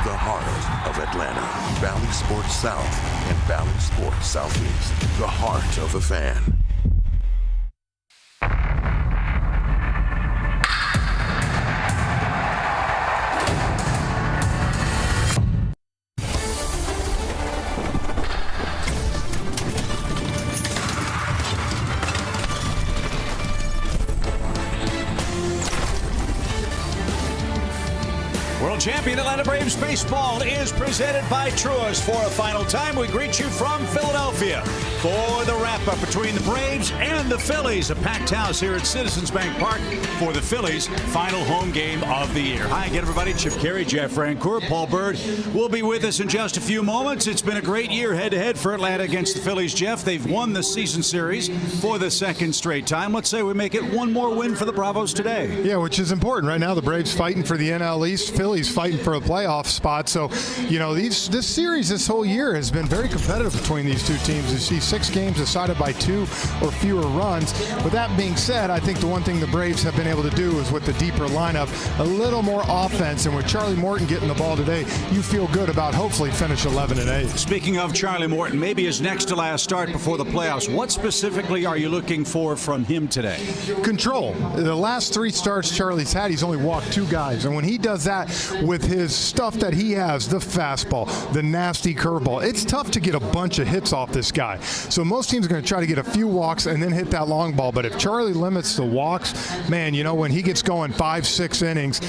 The heart of Atlanta. Valley Sports South and Valley Sports Southeast. The heart of the fan. World champion Atlanta Braves baseball is presented by Truist. For a final time, we greet you from Philadelphia for the wrap-up between the Braves and the Phillies. A packed house here at Citizens Bank Park for the Phillies' final home game of the year. Hi again, everybody. Chip Carey, Jeff Francoeur, Paul Bird will be with us in just a few moments. It's been a great year head-to-head for Atlanta against the Phillies, Jeff. They've won the season series for the second straight time. Let's say we make it one more win for the Bravos today. Yeah, which is important. Right now, the Braves fighting for the NL East. Phillies fighting for a playoff spot. So, you know, this series this whole year has been very competitive between these two teams. You see 6 games decided by 2 or fewer runs. With that being said, I think the one thing the Braves have been able to do is with the deeper lineup, a little more offense. And with Charlie Morton getting the ball today, you feel good about hopefully finish 11-8. Speaking of Charlie Morton, maybe his next to last start before the playoffs. What specifically are you looking for from him today? Control. The last 3 starts Charlie's had, he's only walked 2 guys. And when he does that with his stuff that he has, the fastball, the nasty curveball, it's tough to get a bunch of hits off this guy. So most teams are going to try to get a few walks and then hit that long ball. But if Charlie limits the walks, man, you know, when he gets going 5-6 innings,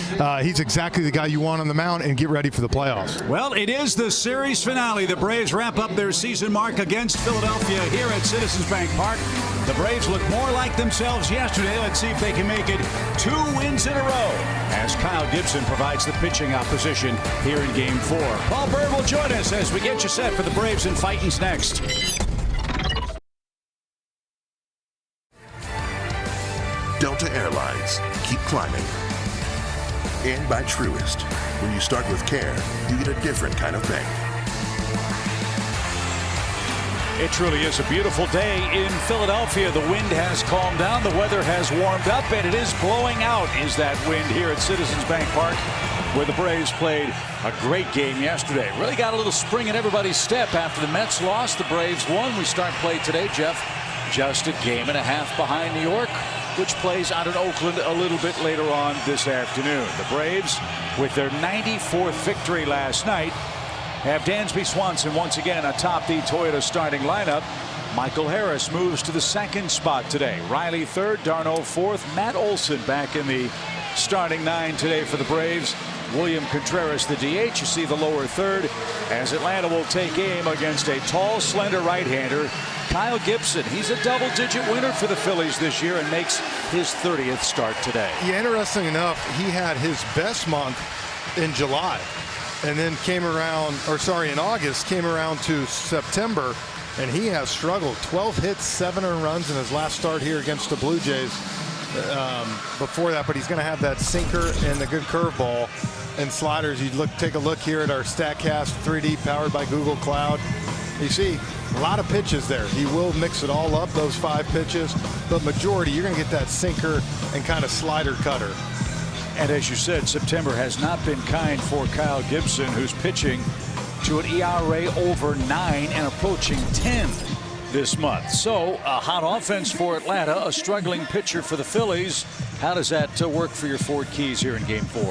he's exactly the guy you want on the mound and get ready for the playoffs. Well, it is the series finale. The Braves wrap up their season mark against Philadelphia here at Citizens Bank Park. The Braves look more like themselves yesterday. Let's see if they can make it 2 wins in a row as Kyle Gibson provides the pitching opposition here in Game 4. Paul Bird will join us as we get you set for the Braves and Fightins next. Delta Airlines. Keep climbing. And by Truist. When you start with care, you get a different kind of bank. It truly is a beautiful day in Philadelphia. The wind has calmed down, the weather has warmed up, and it is blowing out is that wind here at Citizens Bank Park, where the Braves played a great game yesterday. Really got a little spring in everybody's step after the Mets lost. The Braves won. We start play today, Jeff, just a game and a half behind New York, which plays out in Oakland a little bit later on this afternoon. The Braves, with their 94th victory last night, have Dansby Swanson once again atop the Toyota starting lineup. Michael Harris moves to the 2nd spot today. Riley 3rd, Darno 4th. Matt Olson back in the starting 9 today for the Braves. William Contreras the DH. You see the lower 3rd as Atlanta will take aim against a tall, slender right-hander, Kyle Gibson. He's a double-digit winner for the Phillies this year and makes his 30th start today. Yeah, interesting enough, he had his best month in July. And then in August, came around to September, and he has struggled. 12 hits, 7 earned runs in his last start here against the Blue Jays before that. But he's going to have that sinker and the good curveball and sliders. You take a look here at our StatCast 3D powered by Google Cloud. You see a lot of pitches there. He will mix it all up, those 5 pitches, but majority, you're going to get that sinker and kind of slider cutter. And as you said, September has not been kind for Kyle Gibson, who's pitching to an ERA over 9 and approaching 10 this month. So a hot offense for Atlanta, a struggling pitcher for the Phillies. How does that work for your Ford Keys here in Game 4?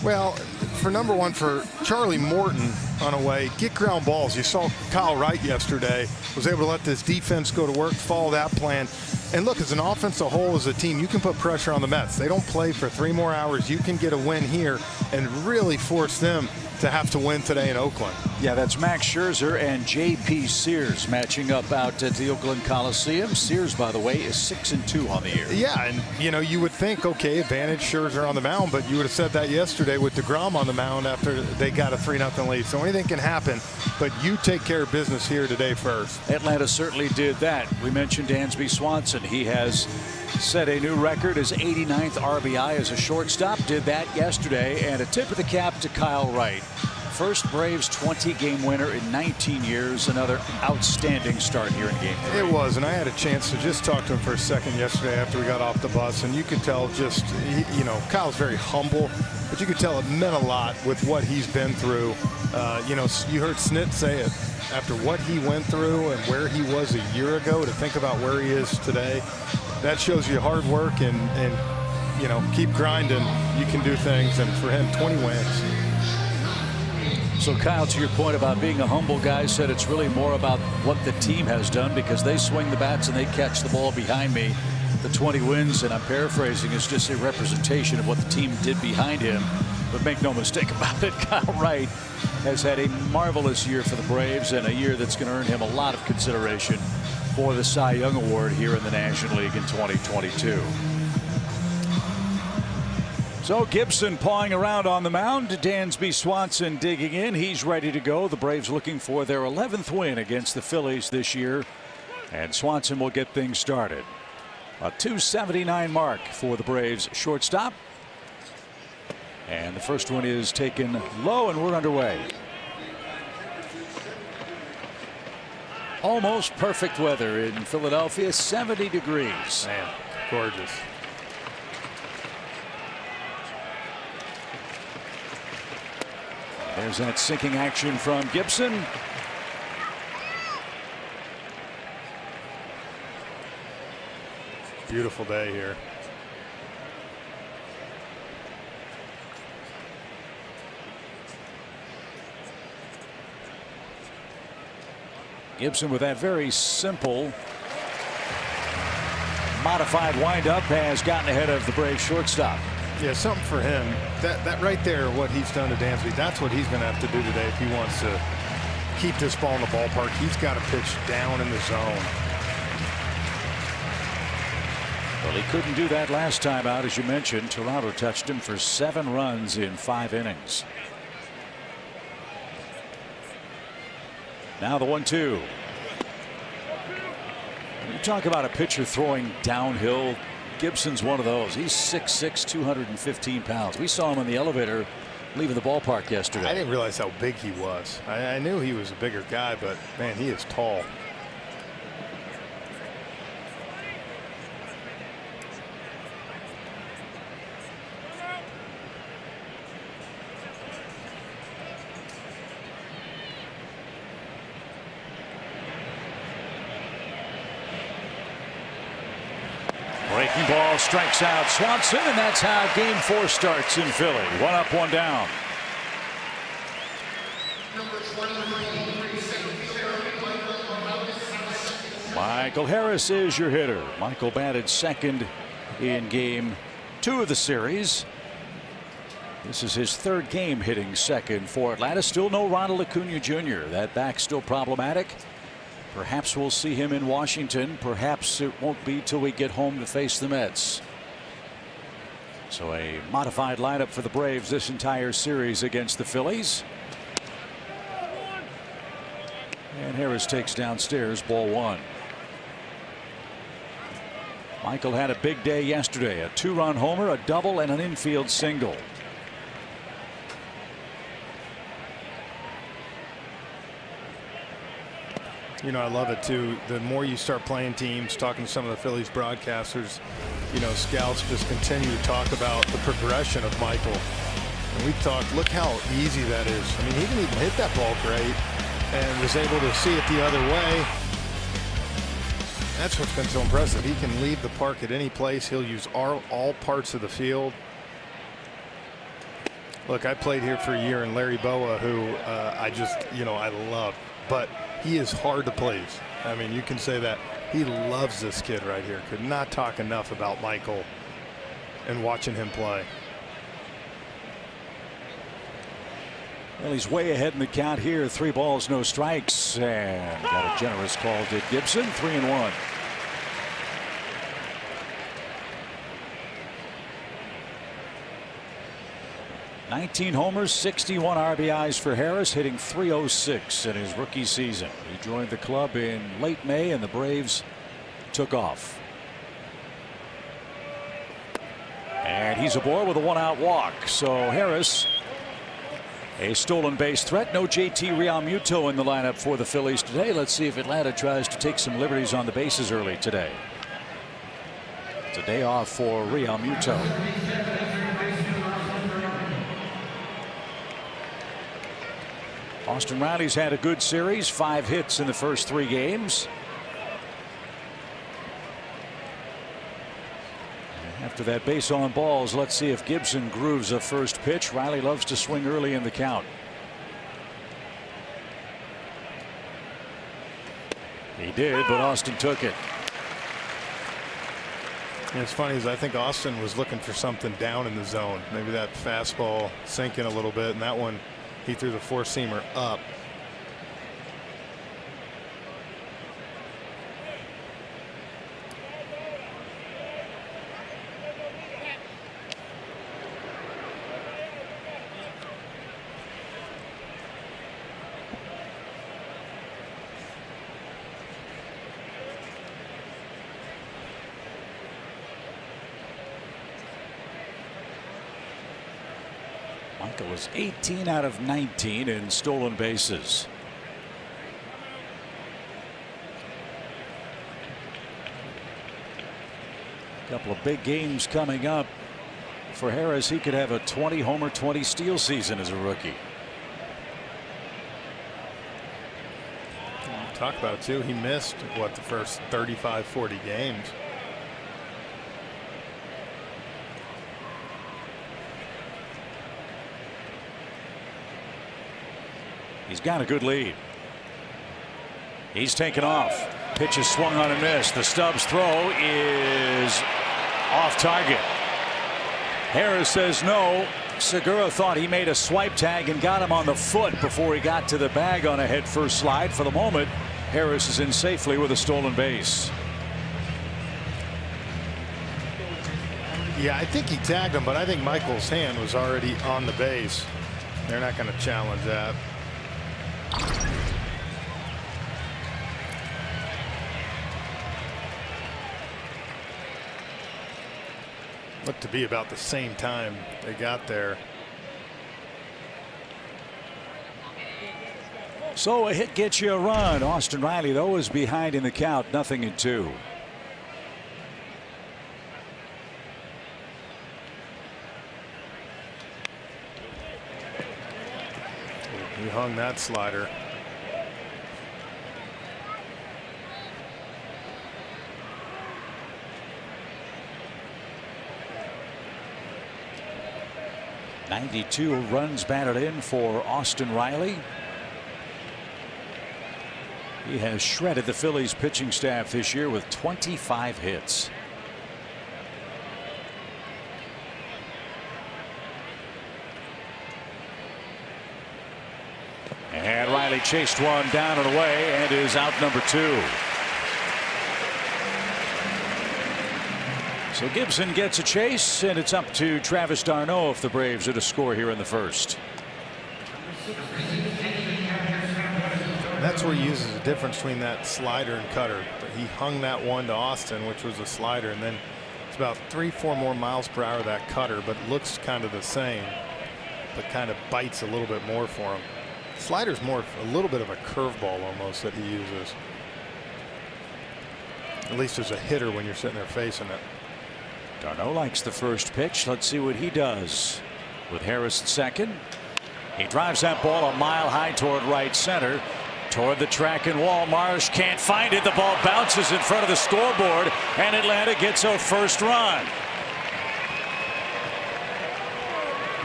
Well, for number one, for Charlie Morton on a way, get ground balls. You saw Kyle Wright yesterday was able to let this defense go to work, follow that plan. And look, as an offense a whole, as a team, you can put pressure on the Mets. They don't play for 3 more hours. You can get a win here and really force them to have to win today in Oakland. Yeah, that's Max Scherzer and J.P. Sears matching up out at the Oakland Coliseum. Sears, by the way, is 6-2 on the year. Yeah, and you know, you would think, okay, advantage Scherzer on the mound, but you would have said that yesterday with DeGrom on the mound after they got a 3-0 lead. So anything can happen, but you take care of business here today first. Atlanta certainly did that. We mentioned Dansby Swanson. He has set a new record, his 89th RBI as a shortstop. Did that yesterday, and a tip of the cap to Kyle Wright. First Braves 20-game winner in 19 years. Another outstanding start here in Game 3. It was, and I had a chance to just talk to him for a second yesterday after we got off the bus, and you could tell just, you know, Kyle's very humble, but you could tell it meant a lot with what he's been through. You know, you heard Snit say it. After what he went through and where he was a year ago, to think about where he is today, that shows you hard work and you know, keep grinding. You can do things, and for him, 20 wins. So Kyle, to your point about being a humble guy, said it's really more about what the team has done because they swing the bats and they catch the ball behind me. The 20 wins, and I'm paraphrasing, is just a representation of what the team did behind him. But make no mistake about it, Kyle Wright has had a marvelous year for the Braves and a year that's going to earn him a lot of consideration for the Cy Young Award here in the National League in 2022. So Gibson pawing around on the mound. Dansby Swanson digging in. He's ready to go. The Braves looking for their 11th win against the Phillies this year. And Swanson will get things started. A .279 mark for the Braves shortstop. And the first one is taken low, and we're underway. Almost perfect weather in Philadelphia, 70 degrees. Man, gorgeous. There's that sinking action from Gibson. Beautiful day here. Gibson with that very simple modified windup has gotten ahead of the Braves shortstop. Yeah, something for him. That right there, what he's done to Dansby, that's what he's going to have to do today if he wants to keep this ball in the ballpark. He's got to pitch down in the zone. Well, he couldn't do that last time out, as you mentioned. Toronto touched him for 7 runs in 5 innings. Now the 1-2. You talk about a pitcher throwing downhill. Gibson's one of those. He's 6'6", 215 pounds. We saw him in the elevator leaving the ballpark yesterday. I didn't realize how big he was. I knew he was a bigger guy, but man, he is tall. Breaking ball strikes out Swanson, and that's how Game 4 starts in Philly. 1 up, 1 down. Michael Harris is your hitter. Michael batted second in Game 2 of the series. This is his 3rd game hitting second for Atlanta. Still no Ronald Acuna Jr. That back still problematic. Perhaps we'll see him in Washington. Perhaps it won't be till we get home to face the Mets. So a modified lineup for the Braves this entire series against the Phillies. And Harris takes downstairs, ball 1. Michael had a big day yesterday. A 2-run homer, a double, and an infield single. You know, I love it too. The more you start playing teams, talking to some of the Phillies broadcasters, you know, scouts just continue to talk about the progression of Michael. And we've talked, look how easy that is. I mean, he can even hit that ball great and was able to see it the other way. That's what's been so impressive. He can leave the park at any place. He'll use all parts of the field. Look, I played here for a year in Larry Boa, who I just, you know, I love. But he is hard to please. I mean, you can say that. He loves this kid right here. Could not talk enough about Michael and watching him play. Well, he's way ahead in the count here. 3 balls, no strikes, and got a generous call to Gibson. 3-1. $19 homers, 61 RBIs for Harris, hitting .306 in his rookie season. He joined the club in late May, and the Braves took off. And he's aboard with a 1-out walk. So Harris A stolen base threat. No JT Realmuto in the lineup for the Phillies today. Let's see if Atlanta tries to take some liberties on the bases early today. It's a day off for Realmuto. Austin Riley's had a good series. 5 hits in the first 3 games. After that base on balls, let's see if Gibson grooves a first pitch. Riley loves to swing early in the count. He did, but Austin took it. And it's funny is I think Austin was looking for something down in the zone. Maybe that fastball sinking a little bit, and that one he threw the 4-seamer up. Michael is 18 out of 19 in stolen bases. A couple of big games coming up for Harris. He could have a 20 homer 20 steal season as a rookie. Talk about it too. He missed the first 35-40 games. He's got a good lead. He's taken off. Pitch is swung on and missed. The Stubbs throw is off target. Harris says no. Segura thought he made a swipe tag and got him on the foot before he got to the bag on a head first slide. For the moment, Harris is in safely with a stolen base. Yeah, I think he tagged him, but I think Michael's hand was already on the base. They're not going to challenge that. Looked to be about the same time they got there. So a hit gets you a run. Austin Riley, though, is behind in the count, 0-2. He hung that slider. .92 runs batted in for Austin Riley. He has shredded the Phillies pitching staff this year with 25 hits. And Riley chased one down and away and is out number 2. So Gibson gets a chase, and it's up to Travis d'Arnaud if the Braves are to score here in the first. That's where he uses the difference between that slider and cutter. But he hung that one to Austin, which was a slider, and then it's about 3-4 more miles per hour that cutter, but looks kind of the same, but kind of bites a little bit more for him. Slider's more a little bit of a curveball almost that he uses. At least as a hitter when you're sitting there facing it. d'Arnaud likes the first pitch. Let's see what he does with Harris at second. He drives that ball a mile high toward right center, toward the track and wall. Marsh can't find it. The ball bounces in front of the scoreboard, and Atlanta gets a first run.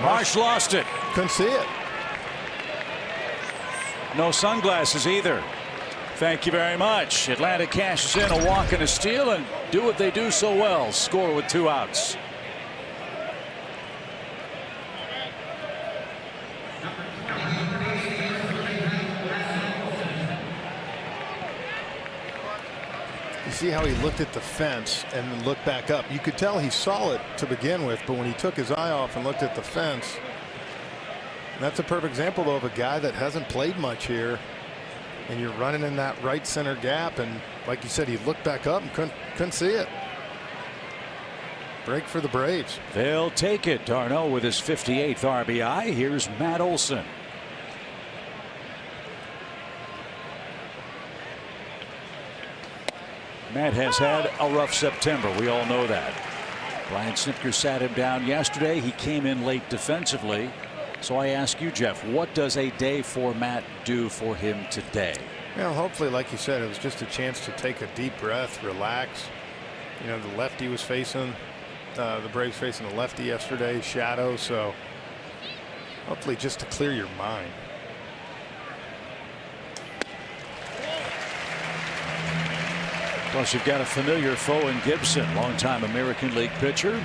Marsh lost it. Couldn't see it. No sunglasses either. Thank you very much. Atlanta cashes in a walk and a steal and do what they do so well, score with 2 outs. You see how he looked at the fence and then looked back up. You could tell he saw it to begin with, but when he took his eye off and looked at the fence, that's a perfect example though of a guy that hasn't played much here, and you're running in that right center gap, and like you said, he looked back up and couldn't see it. Break for the Braves. They'll take it. d'Arnaud with his 58th RBI. Here's Matt Olson. Matt has had a rough September. We all know that. Brian Snitker sat him down yesterday. He came in late defensively. So I ask you, Jeff, what does a day for Matt do for him today? Well, hopefully, like you said, it was just a chance to take a deep breath, relax. You know, the lefty was facing, the Braves facing the lefty yesterday, shadow. So hopefully just to clear your mind. Plus, you've got a familiar foe in Gibson, longtime American League pitcher.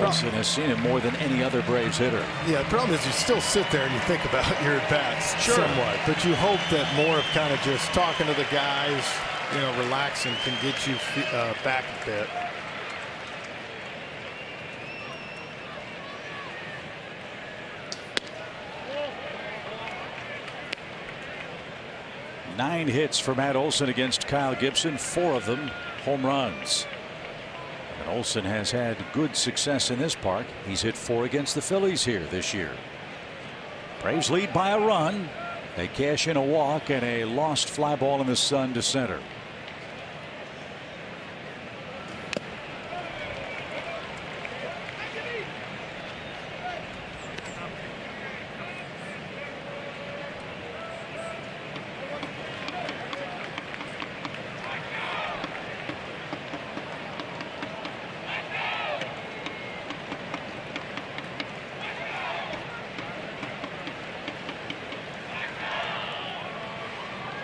Olsen has seen him more than any other Braves hitter. Yeah, the problem is you still sit there and you think about your at-bats somewhat, but you hope that more of kind of just talking to the guys, you know, relaxing can get you back a bit. Nine hits for Matt Olson against Kyle Gibson, 4 of them home runs. And Olson has had good success in this park. He's hit 4 against the Phillies here this year. Braves lead by a run. They cash in a walk and a lost fly ball in the sun to center.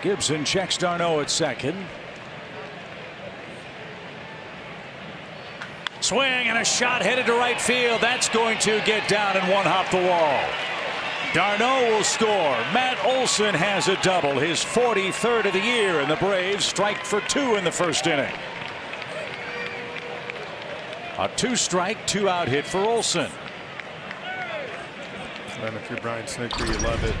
Gibson checks d'Arnaud at second. Swing and a shot headed to right field. That's going to get down and one hop the wall. d'Arnaud will score. Matt Olson has a double, his 43rd of the year, and the Braves strike for 2 in the first inning. A 2-strike, 2-out hit for Olson. And if you're Brian Snitker, you love it,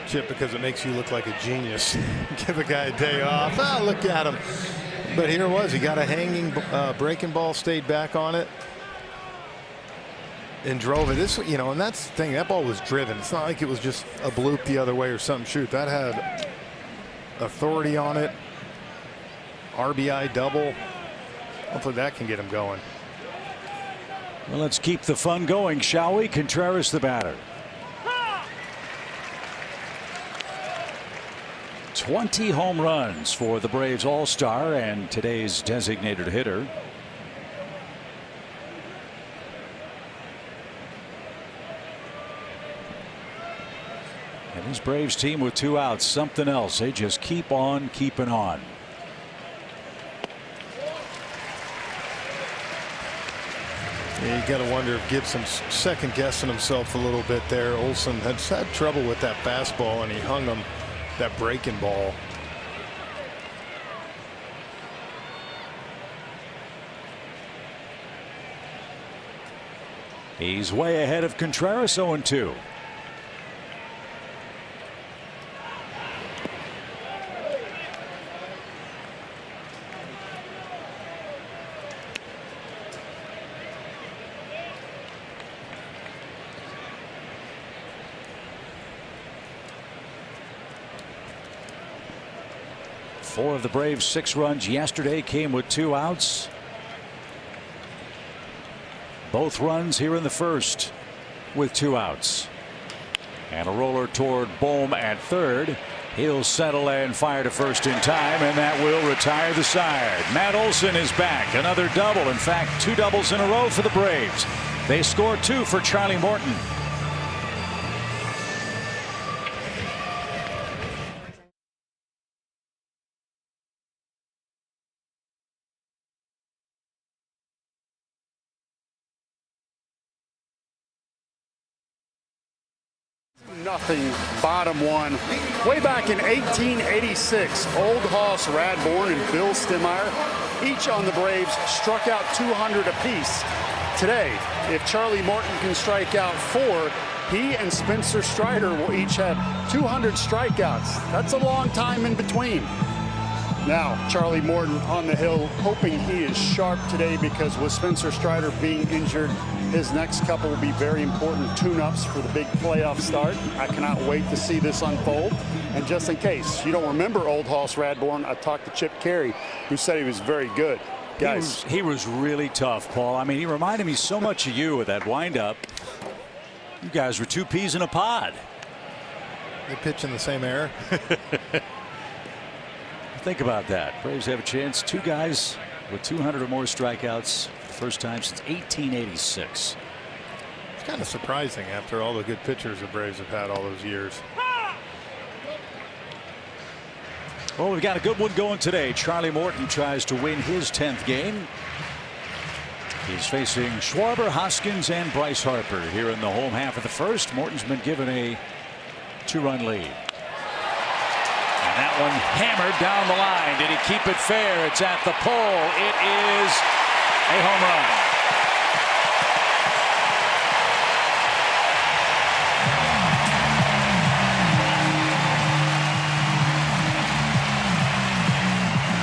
Chip, because it makes you look like a genius. Give a guy a day off. Oh, look at him. But here it was. He got a hanging breaking ball, stayed back on it, and drove it. This, you know, and that's the thing. That ball was driven. It's not like it was just a bloop the other way or something. Shoot, that had authority on it. RBI double. Hopefully that can get him going. Well, let's keep the fun going, shall we? Contreras, the batter. 20 home runs for the Braves All-Star and today's designated hitter. And this Braves team with 2 outs, something else. They just keep on keeping on. Yeah, you got to wonder if Gibson's second guessing himself a little bit there. Olson has had trouble with that fastball, and he hung him that breaking ball. He's way ahead of Contreras, 0-2. Four of the Braves' 6 runs yesterday came with 2 outs. Both runs here in the first with 2 outs. And a roller toward Bohm at third. He'll settle and fire to first in time, and that will retire the side. Matt Olson is back. Another double. In fact, 2 doubles in a row for the Braves. They score 2 for Charlie Morton. Nothing, bottom 1. Way back in 1886, Old Hoss Radbourn and Bill Stemmeyer, each on the Braves, struck out 200 apiece. Today, if Charlie Morton can strike out 4, he and Spencer Strider will each have 200 strikeouts. That's a long time in between. Now, Charlie Morton on the hill, hoping he is sharp today, because with Spencer Strider being injured, his next couple will be very important tune-ups for the big playoff start. I cannot wait to see this unfold. And just in case you don't remember Old Hoss Radbourn, I talked to Chip Carey, who said he was very good. Guys, he was really tough, Paul. I mean, he reminded me so much of you with that windup. You guys were two peas in a pod. They pitch in the same air. Think about that. Braves have a chance. Two guys with 200 or more strikeouts. First time since 1886. It's kind of surprising after all the good pitchers the Braves have had all those years. Well, we've got a good one going today. Charlie Morton tries to win his 10th game. He's facing Schwarber, Hoskins, and Bryce Harper here in the home half of the first. Morton's been given a 2-run lead. And that one hammered down the line. Did he keep it fair? It's at the pole. It is a home run.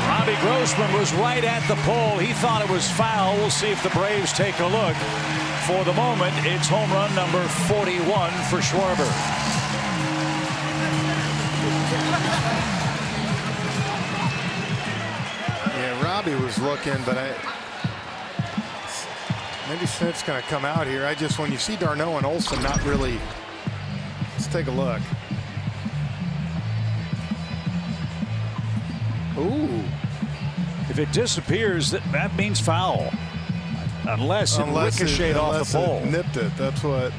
Robbie Grossman was right at the pole. He thought it was foul. We'll see if the Braves take a look. For the moment, it's home run number 41 for Schwarber. Robbie was looking, but maybe Smith's going to come out here. When you see d'Arnaud and Olsen not really, let's take a look. Ooh. If it disappears, that means foul. Unless it ricocheted off the pole. It nipped it. That's what.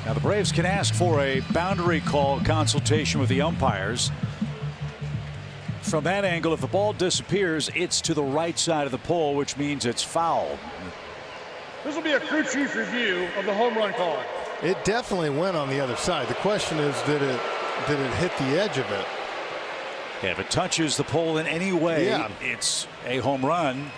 Now the Braves can ask for a boundary call consultation with the umpires. From that angle, if the ball disappears, it's to the right side of the pole, which means it's foul. This will be a crew chief review of the home run call. It definitely went on the other side. The question is, did it hit the edge of it? Yeah, if it touches the pole in any way, it's a home run.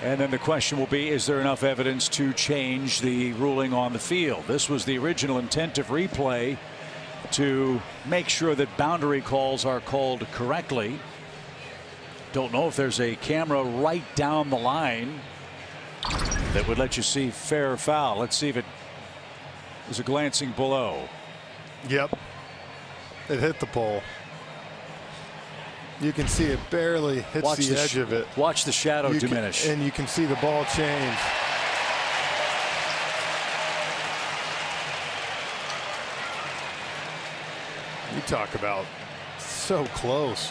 And then the question will be, is there enough evidence to change the ruling on the field? This was the original intent of replay, to make sure that boundary calls are called correctly. Don't know if there's a camera right down the line that would let you see fair or foul. Let's see if it is a glancing below. Yep. It hit the pole. You can see it barely hits the edge of it. Watch the shadow diminish. And you can see the ball change. You talk about so close.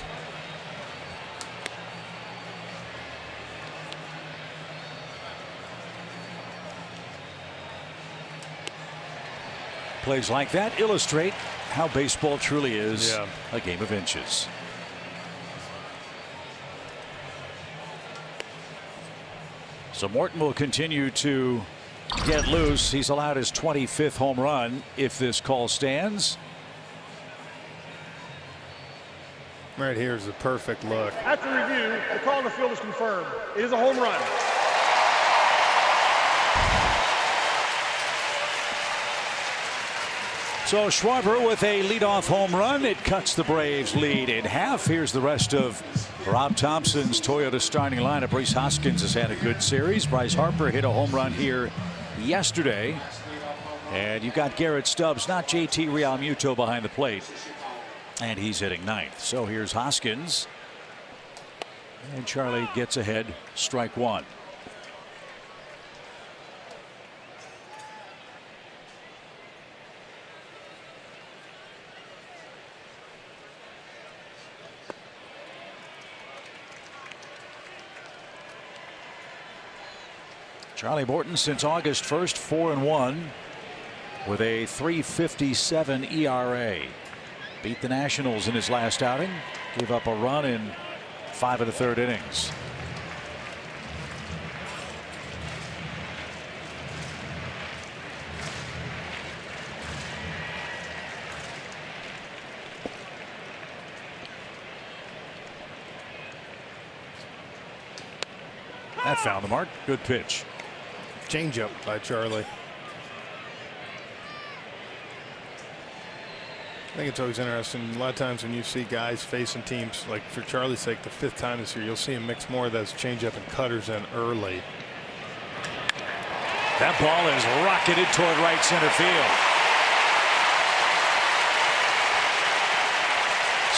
Plays like that illustrate how baseball truly is a game of inches. So Morton will continue to get loose. He's allowed his 25th home run if this call stands. Right here is the perfect look. After review, the call on the field is confirmed. It is a home run. So Schwarber with a leadoff home run. It cuts the Braves lead in half. Here's the rest of Rob Thompson's Toyota starting lineup. Rhys Hoskins has had a good series. Bryce Harper hit a home run here yesterday. And you've got Garrett Stubbs, not JT Realmuto, behind the plate. And he's hitting ninth. So here's Hoskins. And Charlie gets ahead, strike one. Charlie Morton since August 1st, 4-1 with a 3.57 ERA. Beat the Nationals in his last outing. Gave up a run in 5 1/3 innings. That found the mark. Good pitch. Changeup by Charlie. I think it's always interesting. A lot of times when you see guys facing teams, like for Charlie's sake, the 5th time this year, you'll see him mix more of those changeup and cutters in early. That ball is rocketed toward right center field.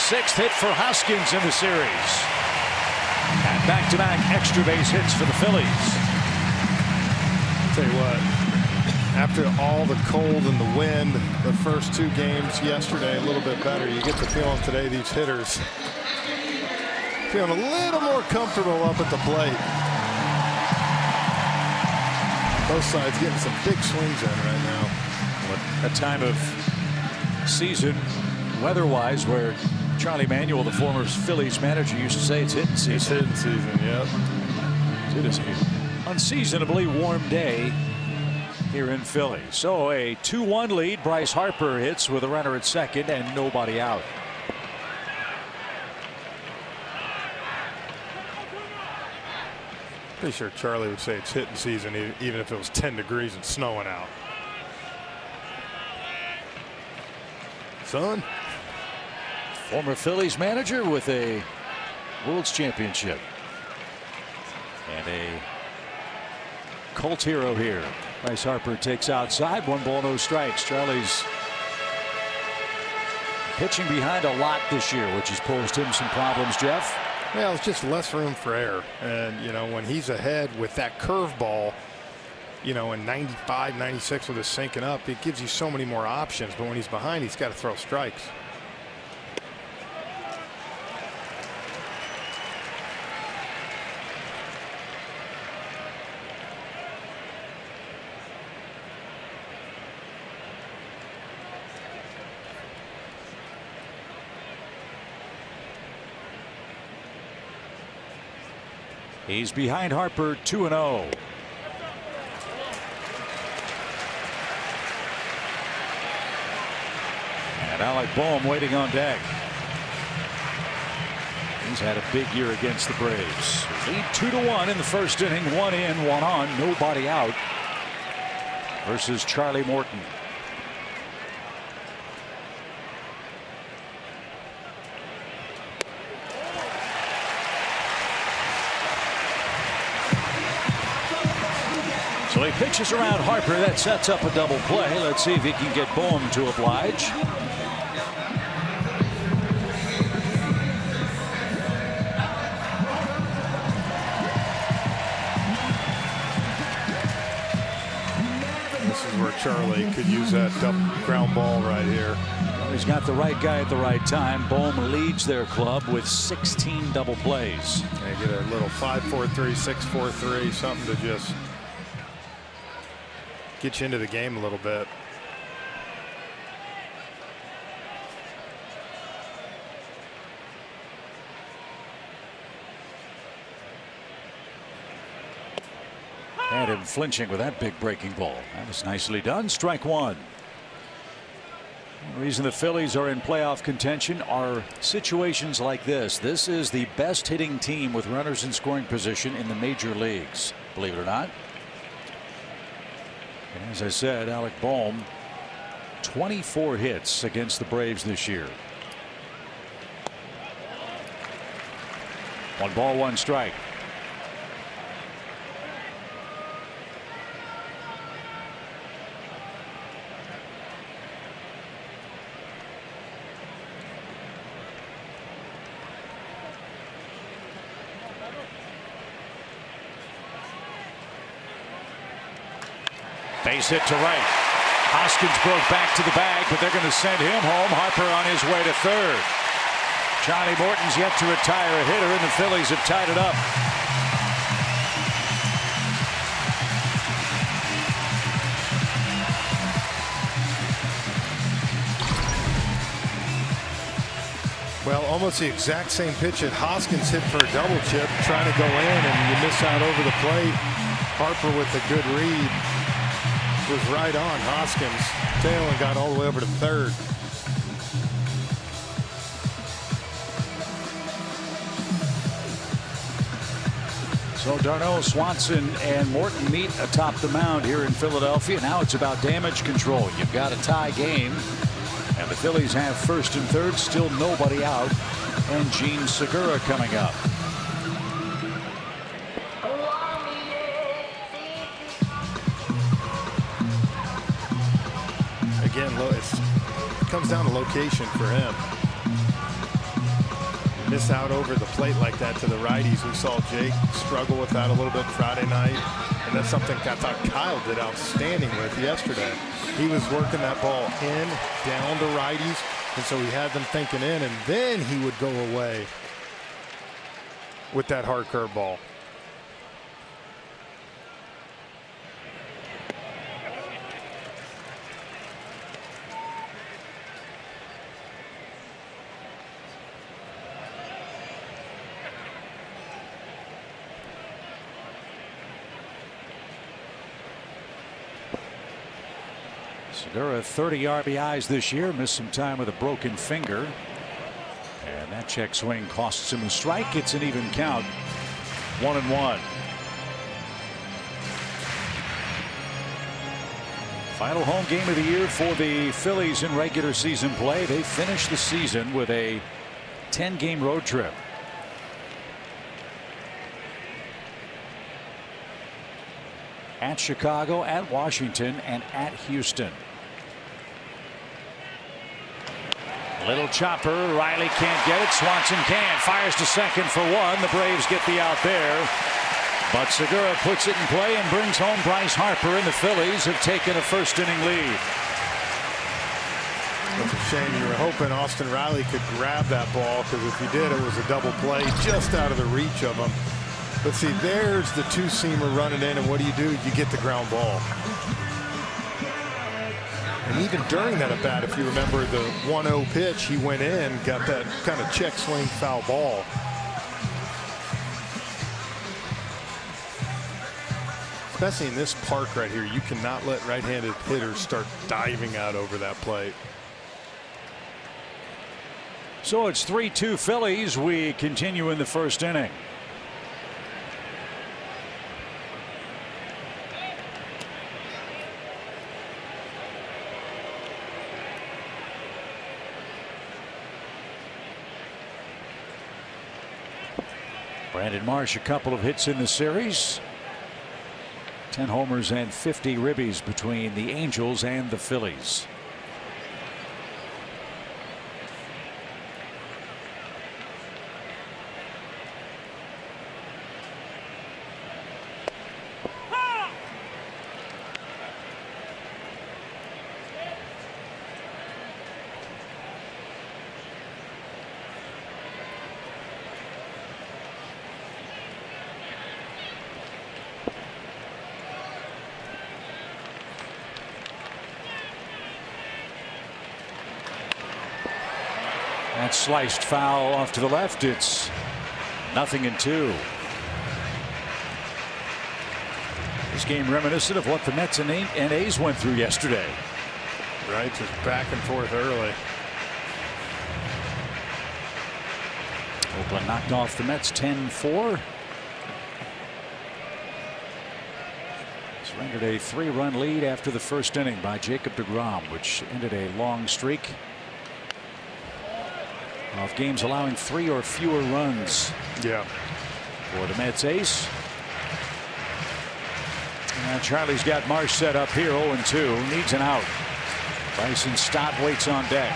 6th hit for Hoskins in the series. And back-to-back extra base hits for the Phillies. Tell you what, after all the cold and the wind, the first 2 games yesterday a little bit better. You get the feeling today these hitters feeling a little more comfortable up at the plate. Both sides getting some big swings in right now. A time of season, weather-wise, where Charlie Manuel, the former Phillies manager, used to say it's hitting season. It's hitting season, yep. It is an unseasonably warm day here in Philly. So a 2-1 lead. Bryce Harper hits with a runner at second and nobody out. Pretty sure Charlie would say it's hitting season even if it was 10 degrees and snowing out. Son. Former Phillies manager with a World's Championship. And a cult hero here. Bryce Harper takes outside. 1 ball, no strikes. Charlie's pitching behind a lot this year, which has posed him some problems, Jeff. Well, it's just less room for error. And, you know, when he's ahead with that curveball, you know, in 95, 96 with his sinking up, it gives you so many more options. But when he's behind, he's got to throw strikes. He's behind Harper 2-0. And Alec Boehm waiting on deck. He's had a big year against the Braves. Lead 2-1 in the first inning. 1 in, 1 on, nobody out. Versus Charlie Morton. So he pitches around Harper. That sets up a double play. Let's see if he can get Boehm to oblige. This is where Charlie could use that double ground ball right here. Well, he's got the right guy at the right time. Boehm leads their club with 16 double plays. They get a little 5-4-3, 6-4-3, something to just get you into the game a little bit. Had him flinching with that big breaking ball. That was nicely done. Strike 1. The reason the Phillies are in playoff contention are situations like this. This is the best hitting team with runners in scoring position in the major leagues, believe it or not. And as I said, Alec Boehm, 24 hits against the Braves this year. 1 ball, 1 strike. Base hit to right. Hoskins broke back to the bag, but they're going to send him home. Harper on his way to third. Johnny Morton's yet to retire a hitter, and the Phillies have tied it up. Well, almost the exact same pitch that Hoskins hit for a double chip, trying to go in, and you miss out over the plate. Harper with a good read. Was right on Hoskins' tail and got all the way over to third. So Darnell Swanson and Morton meet atop the mound here in Philadelphia. Now it's about damage control. You've got a tie game, And the Phillies have first and third, still nobody out, and Gene Segura coming up. Again, it comes down to location for him. You miss out over the plate like that to the righties. We saw Jake struggle with that a little bit Friday night, and that's something I thought Kyle did outstanding with yesterday. He was working that ball in, down to righties, and so he had them thinking in, and then he would go away with that hard curveball. Segura 30 RBIs this year, missed some time with a broken finger. And that check swing costs him a strike. It's an even count. 1-1. Final home game of the year for the Phillies in regular season play. They finished the season with a 10-game road trip. At Chicago, at Washington, and at Houston. Little chopper. Riley can't get it. Swanson can. Fires to second for one. The Braves get the out there. But Segura puts it in play and brings home Bryce Harper, and the Phillies have taken a first-inning lead. It's a shame. You were hoping Austin Riley could grab that ball, because if he did, it was a double play just out of the reach of him. But see, there's the two-seamer running in, and what do? You get the ground ball. And even during that at-bat, if you remember the 1-0 pitch, he went in, got that kind of check swing foul ball. Especially in this park right here, you cannot let right-handed hitters start diving out over that plate. So it's 3-2 Phillies. We continue in the first inning. Brandon Marsh, a couple of hits in the series. 10 homers and 50 ribbies between the Angels and the Phillies. That sliced foul off to the left. It's 0-2. This game reminiscent of what the Mets and A's went through yesterday. Right, just back and forth early. Oakland knocked off the Mets 10-4. Surrendered a 3-run lead after the first inning by Jacob deGrom, which ended a long streak of games allowing 3 or fewer runs. Yeah. For the Mets ace. And Charlie's got Marsh set up here. 0-2. Needs an out. Bryson Stott waits on deck.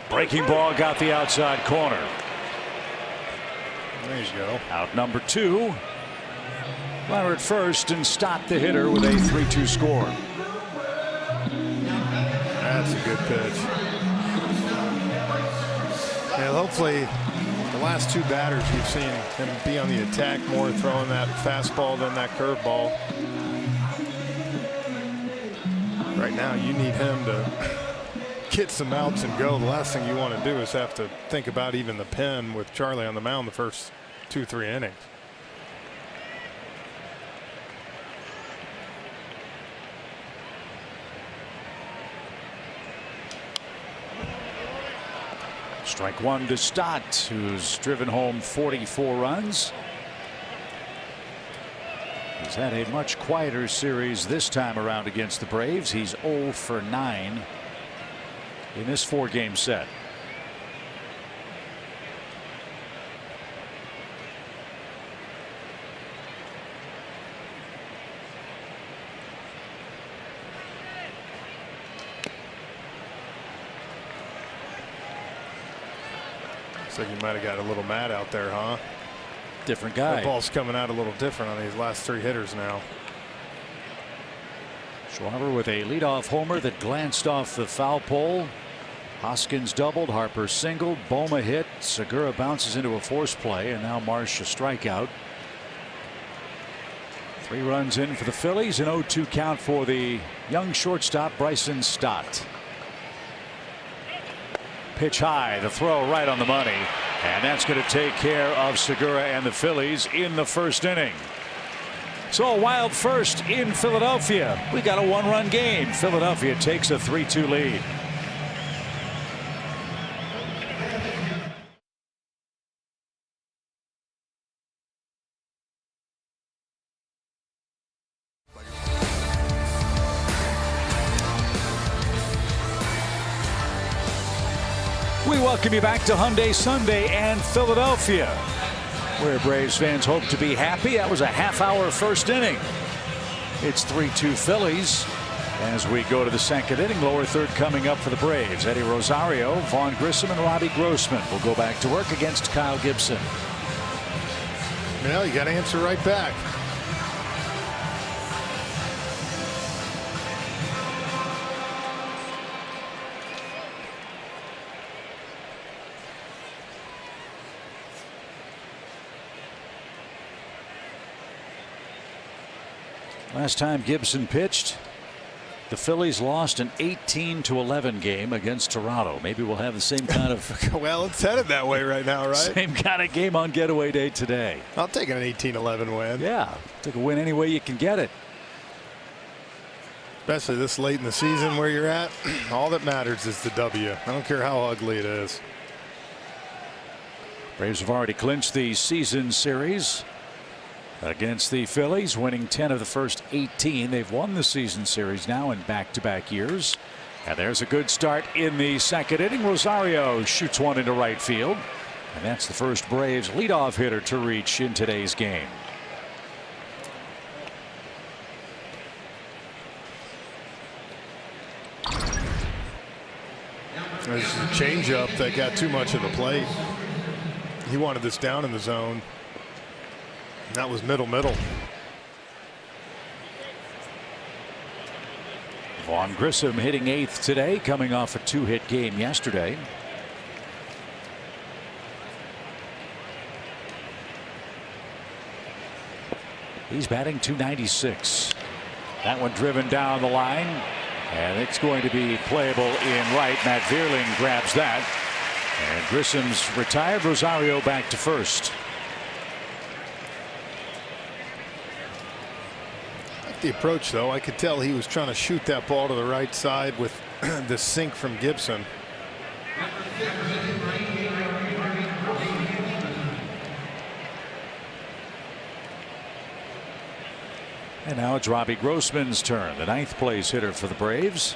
Breaking ball got the outside corner. There you go. Out number 2. Runner at first, and Stott the hitter with a 3-2 score. That's good pitch. And hopefully the last two batters you've seen him be on the attack more, throwing that fastball than that curveball. Right now you need him to get some outs and go. The last thing you want to do is have to think about even the pen with Charlie on the mound the first 2-3 innings. Strike one to Stott, who's driven home 44 runs. He's had a much quieter series this time around against the Braves. He's 0 for 9 in this 4-game set. So you might have got a little mad out there, huh? Different guy. The ball's coming out a little different on these last 3 hitters now. Schwarber with a leadoff homer that glanced off the foul pole. Hoskins doubled, Harper singled, Boma hit, Segura bounces into a force play, and now Marsh a strikeout. 3 runs in for the Phillies, an 0-2 count for the young shortstop Bryson Stott. Pitch high, the throw right on the money, and that's going to take care of Segura and the Phillies in the first inning. So a wild first in Philadelphia. We got a 1-run game. Philadelphia takes a 3-2 lead. We welcome you back to Hyundai Sunday and Philadelphia, where Braves fans hope to be happy. That was a half-hour first inning. It's 3-2 Phillies as we go to the second inning. Lower third coming up for the Braves. Eddie Rosario, Vaughn Grissom, and Robbie Grossman will go back to work against Kyle Gibson. Well, you got to answer right back. Last time Gibson pitched, the Phillies lost an 18-11 game against Toronto. Maybe we'll have the same kind of well, it's headed that way right now, right? Same kind of game on getaway day today. I'll take an 18-11 win. Yeah, take a win any way you can get it. Especially this late in the season where you're at. All that matters is the W. I don't care how ugly it is. Braves have already clinched the season series against the Phillies, winning 10 of the first 18. They've won the season series now in back-to-back years. And there's a good start in the second inning. Rosario shoots one into right field, and that's the first Braves leadoff hitter to reach in today's game. There's a changeup that got too much of the plate. He wanted this down in the zone. That was middle. Vaughn Grissom hitting 8th today, coming off a 2-hit game yesterday. He's batting .296. That one driven down the line, and it's going to be playable in right. Matt Vierling grabs that, and Grissom's retired. Rosario back to first. The approach, though, I could tell he was trying to shoot that ball to the right side with the sink from Gibson. And now it's Robbie Grossman's turn, the 9th place hitter for the Braves.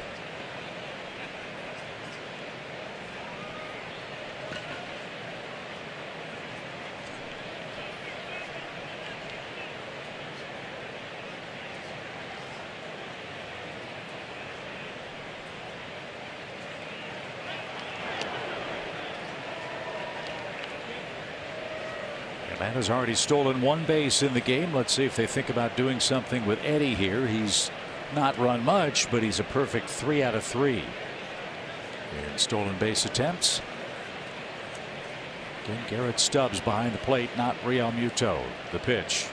Matt has already stolen 1 base in the game. Let's see if they think about doing something with Eddie here. He's not run much, but he's a perfect 3 out of 3. in stolen base attempts. Again, Garrett Stubbs behind the plate, not Real Muto. The pitch.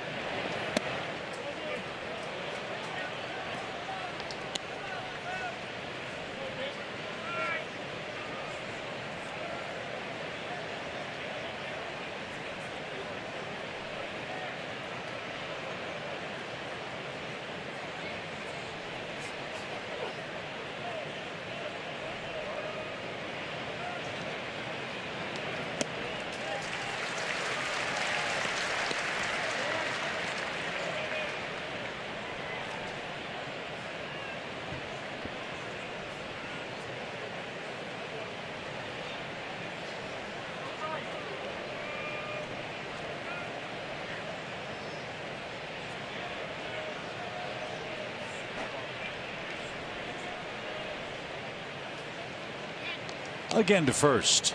Again to first.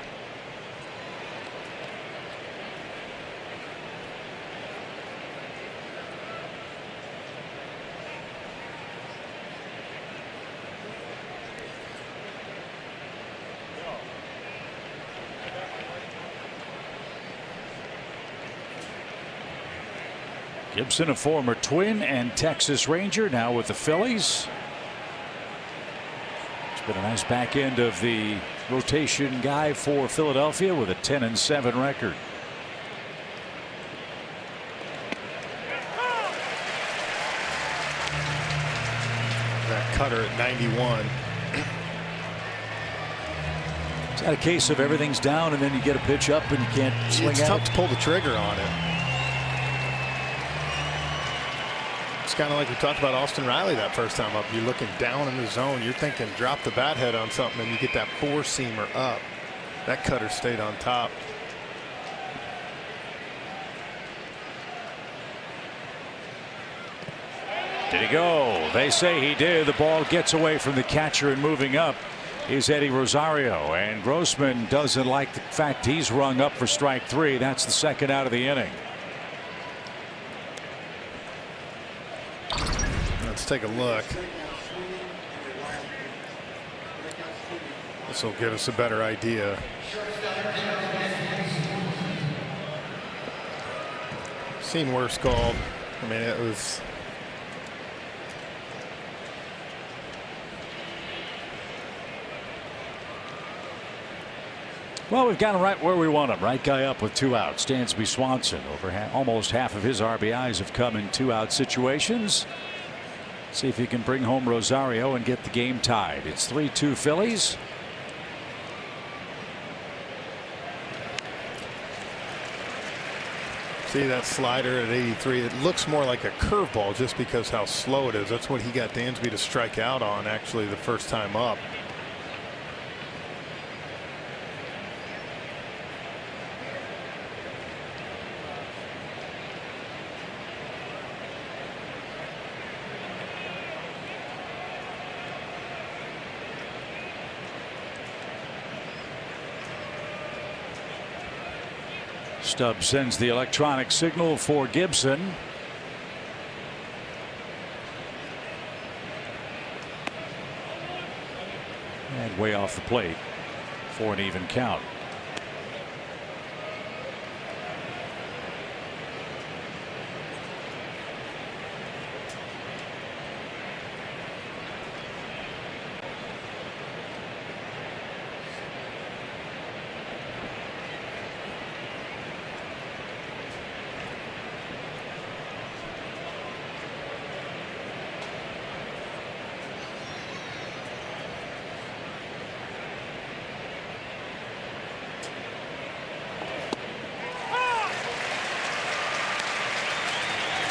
Gibson, a former Twin and Texas Ranger, now with the Phillies. It's been a nice back end of the rotation guy for Philadelphia with a 10-7 record. That cutter at 91. It's not a case of everything's down and then you get a pitch up and you can't swing It's out. tough to pull the trigger on it. It's kind of like we talked about Austin Riley that first time up. You're looking down in the zone. You're thinking drop the bat head on something and you get that four-seamer up. That cutter stayed on top. Did he go? They say he did. The ball gets away from the catcher, and moving up is Eddie Rosario. And Grossman doesn't like the fact he's rung up for strike three. That's the second out of the inning. Let's take a look. This will give us a better idea. Seen worse called. I mean, it was. Well, we've got him right where we want him. Right guy up with two outs. Dansby Swanson, almost half of his RBIs have come in two-out situations. See if he can bring home Rosario and get the game tied. It's 3-2 Phillies. See that slider at 83? It looks more like a curveball just because how slow it is. That's what he got Dansby to strike out on actually the first time up. Stubbs sends the electronic signal for Gibson. And way off the plate for an even count.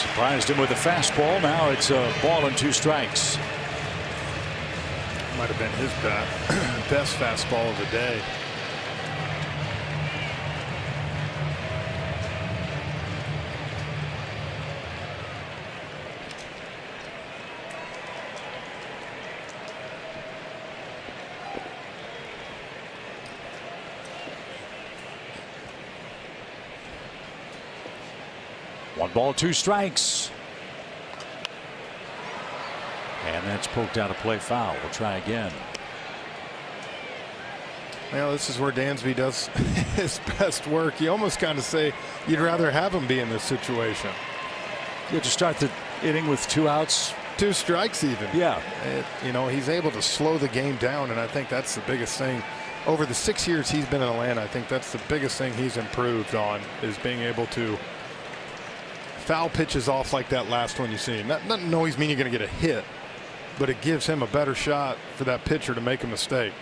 Surprised him with a fastball. Now it's a ball and two strikes. Might have been his best fastball of the day. One ball, two strikes. And that's poked out a play foul. We'll try again. Well, this is where Dansby does his best work. You almost kind of say you'd rather have him be in this situation. You have to start the inning with 2 outs. 2 strikes even. Yeah. You know, he's able to slow the game down, and I think that's the biggest thing. Over the 6 years he's been in Atlanta, I think that's the biggest thing he's improved on, is being able to foul pitches off like that last one you see. Doesn't always mean you're going to get a hit, but it gives him a better shot for that pitcher to make a mistake.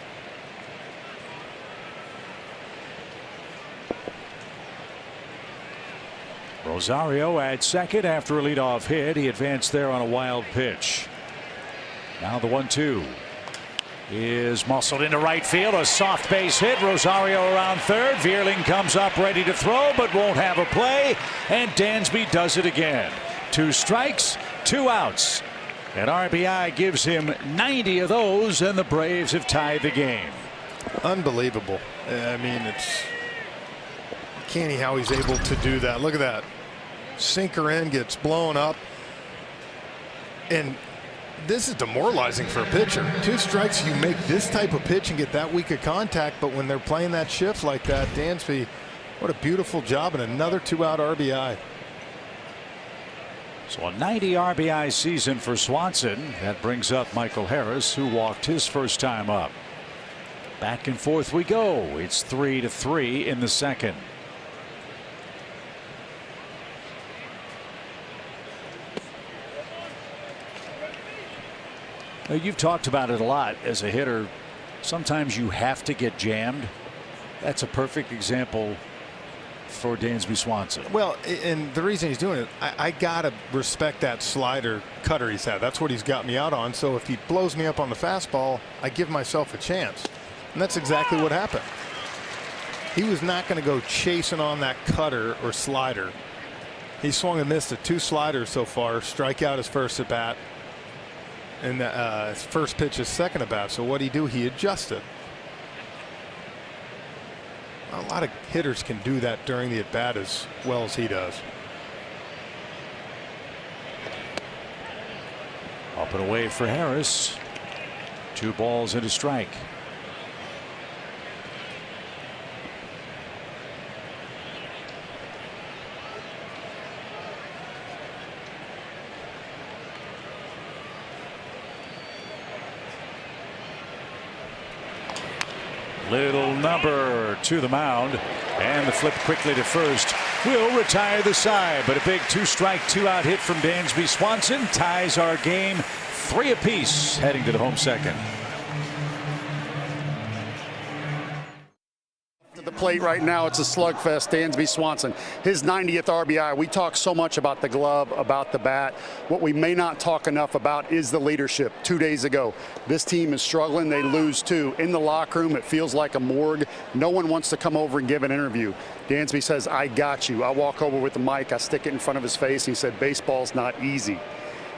Rosario at second after a leadoff hit. He advanced there on a wild pitch. Now the 1-2 is muscled into right field. A soft base hit. Rosario around third. Vierling comes up ready to throw but won't have a play. And Dansby does it again. 2 strikes, 2 outs. And RBI gives him 90 of those, and the Braves have tied the game. Unbelievable. I mean, it's canny how he's able to do that. Look at that. Sinker in, gets blown up. And this is demoralizing for a pitcher. 2 strikes, you make this type of pitch and get that weak of contact, but when they're playing that shift like that, Dansby, what a beautiful job, and another 2-out RBI. So a 90 RBI season for Swanson. That brings up Michael Harris, who walked his first time up. Back and forth we go. It's 3-3 in the second. Now, you've talked about it a lot as a hitter. Sometimes you have to get jammed. That's a perfect example for Dansby Swanson. Well, and the reason he's doing it, I gotta respect that slider cutter he's had. That's what he's got me out on. So if he blows me up on the fastball, I give myself a chance. And that's exactly what happened. He was not going to go chasing on that cutter or slider. He swung and missed at 2 sliders so far. Strike out his first at bat. And his first pitch is second at bat. So what did he do? He adjusted. A lot of hitters can do that during the at bat as well as he does. Up and away for Harris. 2 balls and a strike. Little number to the mound, and the flip quickly to first will retire the side, but a big 2-strike 2-out hit from Dansby Swanson ties our game 3 apiece heading to the home second. The plate right now, it's a slugfest. Dansby Swanson, his 90th RBI. We talk so much about the glove, about the bat. What we may not talk enough about is the leadership. 2 days ago, this team is struggling. They lose 2 in the locker room. It feels like a morgue. No one wants to come over and give an interview. Dansby says, I got you. I walk over with the mic, I stick it in front of his face. He said, baseball's not easy.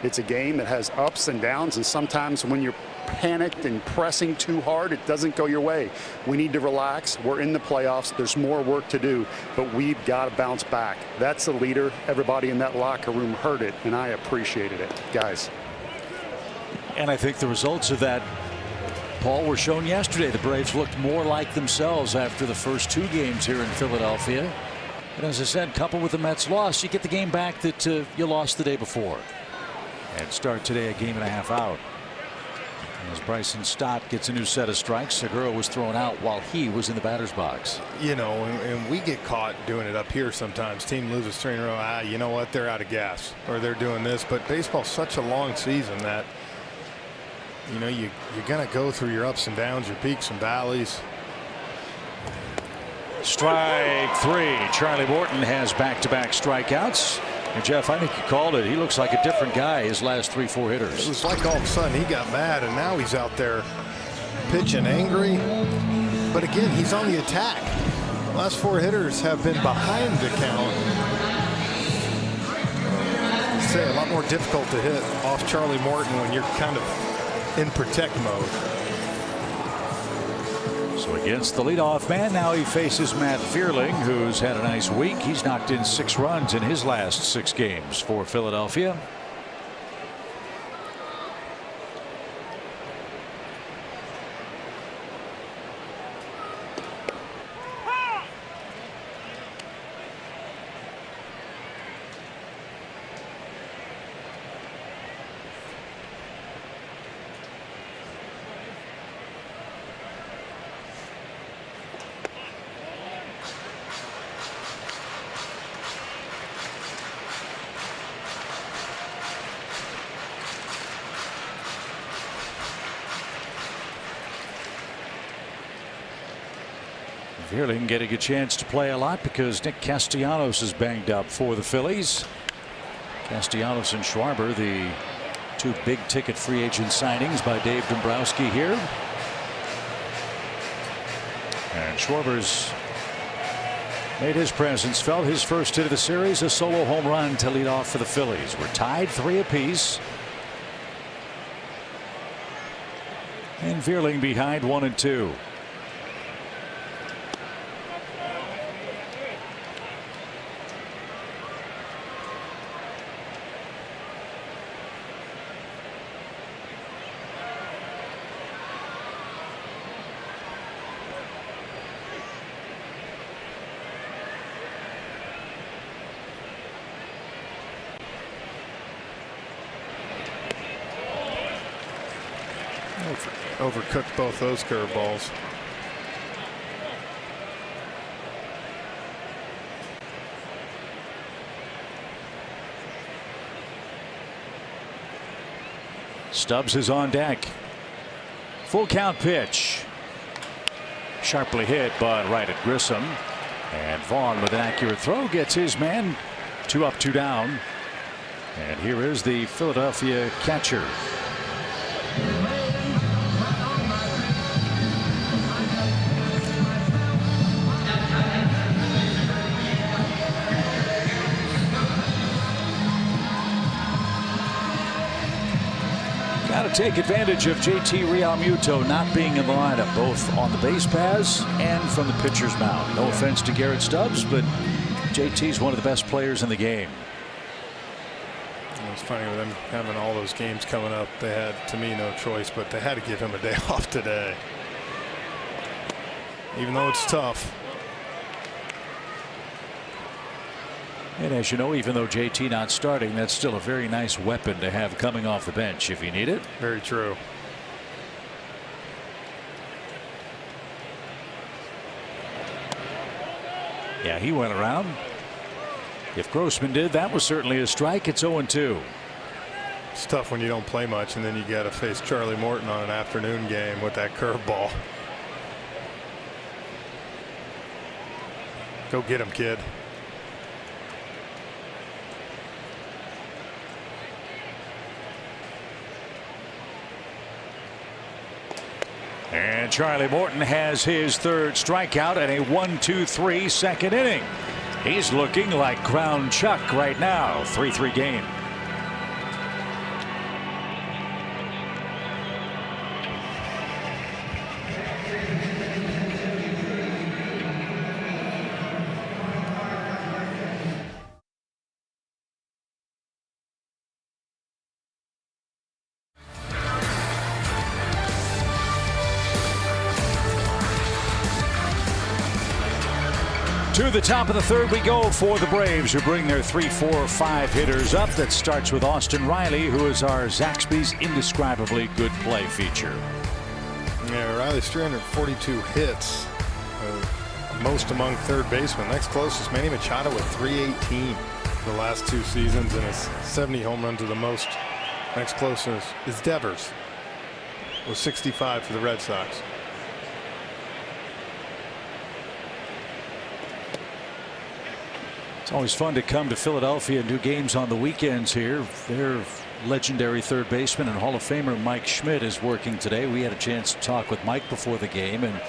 It's a game that has ups and downs, and sometimes when you're panicked and pressing too hard, it doesn't go your way. We need to relax. We're in the playoffs. There's more work to do, but we've got to bounce back. That's the leader. Everybody in that locker room heard it, and I appreciated it, guys. And I think the results of that, Paul, were shown yesterday. The Braves looked more like themselves after the first 2 games here in Philadelphia. And as I said, coupled with the Mets loss, you get the game back that you lost the day before. And start today a game and a half out. As Bryson Stott gets a new set of strikes, Segura was thrown out while he was in the batter's box. You know, and we get caught doing it up here sometimes. Team loses 3 in a row. You know what? They're out of gas, or they're doing this. But baseball's such a long season that, you know, you're going to go through your ups and downs, your peaks and valleys. Strike 3. Charlie Morton has back-to-back strikeouts. And Jeff, I think you called it. He looks like a different guy his last 3-4 hitters. It was like all of a sudden he got mad, and now he's out there pitching angry. But again, he's on the attack. The last 4 hitters have been behind the count. I'd say a lot more difficult to hit off Charlie Morton when you're kind of in protect mode. So against the leadoff man, now he faces Matt Vierling, who's had a nice week. He's knocked in 6 runs in his last 6 games for Philadelphia. Vierling getting a chance to play a lot because Nick Castellanos is banged up for the Phillies. Castellanos and Schwarber, the two big ticket free agent signings by Dave Dombrowski here. And Schwarber's made his presence felt. His first hit of the series, a solo home run to lead off for the Phillies. We're tied 3 apiece. And Vierling behind 1-2. Overcooked both those curveballs. Stubbs is on deck. Full count pitch. Sharply hit, but right at Grissom. And Vaughn with an accurate throw gets his man. 2 up, 2 down. And here is the Philadelphia catcher. Got to take advantage of JT Realmuto not being in the lineup, both on the base paths and from the pitcher's mound. No offense to Garrett Stubbs, but JT's one of the best players in the game. It's funny with them having all those games coming up. They had, to me, no choice, but they had to give him a day off today. Even though it's tough. And as you know, even though JT not starting, that's still a very nice weapon to have coming off the bench if you need it. Very true. Yeah, he went around. If Grossman did, that was certainly a strike. It's 0-2. It's tough when you don't play much and then you got to face Charlie Morton on an afternoon game with that curveball. Go get him, kid. And Charlie Morton has his 3rd strikeout and a 1-2-3 second inning. He's looking like Crown Chuck right now. 3-3 game. To the top of the 3rd we go for the Braves, who bring their 3, 4, 5 hitters up. That starts with Austin Riley, who is our Zaxby's indescribably good play feature. Yeah, Riley's 342 hits, most among third basemen. Next closest, Manny Machado with 318 the last 2 seasons, and his 70 home runs are the most. Next closest is Devers with 65 for the Red Sox. It's always fun to come to Philadelphia and do games on the weekends here. Their legendary third baseman and Hall of Famer Mike Schmidt is working today. We had a chance to talk with Mike before the game, and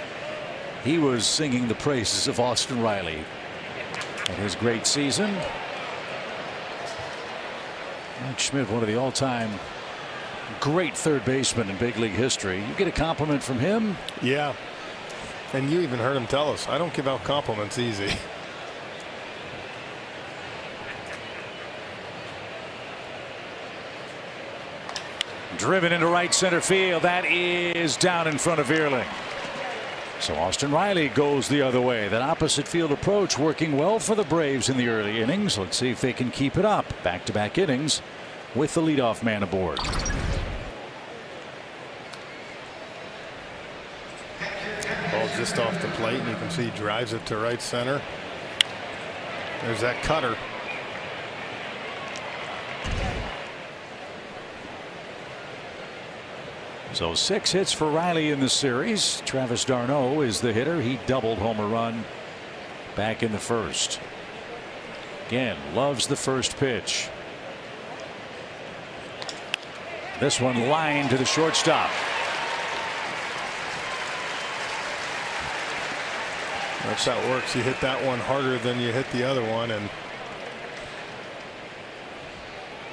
he was singing the praises of Austin Riley and his great season. Mike Schmidt, one of the all-time great third basemen in big league history. You get a compliment from him? Yeah. And you even heard him tell us, I don't give out compliments easy. Driven into right center field. That is down in front of Vierling. So Austin Riley goes the other way. That opposite field approach working well for the Braves in the early innings. Let's see if they can keep it up. Back-to-back innings with the leadoff man aboard. Ball just off the plate, and you can see he drives it to right center. There's that cutter. So 6 hits for Riley in the series. Travis d'Arnaud is the hitter. He doubled homer run back in the first. Again, loves the first pitch. This one lined to the shortstop. That's how it works. You hit that one harder than you hit the other one, and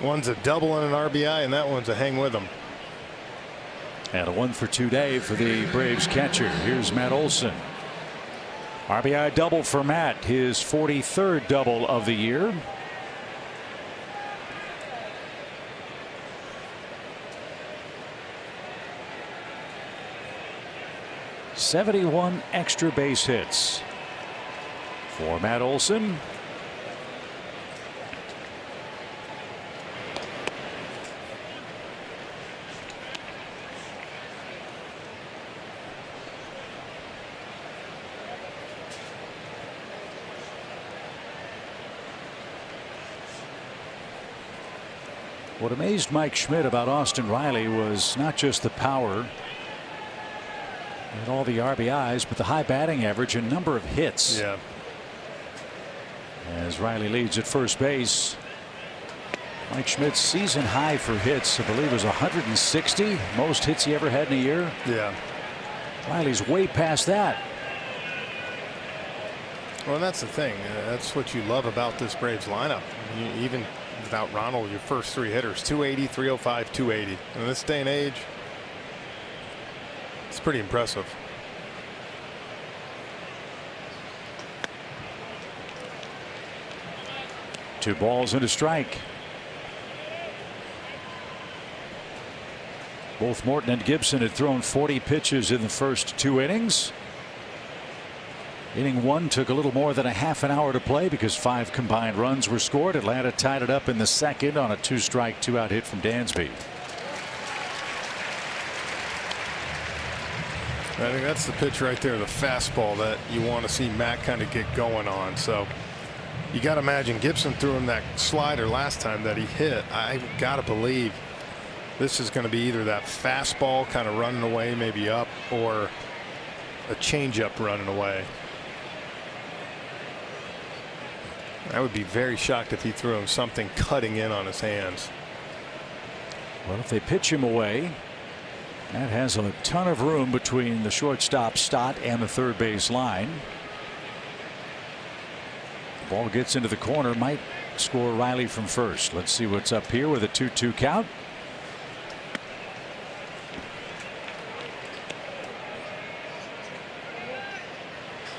one's a double and an RBI, and that one's a hang with them. And a 1-for-2 day for the Braves catcher. Here's Matt Olson. RBI double for Matt, his 43rd double of the year. '71 extra base hits for Matt Olson. What amazed Mike Schmidt about Austin Riley was not just the power and all the RBIs, but the high batting average and number of hits. Yeah. As Riley leads at first base. Mike Schmidt's season high for hits, I believe, was 160. Most hits he ever had in a year. Yeah. Riley's way past that. Well, that's the thing. That's what you love about this Braves lineup. Even without Ronald, your first 3 hitters, 280, 305, 280. In this day and age, it's pretty impressive. Two balls and a strike. Both Morton and Gibson had thrown 40 pitches in the first 2 innings. Inning 1 took a little more than a half an hour to play because 5 combined runs were scored. Atlanta tied it up in the second on a 2-strike 2-out hit from Dansby. I think that's the pitch right there, the fastball that you want to see Matt kind of get going on. So you got to imagine Gibson threw him that slider last time that he hit. I got to believe this is going to be either that fastball kind of running away, maybe up, or a changeup running away. I would be very shocked if he threw him something cutting in on his hands. Well, if they pitch him away, that has a ton of room between the shortstop Stott and the third base line. The ball gets into the corner, might score Riley from first. Let's see what's up here with a 2-2 count.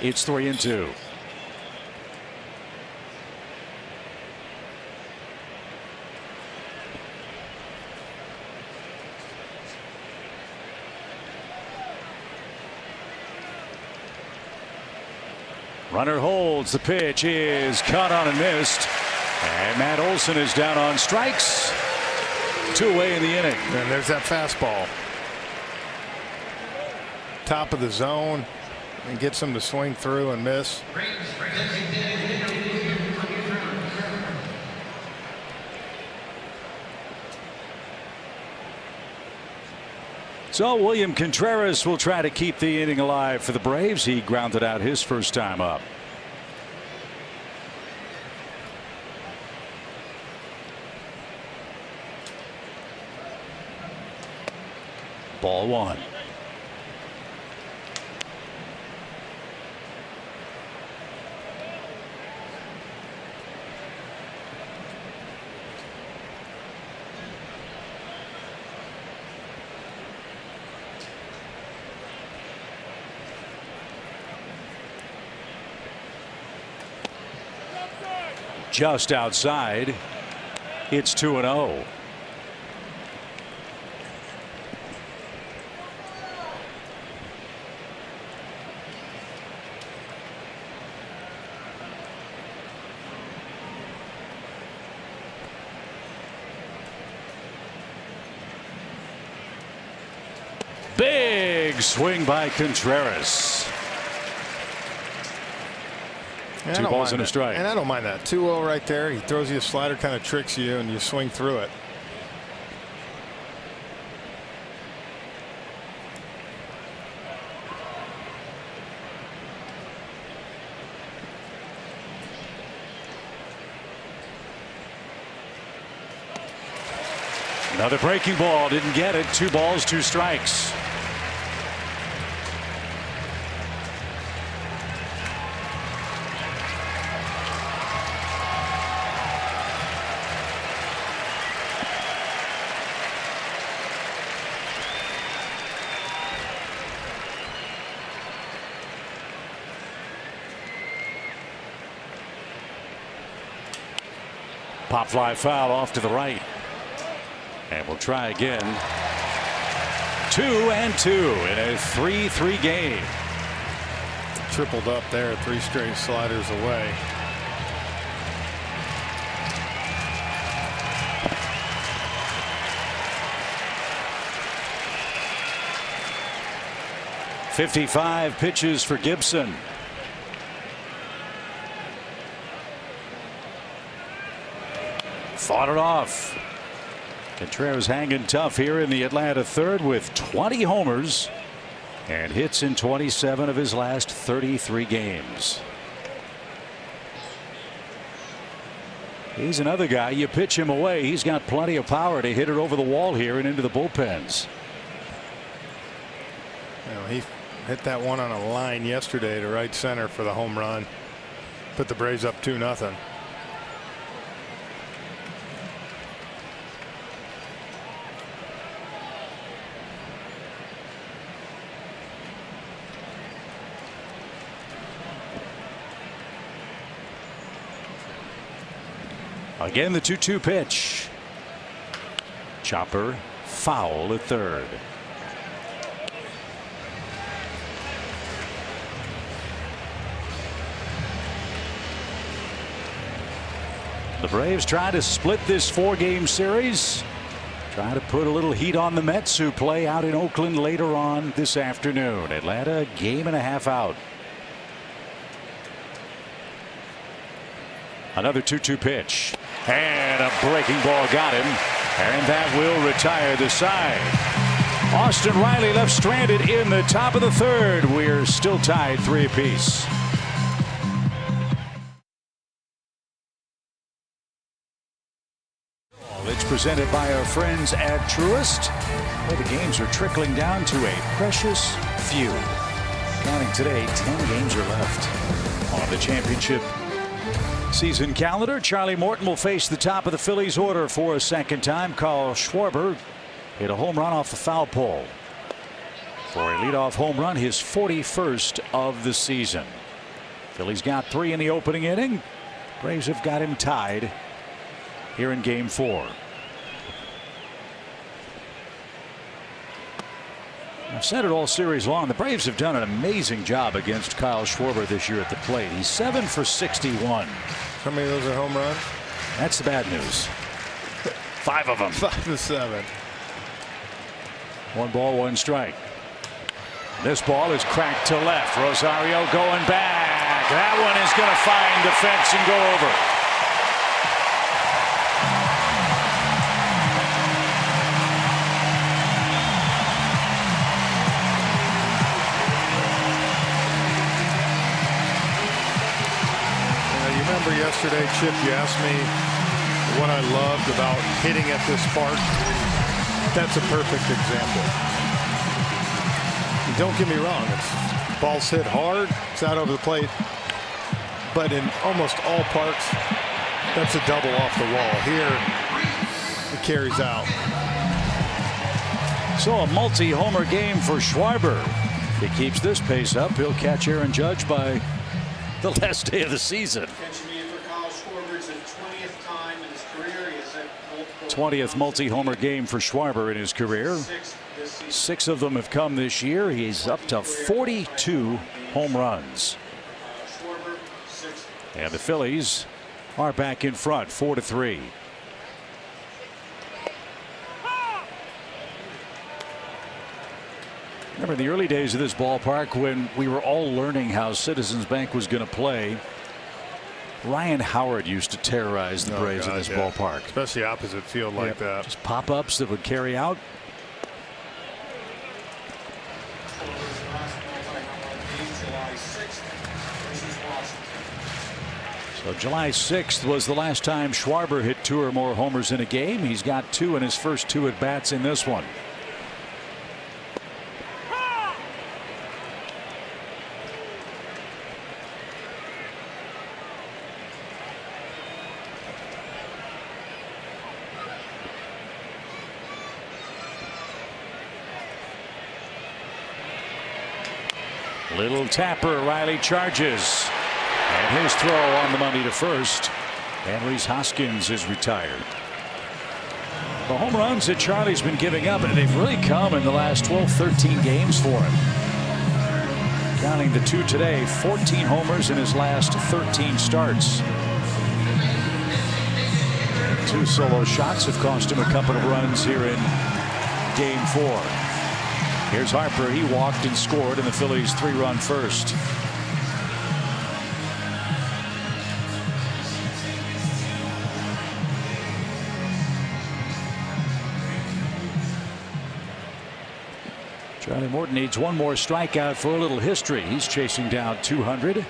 It's 3-2. Runner holds. The pitch is caught on and missed. And Matt Olson is down on strikes. 2 away in the inning. And there's that fastball. Top of the zone. And gets him to swing through and miss. So William Contreras will try to keep the inning alive for the Braves. He grounded out his first time up. Ball 1. Just outside. It's 2-0. Big swing by Contreras. 2 balls and a strike. And I don't mind that. 2-0 right there. He throws you a slider, kind of tricks you, and you swing through it. Another breaking ball, didn't get it. 2 balls, 2 strikes. Pop fly foul off to the right. And we'll try again. 2-2 in a 3-3 game. Tripled up there, 3 straight sliders away. .55 pitches for Gibson. Fought it off. Contreras hanging tough here in the Atlanta third with 20 homers and hits in 27 of his last 33 games. He's another guy, you pitch him away, he's got plenty of power to hit it over the wall here and into the bullpens. You know, he hit that one on a line yesterday to right center for the home run. Put the Braves up 2-0. Again, the 2-2 pitch. Chopper foul at third. The Braves try to split this 4-game series. Try to put a little heat on the Mets, who play out in Oakland later on this afternoon. Atlanta, a game and a half out. Another 2-2 pitch. And a breaking ball got him. And that will retire the side. Austin Riley left stranded in the top of the third. We're still tied 3 apiece. It's presented by our friends at Truist, where the games are trickling down to a precious few. Counting today, 10 games are left on the championship season calendar. Charlie Morton will face the top of the Phillies order for a second time. Kyle Schwarber hit a home run off the foul pole for a leadoff home run, his 41st of the season. Phillies got 3 in the opening inning. Braves have got him tied here in game 4. I've said it all series long. The Braves have done an amazing job against Kyle Schwarber this year at the plate. He's 7 for 61. How many of those are home runs? That's the bad news. 5 of them. 5 of 7. 1 ball, 1 strike. This ball is cracked to left. Rosario going back. That one is going to find the fence and go over. Yesterday, Chip, you asked me what I loved about hitting at this park. That's a perfect example. Don't get me wrong, it's balls hit hard, it's out over the plate, but in almost all parks, that's a double off the wall. Here, it carries out. So a multi-homer game for Schwarber. If he keeps this pace up, he'll catch Aaron Judge by the last day of the season. 20th multi-homer game for Schwarber in his career. 6 of them have come this year. He's up to 42 home runs. And the Phillies are back in front, 4-3. Remember the early days of this ballpark when we were all learning how Citizens Bank was going to play. Ryan Howard used to terrorize the Braves in this ballpark. Especially opposite field like that. Just pop-ups that would carry out. So So July 6th was the last time Schwarber hit 2 or more homers in a game. He's got 2 in his first 2 at bats in this one. Little tapper. Riley charges. And his throw on the money to first. And Rhys Hoskins is retired. The home runs that Charlie's been giving up, and they've really come in the last 12-13 games for him. Counting the 2 today, 14 homers in his last 13 starts. 2 solo shots have cost him a couple of runs here in Game 4. Here's Harper. He walked and scored in the Phillies' 3-run first. Charlie Morton needs 1 more strikeout for a little history. He's chasing down 200.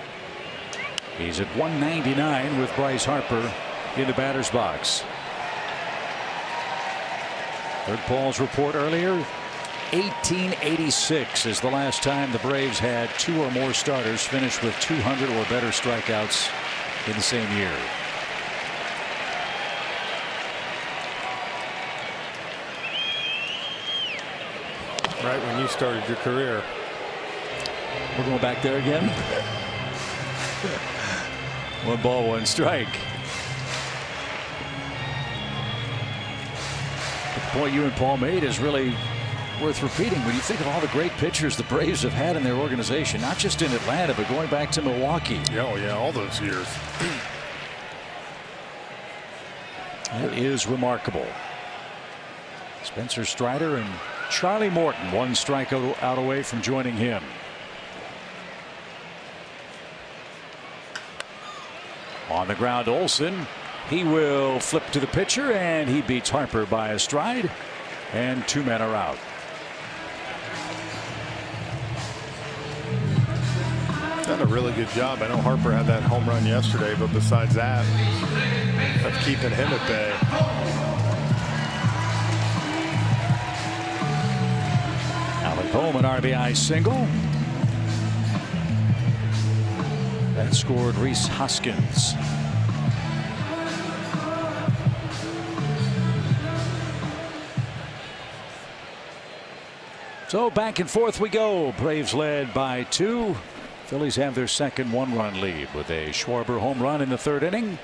He's at 199 with Bryce Harper in the batter's box. Heard Paul's report earlier. 1886 is the last time the Braves had 2 or more starters finish with 200 or better strikeouts in the same year. Right when you started your career. We're going back there again. 1 ball, 1 strike. But the point you and Paul made is really worth repeating. When you think of all the great pitchers the Braves have had in their organization, not just in Atlanta, but going back to Milwaukee. Oh, yeah, all those years. It is remarkable. Spencer Strider and Charlie Morton 1 strikeout out away from joining him. On the ground, Olsen. He will flip to the pitcher, and he beats Harper by a stride, and 2 men are out. Done a really good job. I know Harper had that home run yesterday, but besides that, of keeping him at bay. Alec Bohm, an RBI single. That scored Rhys Hoskins. So back and forth we go. Braves led by 2. Phillies have their second 1-run lead with a Schwarber home run in the 3rd inning.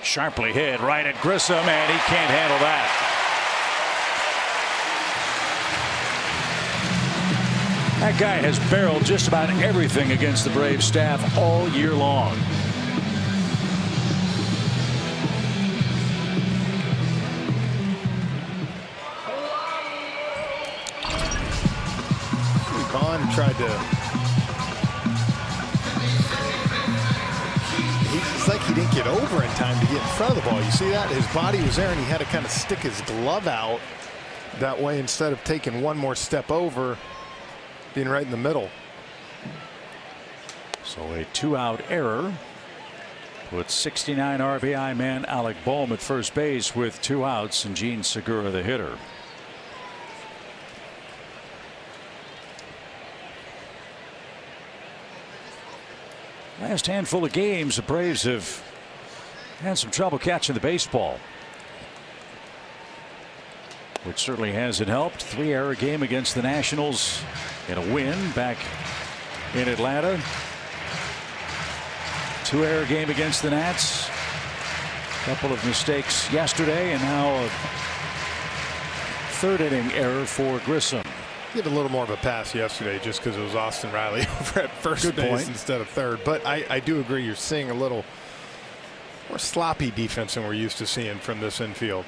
Sharply hit right at Grissom, and he can't handle that. That guy has barreled just about everything against the Braves staff all year long. Bond tried to. It's like he didn't get over in time to get in front of the ball. You see that? His body was there, and he had to kind of stick his glove out that way instead of taking 1 more step over, being right in the middle. So a 2-out error puts 69 RBI man Alec Bohm at first base with 2 outs, and Gene Segura the hitter. Last handful of games, the Braves have had some trouble catching the baseball, which certainly hasn't helped. 3-error game against the Nationals in a win back in Atlanta. 2-error game against the Nats. Couple of mistakes yesterday, and now a 3rd inning error for Grissom. He had a little more of a pass yesterday just because it was Austin Riley over at first base instead of 3rd. But I do agree, you're seeing a little more sloppy defense than we're used to seeing from this infield.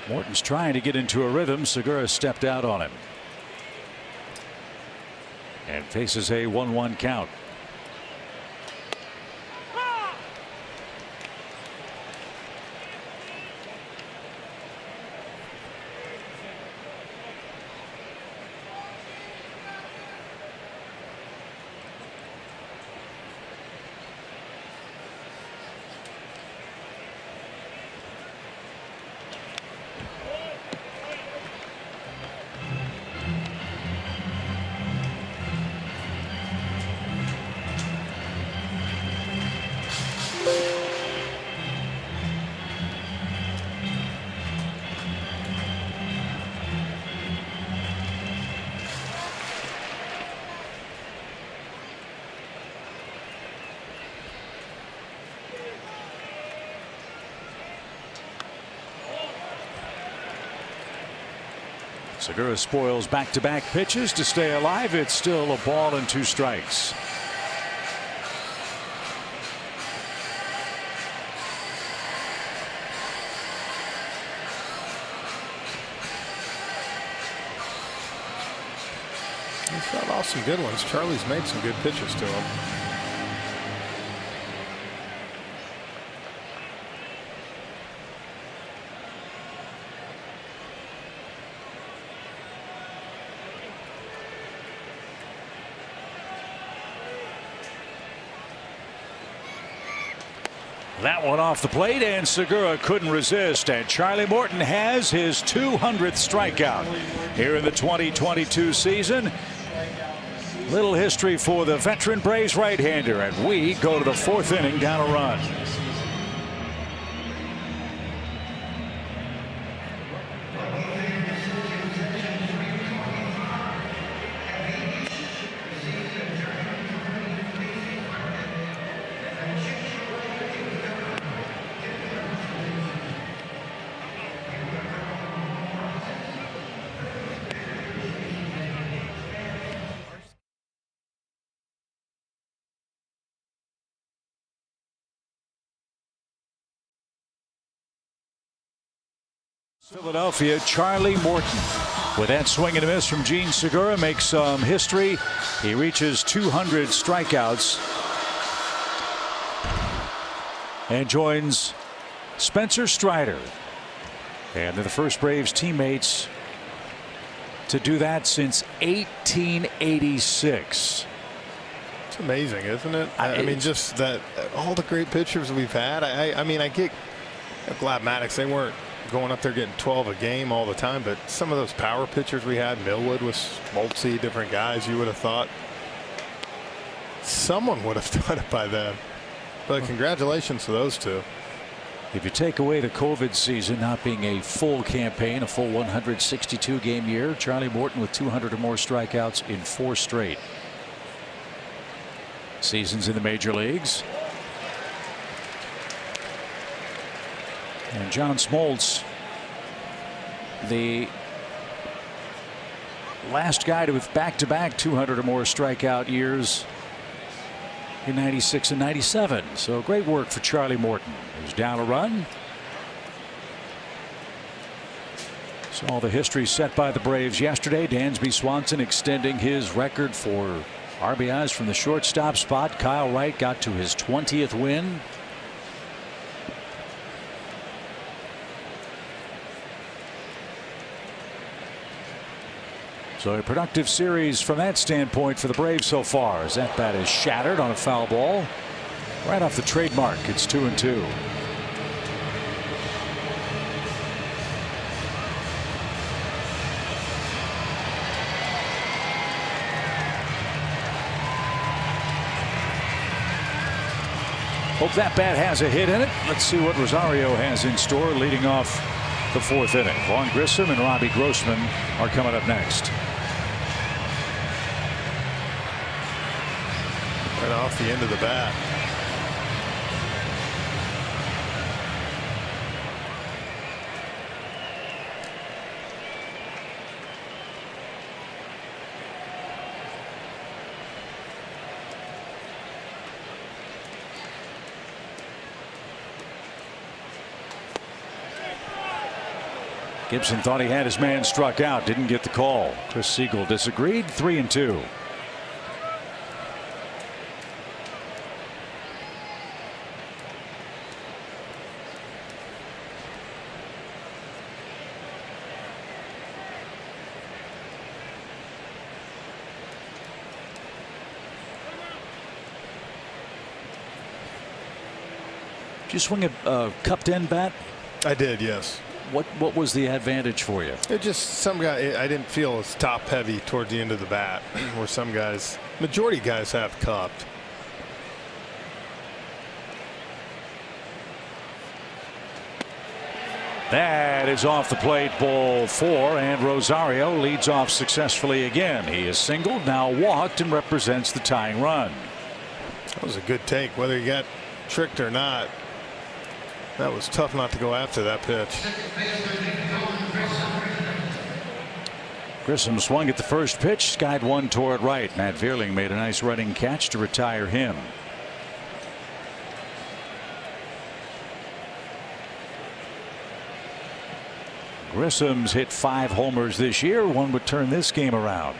Morton's trying to get into a rhythm. Segura stepped out on him and faces a 1-1 count. Segura spoils back-to-back pitches to stay alive. It's still a ball and 2 strikes. He's fought off some good ones. Charlie's made some good pitches to him. That one off the plate, and Segura couldn't resist, and Charlie Morton has his 200th strikeout here in the 2022 season. Little history for the veteran Braves right-hander, and we go to the 4th inning down a run. Philadelphia, Charlie Morton, with that swing and a miss from Gene Segura, makes some history. He reaches 200 strikeouts and joins Spencer Strider, and they're the first Braves teammates to do that since 1886. It's amazing, isn't it? I mean, just that all the great pitchers we've had. I mean, I get glad Maddox, they weren't going up there getting 12 a game all the time, but some of those power pitchers we had, Millwood was Smoltzy, different guys, you would have thought someone would have done it by then. But congratulations to those two. If you take away the COVID season not being a full campaign, a full 162 game year, Charlie Morton with 200 or more strikeouts in 4 straight seasons in the major leagues. And John Smoltz, the last guy to have back-to-back 200 or more strikeout years in 96 and 97. So great work for Charlie Morton, who's down a run. So all the history set by the Braves yesterday. Dansby Swanson extending his record for RBIs from the shortstop spot. Kyle Wright got to his 20th win. So a productive series from that standpoint for the Braves so far, as that bat is shattered on a foul ball right off the trademark. It's 2-2. Hope that bat has a hit in it. Let's see what Rosario has in store leading off the 4th inning. Vaughn Grissom and Robbie Grossman are coming up next. Right off the end of the bat. Gibson thought he had his man struck out, didn't get the call. Chris Siegel disagreed. 3-2. Did you swing a cupped end bat? I did, yes. What was the advantage for you? It just some guy I didn't feel as top heavy toward the end of the bat, where some guys, majority guys, have cupped. That is off the plate, ball 4, and Rosario leads off successfully again. He is singled, now walked, and represents the tying run. That was a good take, whether he got tricked or not. That was tough not to go after that pitch. Grissom swung at the first pitch, skied one toward right. Matt Vierling made a nice running catch to retire him. Grissom's hit 5 homers this year. One would turn this game around.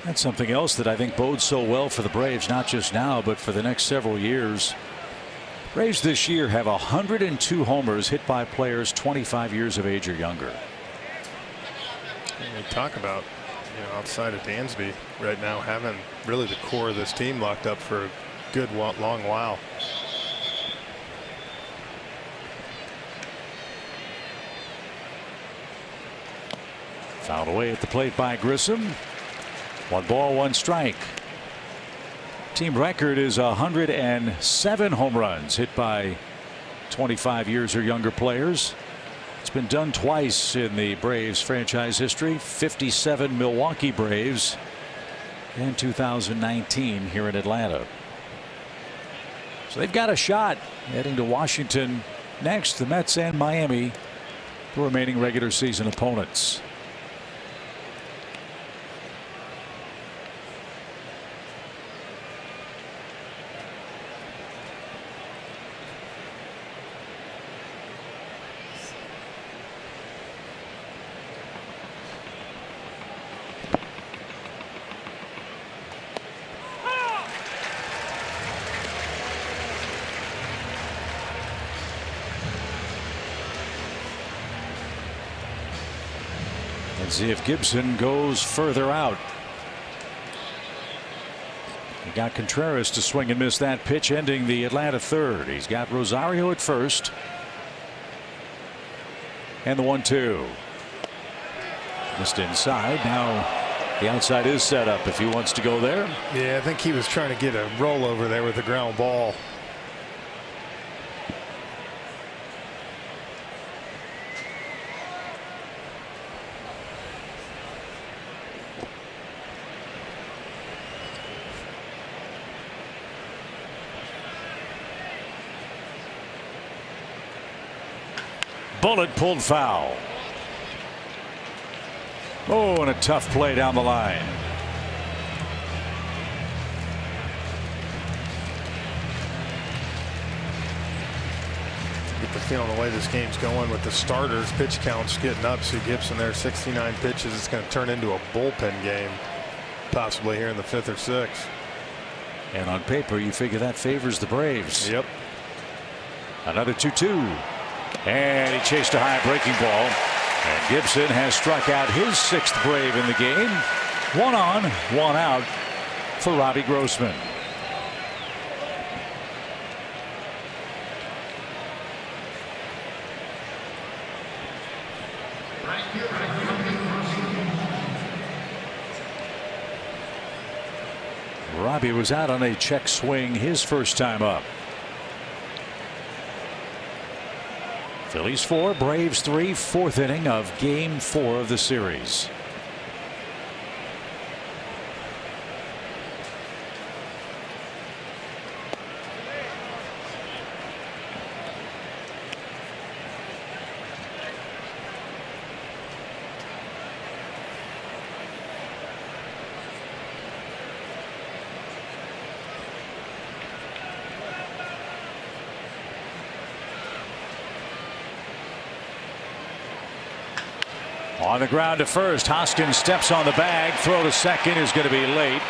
That's something else that I think bodes so well for the Braves, not just now, but for the next several years. Braves this year have 102 homers hit by players 25 years of age or younger. We talk about, outside of Dansby right now, having really the core of this team locked up for a good long while. Fouled away at the plate by Grissom. 1 ball, 1 strike. Team record is 107 home runs hit by 25 years or younger players. It's been done twice in the Braves franchise history. 57 Milwaukee Braves and 2019 here in Atlanta. So they've got a shot heading to Washington next. The Mets and Miami, the remaining regular season opponents. Let's see if Gibson goes further out. He got Contreras to swing and miss that pitch, ending the Atlanta third. He's got Rosario at first. And the 1-2. Missed inside. Now the outside is set up if he wants to go there. Yeah, I think he was trying to get a rollover there with the ground ball. Bullet pulled foul. Oh, and a tough play down the line. Get the feeling the way this game's going with the starters, pitch counts getting up. See Gibson there, 69 pitches. It's going to turn into a bullpen game, possibly here in the 5th or 6th. And on paper, you figure that favors the Braves. Yep. Another 2-2. And he chased a high breaking ball. And Gibson has struck out his 6th Brave in the game. 1 on, 1 out for Robbie Grossman. Robbie was out on a check swing his first time up. Phillies 4, Braves 3, 4th inning of Game 4 of the series. On the ground to first. Hoskins steps on the bag. Throw to second is going to be late.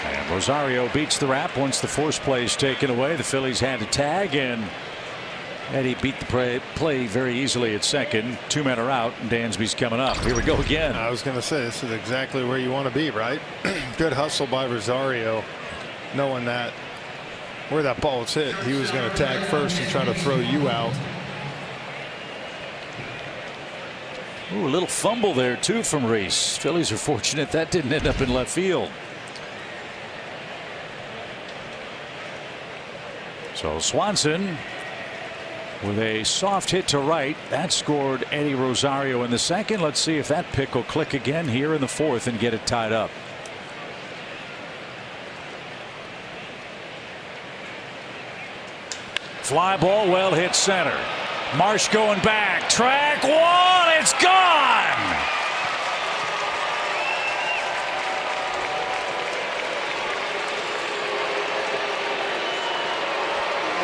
And Rosario beats the wrap once the force play is taken away. The Phillies had to tag, and Eddie beat the play very easily at second. 2 men are out, and Dansby's coming up. Here we go again. I was going to say, this is exactly where you want to be, right? Good hustle by Rosario, knowing that where that ball was hit, he was going to tag first and try to throw you out. Ooh, a little fumble there too from Reese. Phillies are fortunate that didn't end up in left field. So Swanson with a soft hit to right. That scored Eddie Rosario in the second. Let's see if that pick will click again here in the fourth and get it tied up. Fly ball well hit center. Marsh going back. Track one. It's gone.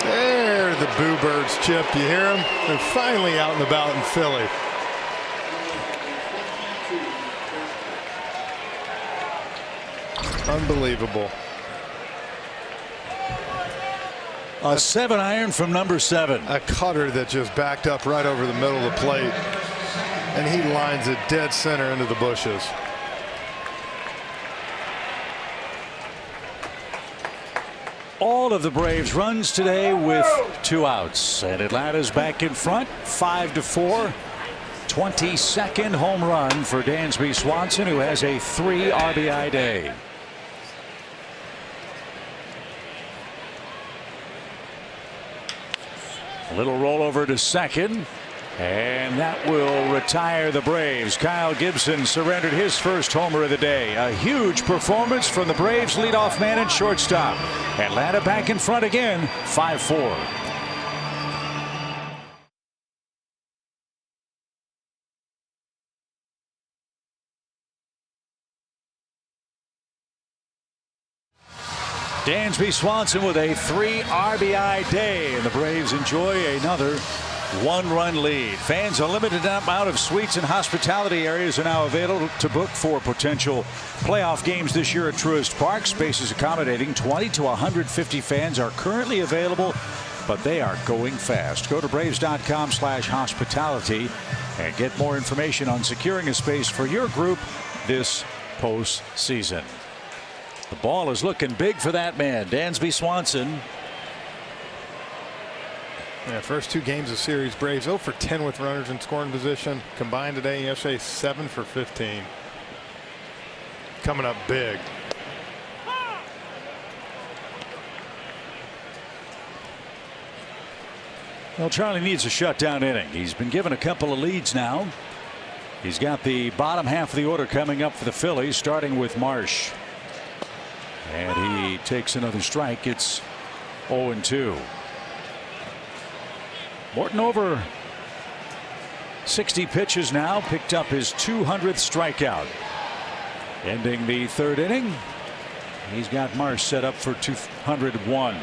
There, the Boo Birds, Chip. You hear them? They're finally out and about in Philly. Unbelievable. A 7-iron from number 7. A cutter that just backed up right over the middle of the plate, and he lines it dead center into the bushes. All of the Braves runs today with 2 outs, and Atlanta's back in front 5-4. 22nd home run for Dansby Swanson, who has a 3 RBI day. A little rollover to second, and that will retire the Braves. Kyle Gibson surrendered his first homer of the day. A huge performance from the Braves leadoff man and shortstop. Atlanta back in front again, 5-4. Dansby Swanson with a 3 RBI day, and the Braves enjoy another 1-run lead. Fans, a limited amount of suites and hospitality areas are now available to book for potential playoff games this year at Truist Park. Spaces accommodating 20 to 150 fans are currently available, but they are going fast. Go to Braves.com/hospitality and get more information on securing a space for your group this postseason. The ball is looking big for that man, Dansby Swanson. Yeah, first 2 games of series, Braves 0 for 10 with runners in scoring position. Combined today, yesterday 7 for 15. Coming up big. Well, Charlie needs a shutdown inning. He's been given a couple of leads now. He's got the bottom half of the order coming up for the Phillies, starting with Marsh. And he takes another strike. It's 0-2. Morton over 60 pitches now, picked up his 200th strikeout. Ending the 3rd inning, he's got Marsh set up for 201.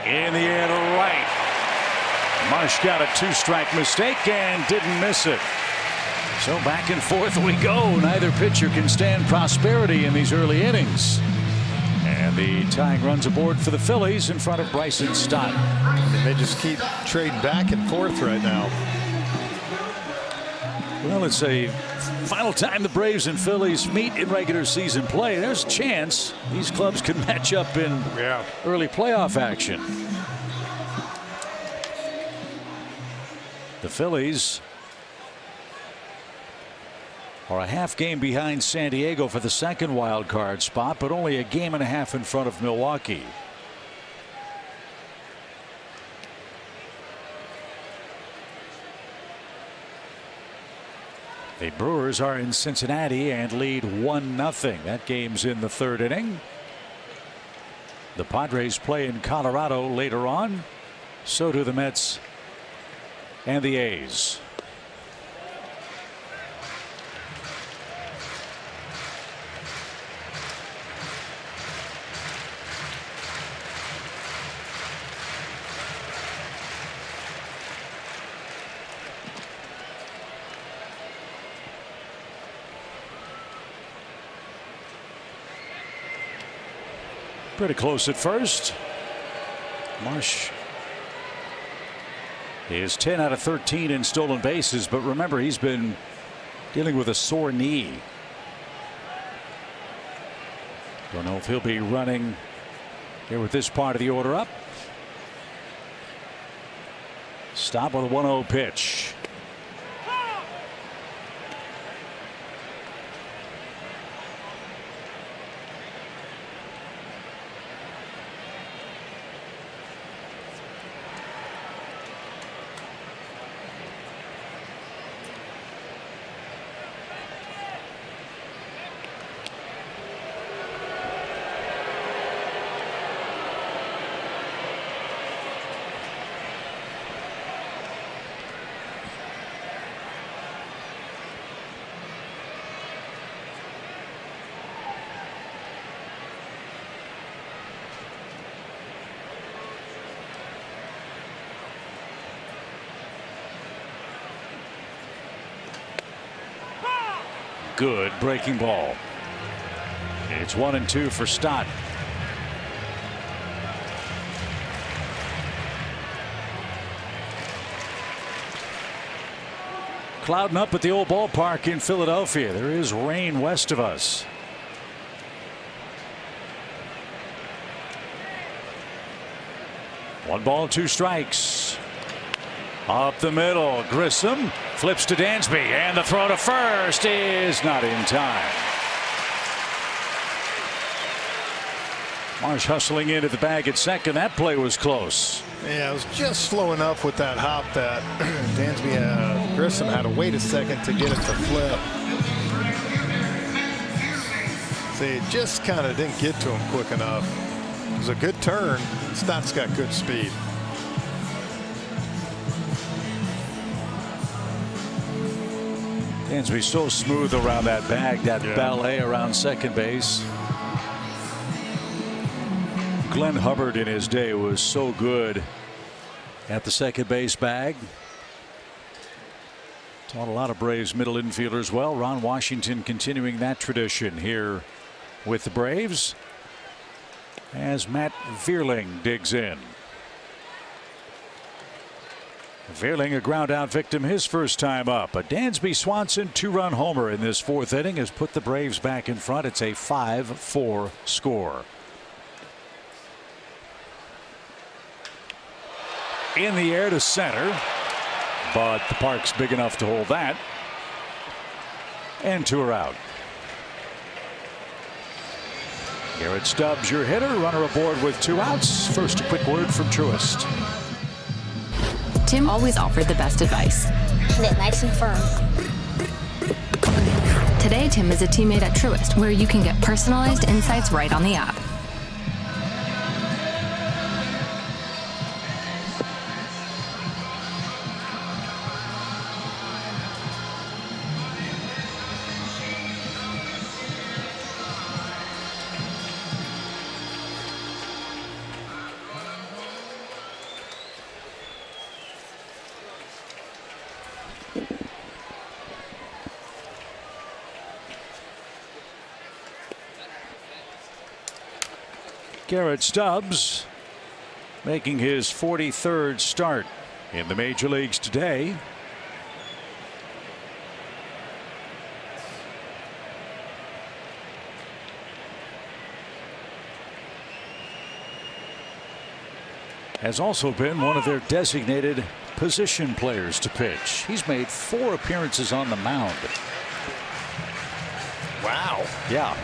In the air to right. Marsh got a 2-strike mistake and didn't miss it. So back and forth we go. Neither pitcher can stand prosperity in these early innings. And the tying runs aboard for the Phillies in front of Bryson Stott. I mean, they just keep trading back and forth right now. Well, it's a final time the Braves and Phillies meet in regular season play. There's a chance these clubs can match up in early playoff action. The Phillies are a half game behind San Diego for the 2nd wild card spot, but only a game and a half in front of Milwaukee. The Brewers are in Cincinnati and lead 1-0. That game's in the third inning. The Padres play in Colorado later on. So do the Mets and the A's. Pretty close at first. Marsh is 10 out of 13 in stolen bases, but remember, he's been dealing with a sore knee. Don't know if he'll be running here with this part of the order up. Stop with a 1-0 pitch. Good breaking ball. It's 1-2 for Stott. Clouding up at the old ballpark in Philadelphia. There is rain west of us. One ball, two strikes. Up the middle, Grissom flips to Dansby, and the throw to first is not in time. Marsh hustling into the bag at second. That play was close. Yeah, it was just slow enough with that hop that Grissom had to wait a second to get it to flip. See, it just kind of didn't get to him quick enough. It was a good turn. Stott's got good speed. Dansby so smooth around that bag, that ballet around second base. Glenn Hubbard in his day was so good at the second base bag. Taught a lot of Braves middle infielders well. Ron Washington continuing that tradition here with the Braves as Matt Vierling digs in. Vierling, a ground out victim his first time up. A Dansby Swanson 2-run homer in this fourth inning has put the Braves back in front. It's a 5-4 score. In the air to center, but the park's big enough to hold that. And two are out. Garrett Stubbs, your hitter. Runner aboard with two outs. First, a quick word from Truist. Tim always offered the best advice. Keep it nice and firm. Today, Tim is a teammate at Truist, where you can get personalized insights right on the app. Garrett Stubbs making his 43rd start in the major leagues today. Has also been one of their designated position players to pitch. He's made 4 appearances on the mound. Wow. Yeah.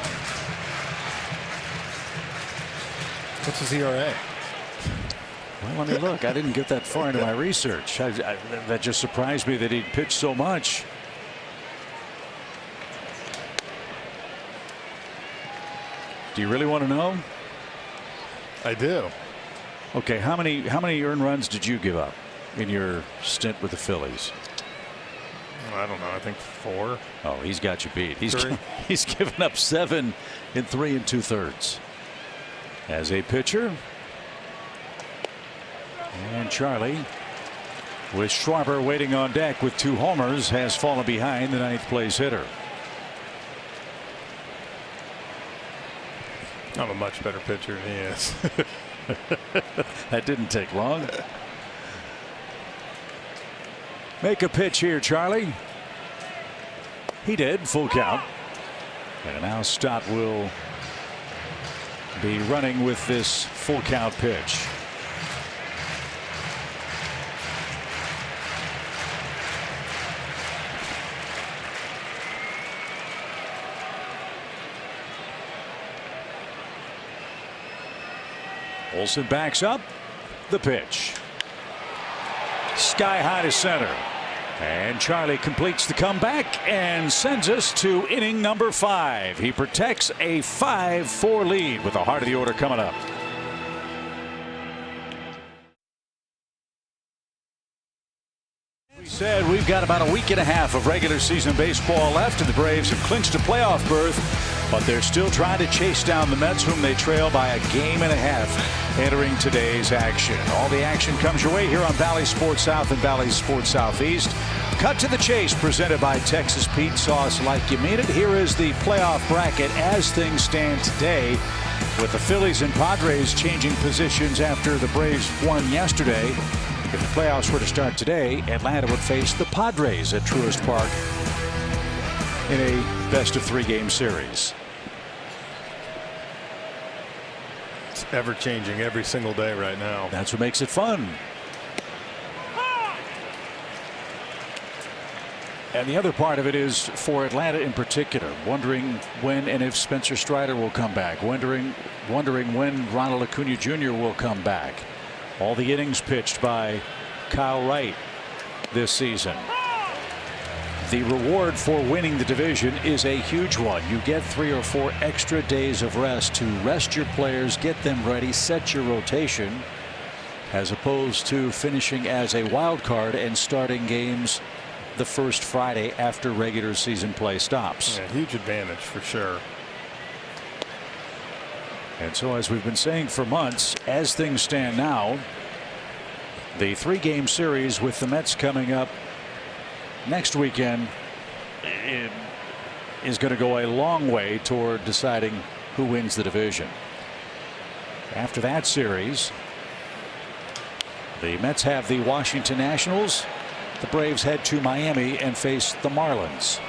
What's his ERA? Well, let me look. I didn't get that far into my research. That just surprised me that he'd pitched so much. Do you really want to know? I do. Okay, how many earned runs did you give up in your stint with the Phillies? I don't know. I think 4. Oh, he's got you beat. He's 3. he's given up 7 in 3 2/3. As a pitcher, and Charlie, with Schwarber waiting on deck with 2 homers, has fallen behind the 9th place hitter. I'm a much better pitcher than he is. That didn't take long. Make a pitch here, Charlie. He did. Full count. And now Stott will be running with this full count pitch. Olsen backs up. The pitch. Sky high to center. And Charlie completes the comeback and sends us to inning number 5. He protects a 5-4 lead with the heart of the order coming up. We said we've got about a week and a half of regular season baseball left, and the Braves have clinched a playoff berth, but they're still trying to chase down the Mets, whom they trail by a game and a half entering today's action. All the action comes your way here on Valley Sports South and Valley Sports Southeast. Cut to the chase, presented by Texas Pete Sauce Like You Mean It. Here is the playoff bracket as things stand today, with the Phillies and Padres changing positions after the Braves won yesterday. If the playoffs were to start today, Atlanta would face the Padres at Truist Park in a best-of-3 game series. It's ever changing every single day right now. That's what makes it fun. And the other part of it is for Atlanta in particular, wondering when and if Spencer Strider will come back, wondering when Ronald Acuna Jr. will come back. All the innings pitched by Kyle Wright this season. The reward for winning the division is a huge one. You get 3 or 4 extra days of rest to rest your players, get them ready, set your rotation, as opposed to finishing as a wild card and starting games the first Friday after regular season play stops. Yeah, huge advantage for sure. And so, as we've been saying for months, as things stand now, the 3-game series with the Mets coming up next weekend is going to go a long way toward deciding who wins the division. After that series, the Mets have the Washington Nationals. The Braves head to Miami and face the Marlins.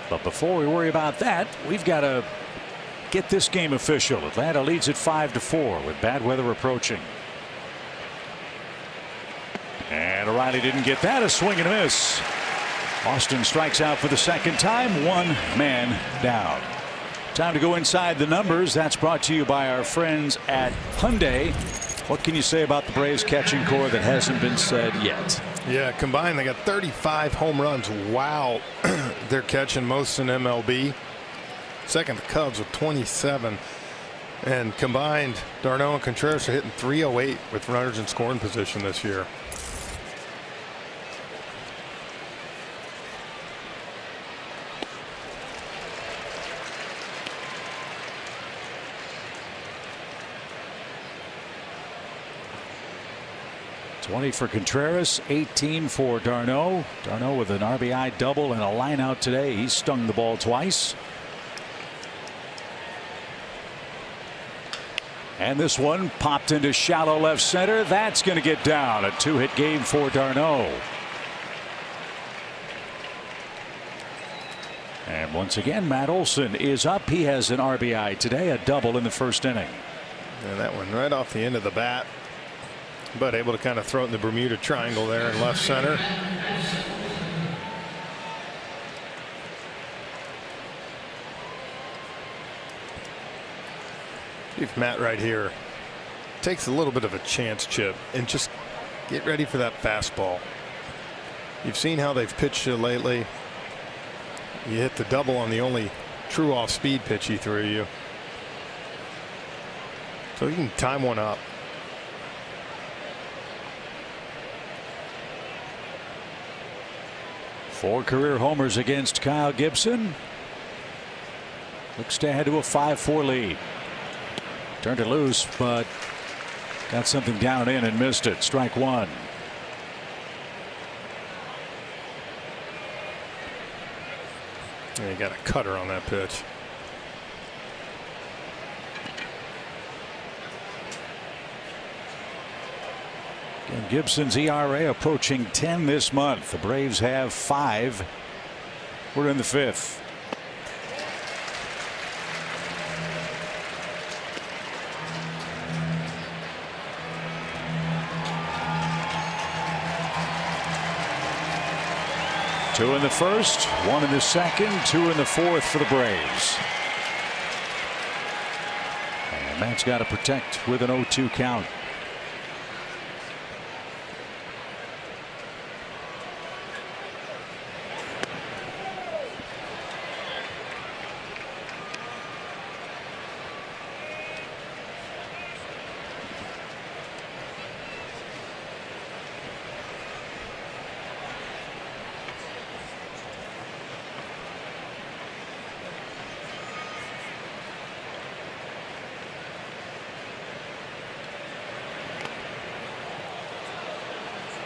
But before we worry about that, we've got to get this game official. Atlanta leads it 5-4 with bad weather approaching. And O'Reilly didn't get that. A swing and a miss. Austin strikes out for the second time. 1 man down. Time to go inside the numbers. That's brought to you by our friends at Hyundai. What can you say about the Braves catching core that hasn't been said yet? Yeah, combined they got 35 home runs. Wow. They're catching most in MLB. Second, the Cubs with 27. And combined, d'Arnaud and Contreras are hitting .308 with runners in scoring position this year. $20 for Contreras, 18 for d'Arnaud. d'Arnaud with an RBI double and a line out today. He stung the ball twice. And this one popped into shallow left center. That's going to get down. A 2-hit game for d'Arnaud. And once again, Matt Olson is up. He has an RBI today, a double in the first inning. And that one right off the end of the bat, but able to kind of throw it in the Bermuda Triangle there in left center. If Matt right here takes a little bit of a chance, Chip, and just get ready for that fastball. You've seen how they've pitched you lately. You hit the double on the only true off-speed pitch he threw you. So you can time one up. Four career homers against Kyle Gibson. Looks to head to a 5-4 lead. Turned it loose, but got something down in and missed it. Strike one. And he got a cutter on that pitch. And Gibson's ERA approaching 10 this month. The Braves have 5. We're in the 5th. Two in the first, one in the second, two in the fourth for the Braves. And Matt's got to protect with an 0-2 count.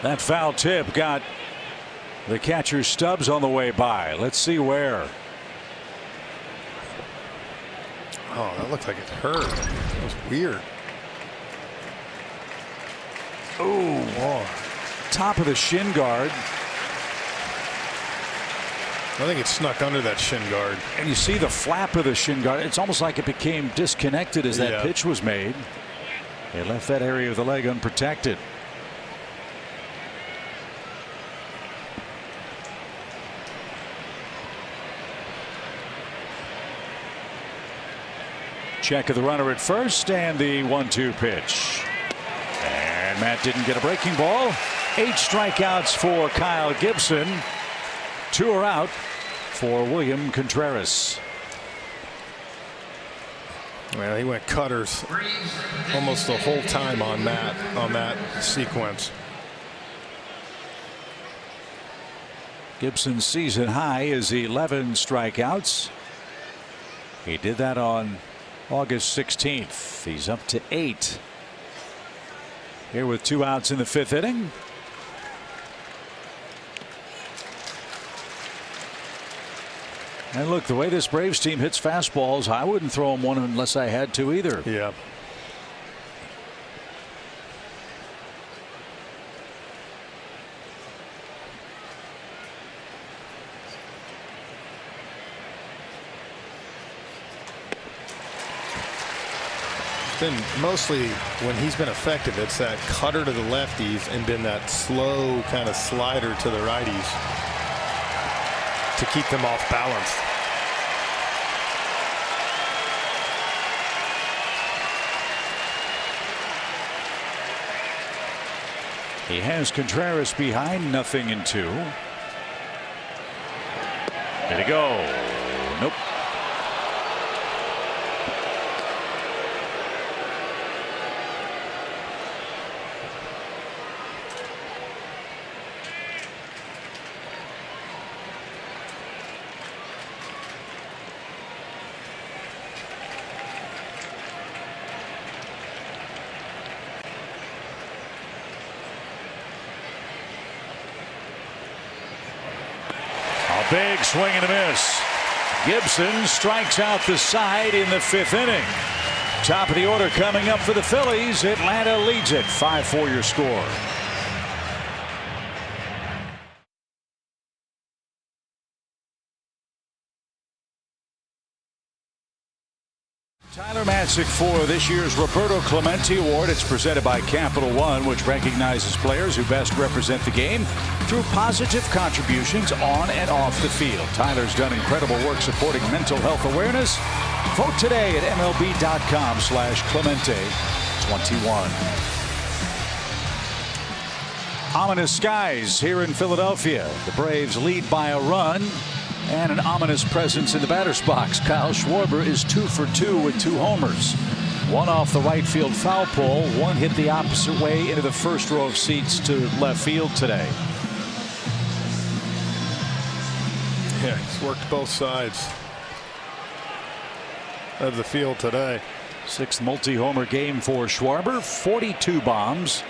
That foul tip got the catcher Stubbs on the way by. Let's see where. Oh, that looked like it hurt. It was weird. Oh, top of the shin guard. I think it snuck under that shin guard. And you see the flap of the shin guard. It's almost like it became disconnected as that pitch was made. It left that area of the leg unprotected. Check of the runner at first and the 1-2 pitch. And Matt didn't get a breaking ball. 8 strikeouts for Kyle Gibson. 2 are out for William Contreras. Well, he went cutters almost the whole time on that sequence. Gibson's season high is 11 strikeouts. He did that on August 16th. He's up to 8 here with 2 outs in the 5th inning. And look, the way this Braves team hits fastballs, I wouldn't throw him one unless I had to either. Yeah. Been mostly when he's been effective, it's that cutter to the lefties and been that slow kind of slider to the righties to keep them off balance. He has Contreras behind 0-2. There he go. Nope. Big swing and a miss. Gibson strikes out the side in the 5th inning. Top of the order coming up for the Phillies. Atlanta leads it 5-4 your score. Tyler Matzik for this year's Roberto Clemente Award. It's presented by Capital One, which recognizes players who best represent the game through positive contributions on and off the field. Tyler's done incredible work supporting mental health awareness. Vote today at MLB.com/Clemente 21. Ominous skies here in Philadelphia. The Braves lead by a run and an ominous presence in the batter's box. Kyle Schwarber is 2 for 2 with 2 homers. One off the right field foul pole. One hit the opposite way into the first row of seats to left field today. Yeah, he's worked both sides of the field today. 6th multi-homer game for Schwarber. 42 bombs.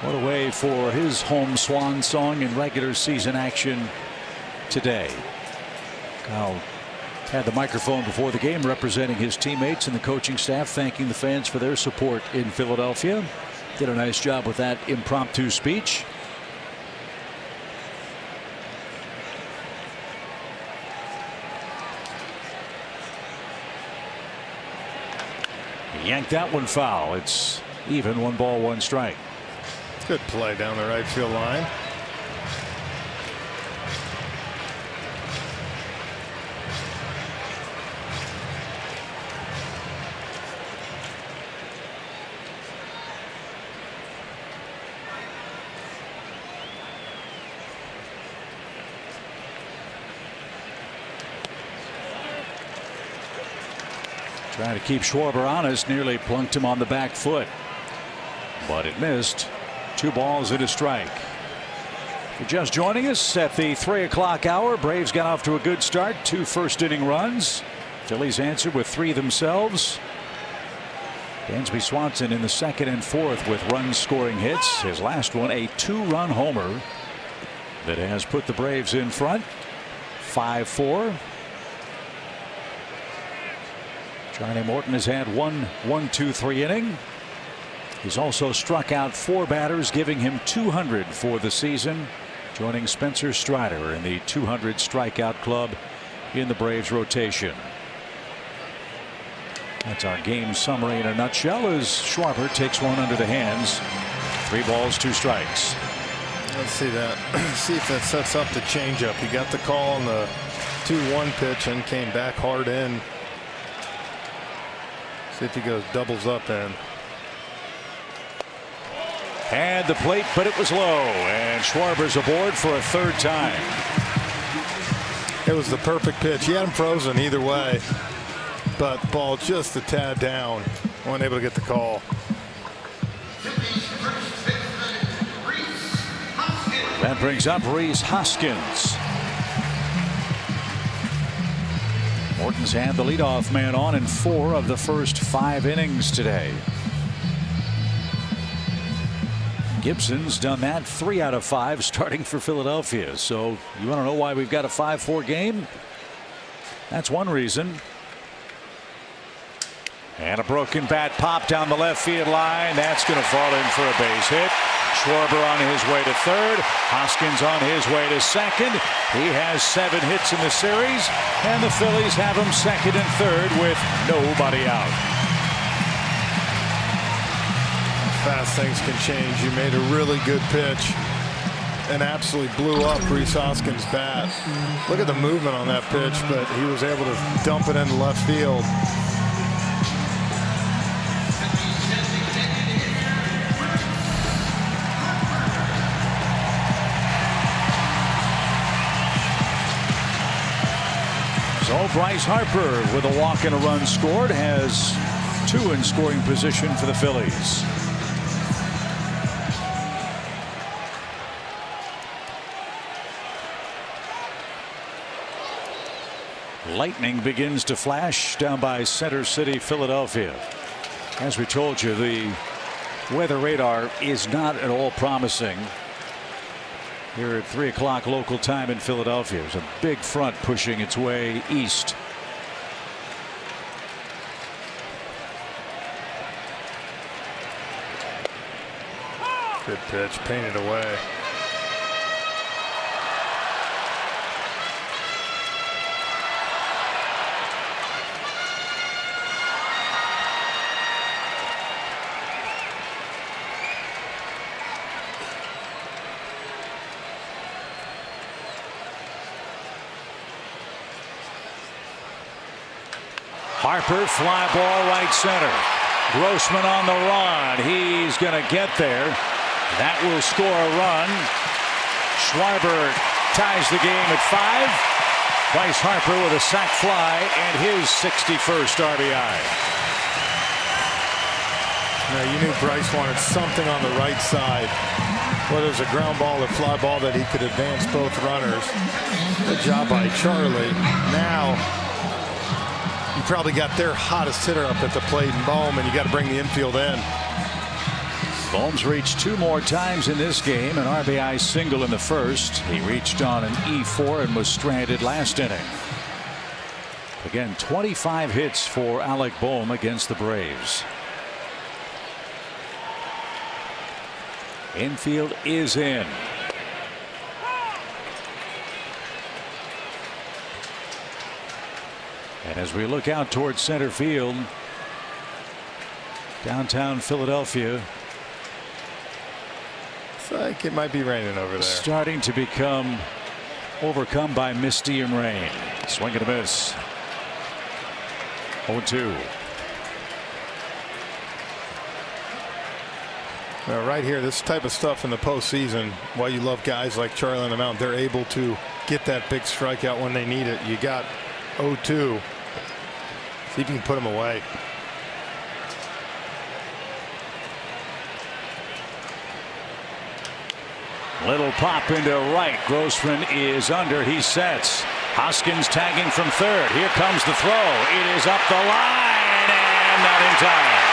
What a way for his home swan song in regular season action today. Kyle had the microphone before the game representing his teammates and the coaching staff, thanking the fans for their support in Philadelphia. Did a nice job with that impromptu speech. He yanked that one foul. It's even, 1 ball 1 strike. Good play down the right field line. Trying to keep Schwarber honest, nearly plunked him on the back foot, but it missed. 2 balls and a strike. If you're just joining us at the 3 o'clock hour, Braves got off to a good start. 2 first-inning runs. Phillies answered with 3 themselves. Dansby Swanson in the 2nd and 4th with run-scoring hits. His last one, a 2-run homer that has put the Braves in front. 5-4. Johnny Morton has had 1-1-2-3 inning. He's also struck out 4 batters, giving him 200 for the season, joining Spencer Strider in the 200 strikeout club in the Braves rotation. That's our game summary in a nutshell as Schwarber takes one under the hands. 3 balls 2 strikes. Let's see that. See if that sets up the changeup. He got the call on the 2-1 pitch and came back hard in. See if he goes doubles up in. Had the plate, but it was low, and Schwarber's aboard for a 3rd time. It was the perfect pitch. He had him frozen either way, but the ball just a tad down. Wasn't able to get the call. That brings up Rhys Hoskins. Morton's had the leadoff man on in 4 of the first 5 innings today. Gibson's done that 3 out of 5 starting for Philadelphia. So you want to know why we've got a 5-4 game? That's one reason. And a broken bat pop down the left field line. That's going to fall in for a base hit. Schwarber on his way to 3rd. Hoskins on his way to 2nd. He has 7 hits in the series, and the Phillies have him 2nd and 3rd with nobody out. Fast things can change. You made a really good pitch and absolutely blew up Rhys Hoskins' bat. Look at the movement on that pitch, but he was able to dump it into left field. So Bryce Harper with a walk and a run scored has 2 in scoring position for the Phillies. Lightning begins to flash down by Center City, Philadelphia. As we told you, the weather radar is not at all promising here at 3 o'clock local time in Philadelphia. There's a big front pushing its way east. Good pitch, painted away. Harper, fly ball right center. Grossman on the run. He's going to get there. That will score a run. Schwarber ties the game at 5. Bryce Harper with a sac fly and his 61st RBI. Now, you knew Bryce wanted something on the right side, whether it was a ground ball or fly ball, that he could advance both runners. Good job by Charlie. Now you probably got their hottest hitter up at the plate in Bohm, and you got to bring the infield in. Bohm's reached 2 more times in this game, an RBI single in the first. He reached on an E4 and was stranded last inning. Again, 25 hits for Alec Bohm against the Braves. Infield is in. And as we look out towards center field, downtown Philadelphia, It's like it might be raining over there. Starting to become overcome by misty and rain. Swing and a miss. 0-2. Now, right here, this type of stuff in the postseason, why you love guys like Charlie on the mound, they're able to get that big strikeout when they need it. You got 0-2. See if you can put them away. Little pop into right. Grossman is under. He sets. Hoskins tagging from third. Here comes the throw. It is up the line and not in time.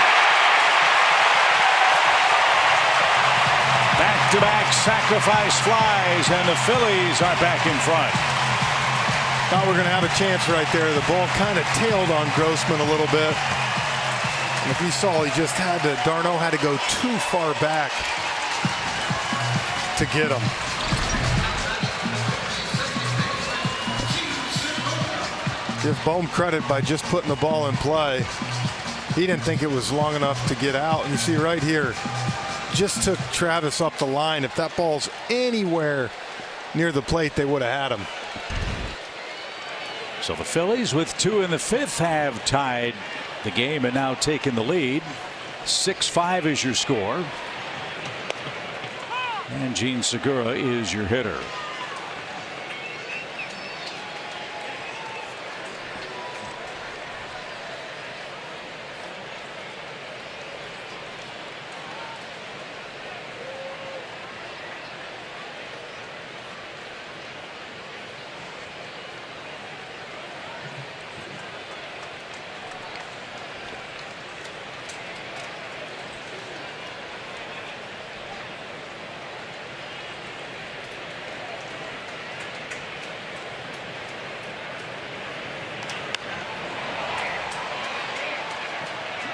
Back-to-back sacrifice flies, and the Phillies are back in front. Thought we're going to have a chance right there. The ball kind of tailed on Grossman a little bit. And if you saw, he just had to, Darno had to go too far back to get him. Give Bohm credit by just putting the ball in play. He didn't think it was long enough to get out. And you see right here, just took Travis up the line. If that ball's anywhere near the plate, they would have had him. So the Phillies, with 2 in the 5th, have tied the game and now taken the lead. 6-5 is your score. And Gene Segura is your hitter.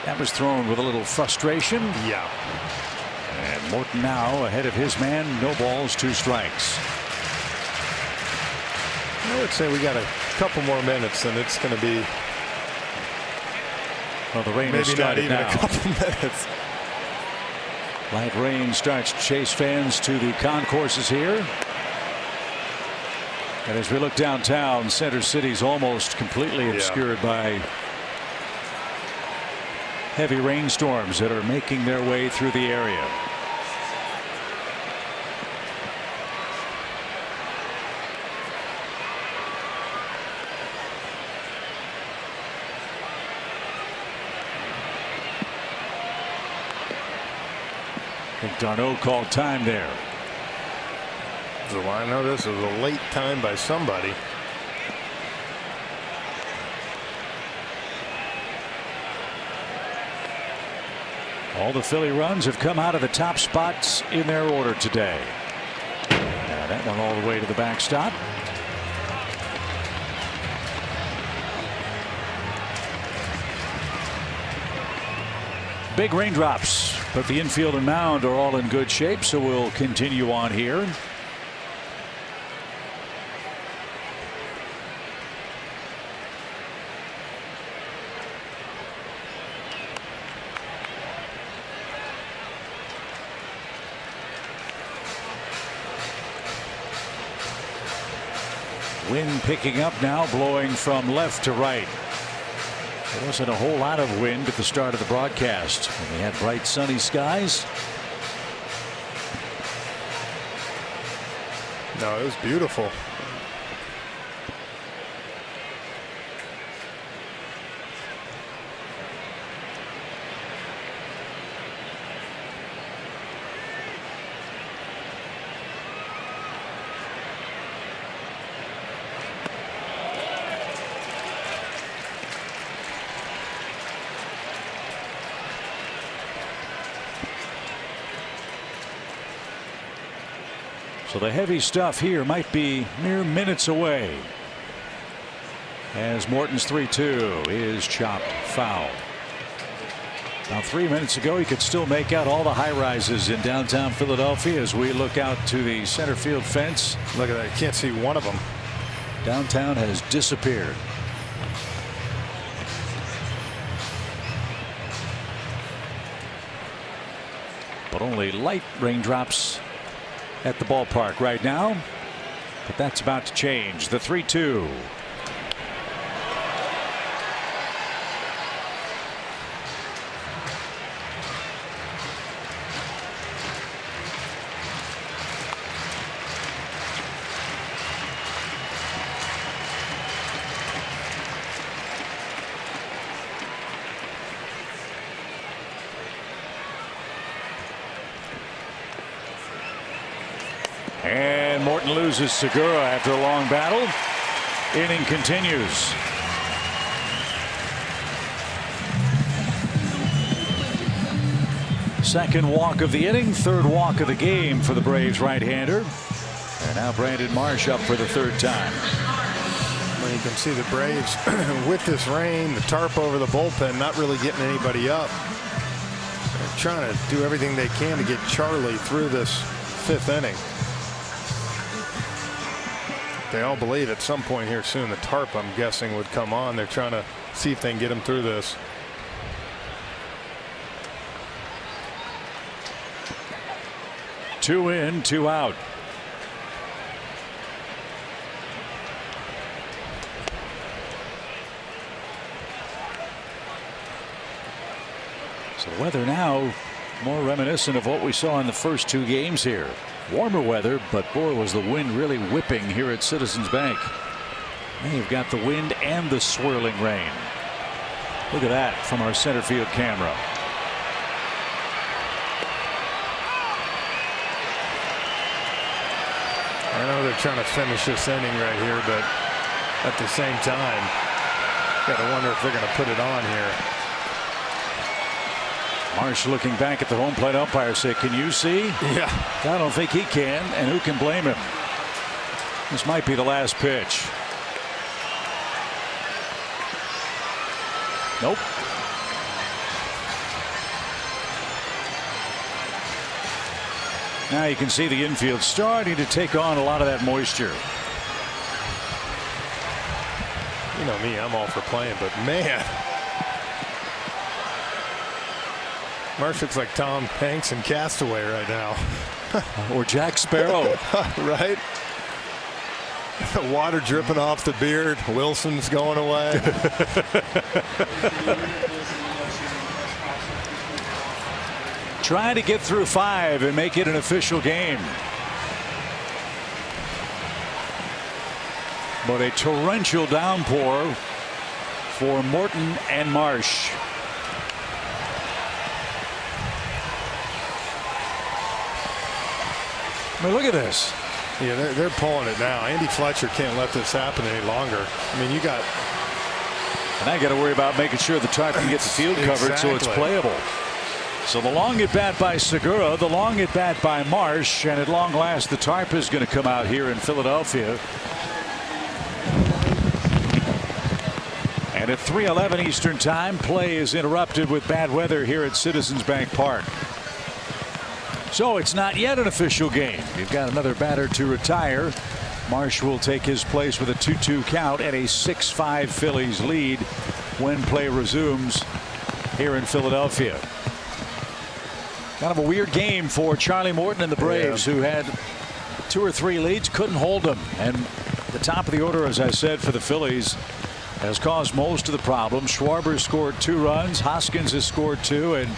That was thrown with a little frustration. Yeah. And Morton now ahead of his man. No balls, 2 strikes. I would say we got a couple more minutes, and it's going to be. Well, the rain has maybe not started even now. a couple minutes. Light rain starts to chase fans to the concourses here. And as we look downtown, Center City's almost completely obscured by heavy rainstorms that are making their way through the area. I think Darno called time there. So I know this was a late time by somebody. All the Philly runs have come out of the top spots in their order today. Now that one all the way to the backstop. Big raindrops, but the infield and mound are all in good shape, so we'll continue on here. Wind picking up now, blowing from left to right. There wasn't a whole lot of wind at the start of the broadcast. And we had bright sunny skies. No, it was beautiful. So the heavy stuff here might be mere minutes away as Morton's 3-2 is chopped foul. Now 3 minutes ago he could still make out all the high rises in downtown Philadelphia as we look out to the center field fence. Look at that. You can't see one of them. Downtown has disappeared. But only light raindrops at the ballpark right now, but that's about to change. The 3-2. And Morton loses Segura after a long battle. Inning continues. Second walk of the inning, third walk of the game for the Braves right-hander. And now Brandon Marsh up for the third time. Well, you can see the Braves with this rain, the tarp over the bullpen, not really getting anybody up. They're trying to do everything they can to get Charlie through this fifth inning. They all believe at some point here soon the tarp, I'm guessing, would come on. They're trying to see if they can get him through this. Two in, two out. So the weather now more reminiscent of what we saw in the first two games here. Warmer weather, but boy, was the wind really whipping here at Citizens Bank. And you've got the wind and the swirling rain. Look at that from our center field camera. I know they're trying to finish this inning right here, but at the same time, got to wonder if they're going to put it on here. Marsh looking back at the home plate umpire, say, can you see? Yeah. I don't think he can, and who can blame him? This might be the last pitch. Nope. Now you can see the infield starting to take on a lot of that moisture. You know me, I'm all for playing, but man, Marsh looks like Tom Hanks in Castaway right now. Or Jack Sparrow. Right? Water dripping off the beard. Wilson's going away. Trying to get through 5 and make it an official game. But a torrential downpour for Morton and Marsh. I mean, look at this. Yeah, they're pulling it now. Andy Fletcher can't let this happen any longer. I mean, you got. And I got to worry about making sure the tarp can get the field covered so it's playable. So the long at bat by Segura, the long at bat by Marsh, and at long last the tarp is going to come out here in Philadelphia. And at 3:11 Eastern time, play is interrupted with bad weather here at Citizens Bank Park. So it's not yet an official game. You've got another batter to retire. Marsh will take his place with a 2-2 count and a 6-5 Phillies lead when play resumes here in Philadelphia. Kind of a weird game for Charlie Morton and the Braves, who had 2 or 3 leads, couldn't hold them. And the top of the order, as I said, for the Phillies, has caused most of the problems. Schwarber scored 2 runs. Hoskins has scored 2, and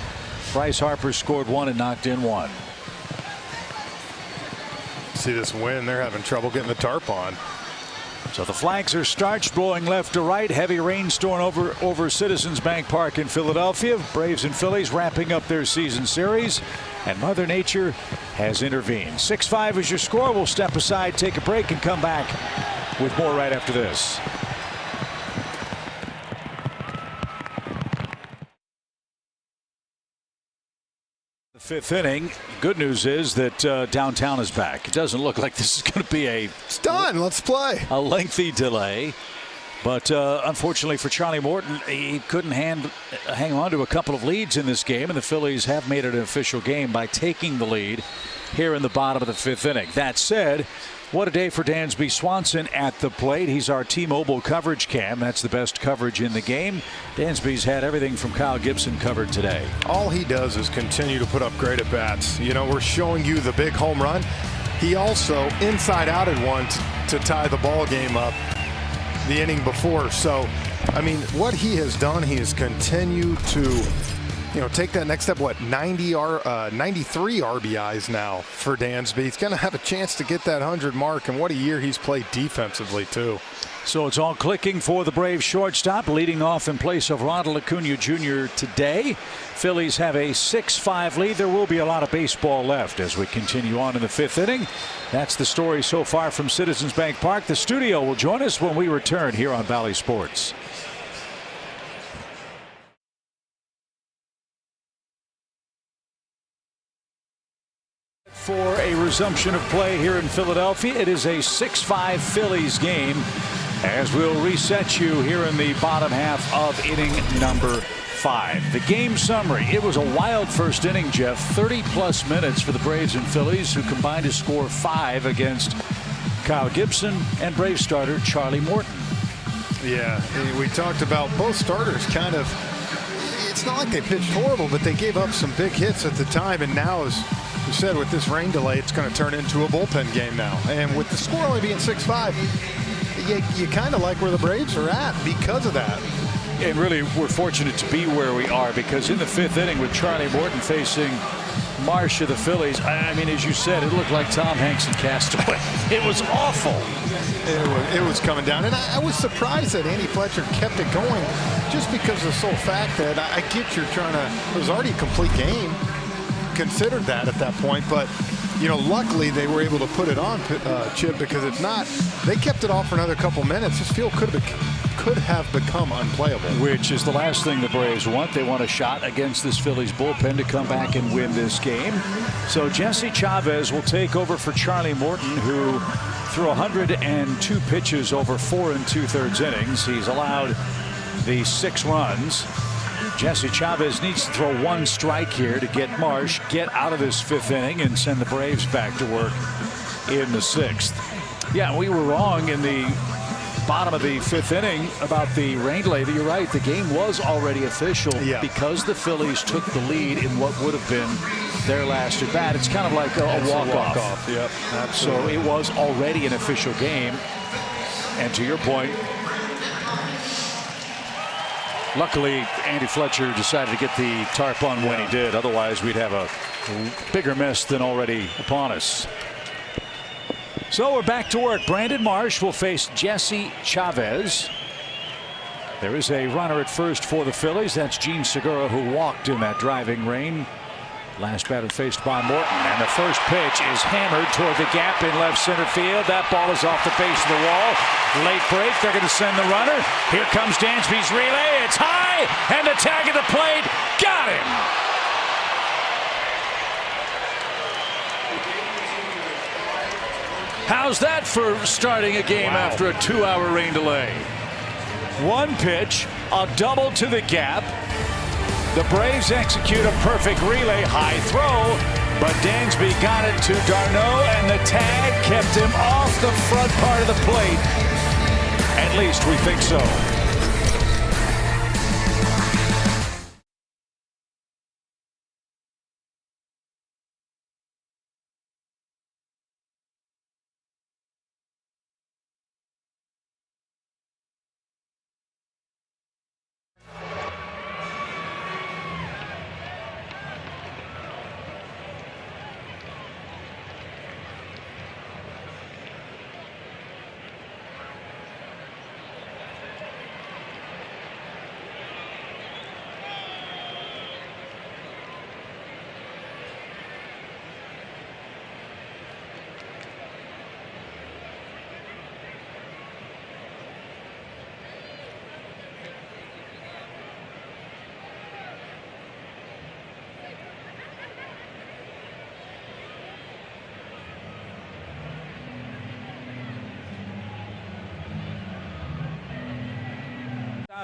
Bryce Harper scored 1 and knocked in 1. See this wind, they're having trouble getting the tarp on. So the flags are starched, blowing left to right. Heavy rainstorm over Citizens Bank Park in Philadelphia. Braves and Phillies wrapping up their season series, and Mother Nature has intervened. 6-5 is your score. We'll step aside, take a break, and come back with more right after this. Fifth inning. Good news is that downtown is back. It doesn't look like this is going to be It's done. Let's play. a lengthy delay. But unfortunately for Charlie Morton, he couldn't hang on to a couple of leads in this game, and the Phillies have made it an official game by taking the lead here in the bottom of the 5th inning. That said, what a day for Dansby Swanson at the plate. He's our T-Mobile coverage cam. That's the best coverage in the game. Dansby's had everything from Kyle Gibson covered today. All he does is continue to put up great at-bats. You know, we're showing you the big home run. He also inside-outed one to tie the ball game up the inning before. So, I mean, what he has done, he has continued to, take that next step. What, 93 RBIs now for Dansby. He's going to have a chance to get that 100 mark, and what a year he's played defensively too. So it's all clicking for the Braves shortstop, leading off in place of Ronald Acuna Jr. today. Phillies have a 6-5 lead. There will be a lot of baseball left as we continue on in the 5th inning. That's the story so far from Citizens Bank Park. The studio will join us when we return here on Valley Sports. For a resumption of play here in Philadelphia, it is a 6-5 Phillies game as we'll reset you here in the bottom half of inning number 5. The game summary: it was a wild first inning, Jeff. 30+ minutes for the Braves and Phillies, who combined to score 5 against Kyle Gibson and Braves starter Charlie Morton. Yeah, we talked about both starters kind of. It's not like they pitched horrible, but they gave up some big hits at the time, and now, as you said, with this rain delay, it's going to turn into a bullpen game now. And with the score only being 6-5, you kind of like where the Braves are at because of that. And really, we're fortunate to be where we are, because in the 5th inning with Charlie Morton facing Marsh of the Phillies, I mean, as you said, it looked like Tom Hanks in Castaway. It was awful. It was coming down, and I was surprised that Andy Fletcher kept it going, just because of the sole fact that I get you're trying to. It was already a complete game. Considered that at that point, but luckily they were able to put it on, Chip, because if not, they kept it off for another couple minutes. This field could have become unplayable, which is the last thing the Braves want. They want a shot against this Phillies bullpen to come back and win this game. So Jesse Chavez will take over for Charlie Morton, who threw 102 pitches over 4 2/3 innings. He's allowed the 6 runs. Jesse Chavez needs to throw 1 strike here to get Marsh out of this 5th inning and send the Braves back to work in the 6th. Yeah, we were wrong in the bottom of the 5th inning about the rain delay. You're right. The game was already official because the Phillies took the lead in what would have been their last at bat. It's kind of like a walk-off. Yep, So absolutely. it was already an official game. And to your point, luckily, Andy Fletcher decided to get the tarp on when he did. Otherwise, we'd have a bigger mess than already upon us. So we're back to work. Brandon Marsh will face Jesse Chavez. There is a runner at first for the Phillies. That's Gene Segura, who walked in that driving rain. Last batter faced by Morton, and the first pitch is hammered toward the gap in left center field. That ball is off the base of the wall. Late break. They're going to send the runner. Here comes Dansby's relay. It's high, and the tag at the plate. Got him. How's that for starting a game after a 2-hour rain delay? 1 pitch, a double to the gap. The Braves execute a perfect relay, high throw, but Dansby got it to Darno, and the tag kept him off the front part of the plate. At least we think so.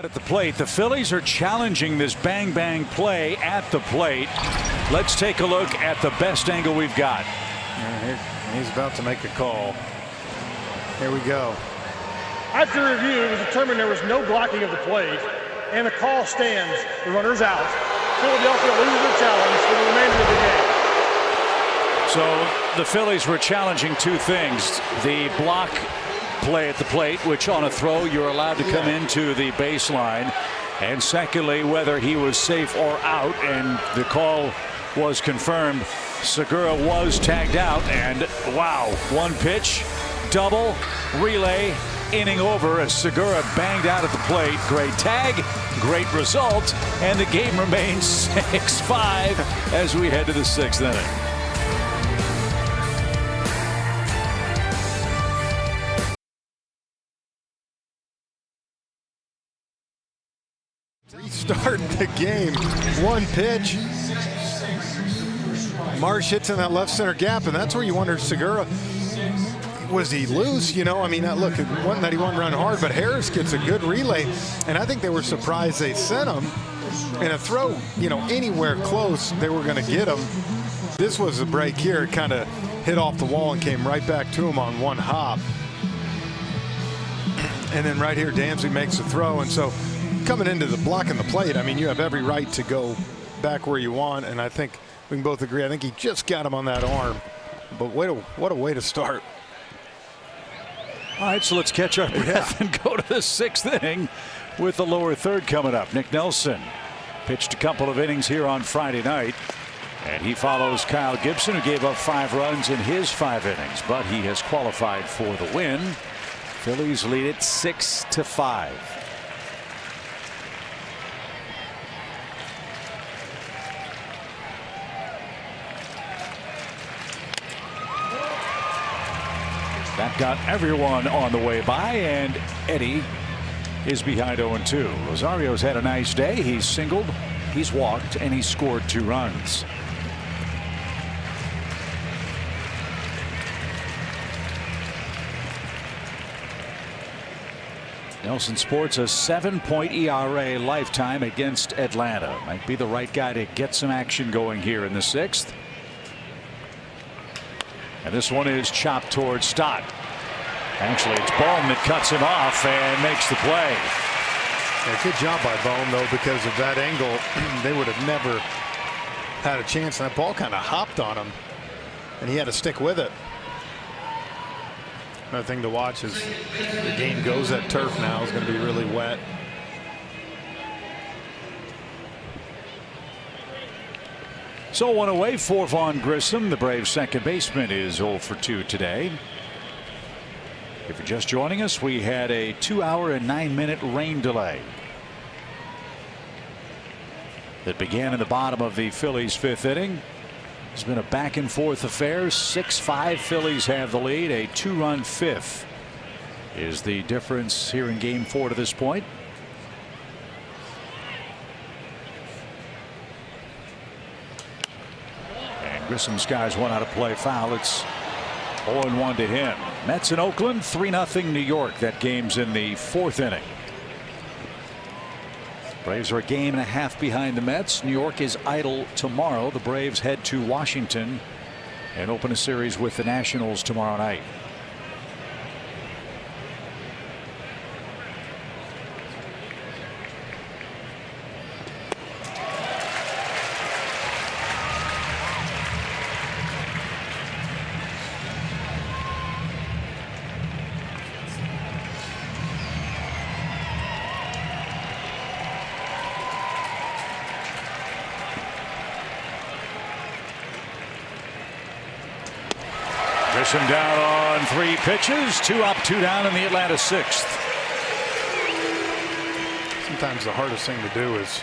At the plate, the Phillies are challenging this bang bang play at the plate. Let's take a look at the best angle we've got. He's about to make a call. Here we go. After review, it was determined there was no blocking of the plate, and the call stands. The runner's out. Philadelphia loses their challenge for the remainder of the game. So the Phillies were challenging two things: the block play at the plate, which on a throw you're allowed to come into the baseline, and secondly, whether he was safe or out. And the call was confirmed. Segura was tagged out, and wow, one pitch, double, relay, inning over as Segura banged out at the plate. Great tag, great result, and the game remains 6-5 as we head to the 6th inning. Restart the game. One pitch. Marsh hits in that left center gap, and that's where you wonder, Segura, was he loose? You know, I mean, look, it wasn't that he wasn't running hard, but Harris gets a good relay, and I think they were surprised they sent him. And a throw, you know, anywhere close, they were going to get him. This was a break here. It kind of hit off the wall and came right back to him on one hop. And then right here, Damsey makes a throw, and so coming into the blocking the plate, I mean, you have every right to go back where you want, and I think we can both agree. I think he just got him on that arm, but what a way to start. All right, so let's catch our breath and go to the 6th inning with the lower third coming up. Nick Nelson pitched a couple of innings here on Friday night, and he follows Kyle Gibson, who gave up 5 runs in his 5 innings, but he has qualified for the win. Phillies lead it 6-5. That got everyone on the way by, and Eddie is behind 0-2. Rosario's had a nice day. He's singled, he's walked, and he's scored 2 runs. Nelson sports a 7-point ERA lifetime against Atlanta. Might be the right guy to get some action going here in the 6th. And this one is chopped towards Stott. Actually, it's Bohm that cuts him off and makes the play. Yeah, good job by Bohm, though, because of that angle, they would have never had a chance. And that ball kind of hopped on him, and he had to stick with it. Another thing to watch is the game goes at turf now. It's going to be really wet. So one away for Vaughn Grissom. The Braves second baseman is 0 for 2 today. If you're just joining us, we had a 2-hour and 9-minute rain delay that began in the bottom of the Phillies 5th inning. It's been a back and forth affair. 6-5 Phillies have the lead. A 2-run 5th is the difference here in game 4 to this point. Grissom's guys one out of play foul. It's 0-1 to him. Mets in Oakland, 3-0 New York. That game's in the 4th inning. Braves are a game and a half behind the Mets. New York is idle tomorrow. The Braves head to Washington and open a series with the Nationals tomorrow night. Grisham down on 3 pitches, 2 up, 2 down in the Atlanta 6th. Sometimes the hardest thing to do is,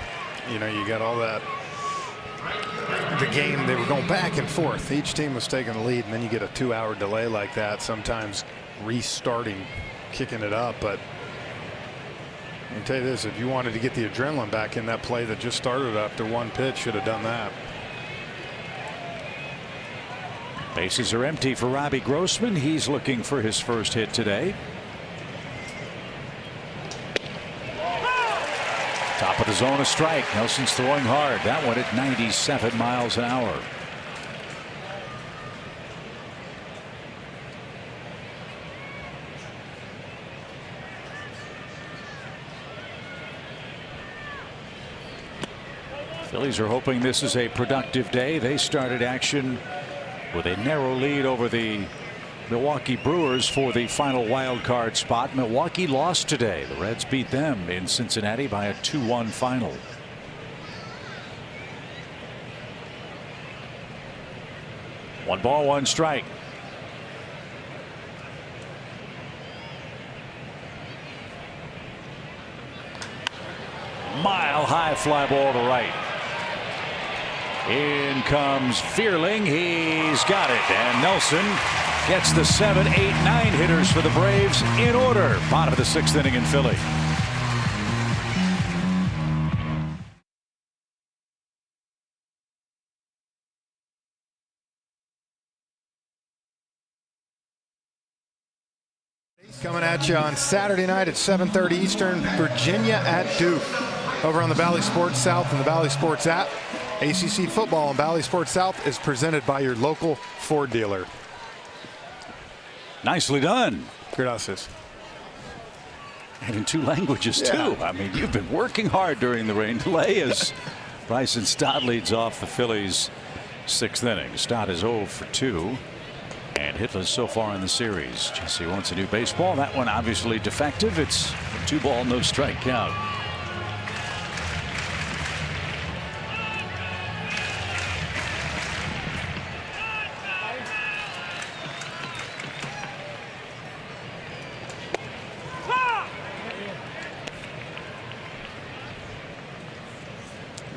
you know, you got all that. The game, they were going back and forth. Each team was taking the lead, and then you get a 2-hour delay like that. Sometimes restarting, kicking it up. But I can tell you this: if you wanted to get the adrenaline back in that play that just started after 1 pitch, should have done that. Bases are empty for Robbie Grossman. He's looking for his first hit today. Top of the zone, a strike. Nelson's throwing hard. That one at 97 miles an hour. Phillies are hoping this is a productive day. They started action with a narrow lead over the Milwaukee Brewers for the final wild card spot. Milwaukee lost today. The Reds beat them in Cincinnati by a 2-1 final. One ball, one strike. Mile high fly ball to right. In comes Vierling. He's got it. And Nelson gets the 7, 8, 9 hitters for the Braves in order. Bottom of the 6th inning in Philly. Coming at you on Saturday night at 7:30 Eastern. Virginia at Duke. Over on the Valley Sports South and the Valley Sports app. ACC football on Valley Sports South is presented by your local Ford dealer. Nicely done. Gracias. And in 2 languages too. I mean, you've been working hard during the rain delay as Bryson Stott leads off the Phillies' 6th inning. Stott is 0 for 2 and hitless so far in the series. Jesse wants a new baseball. That one obviously defective. It's a 2-ball, no strike count.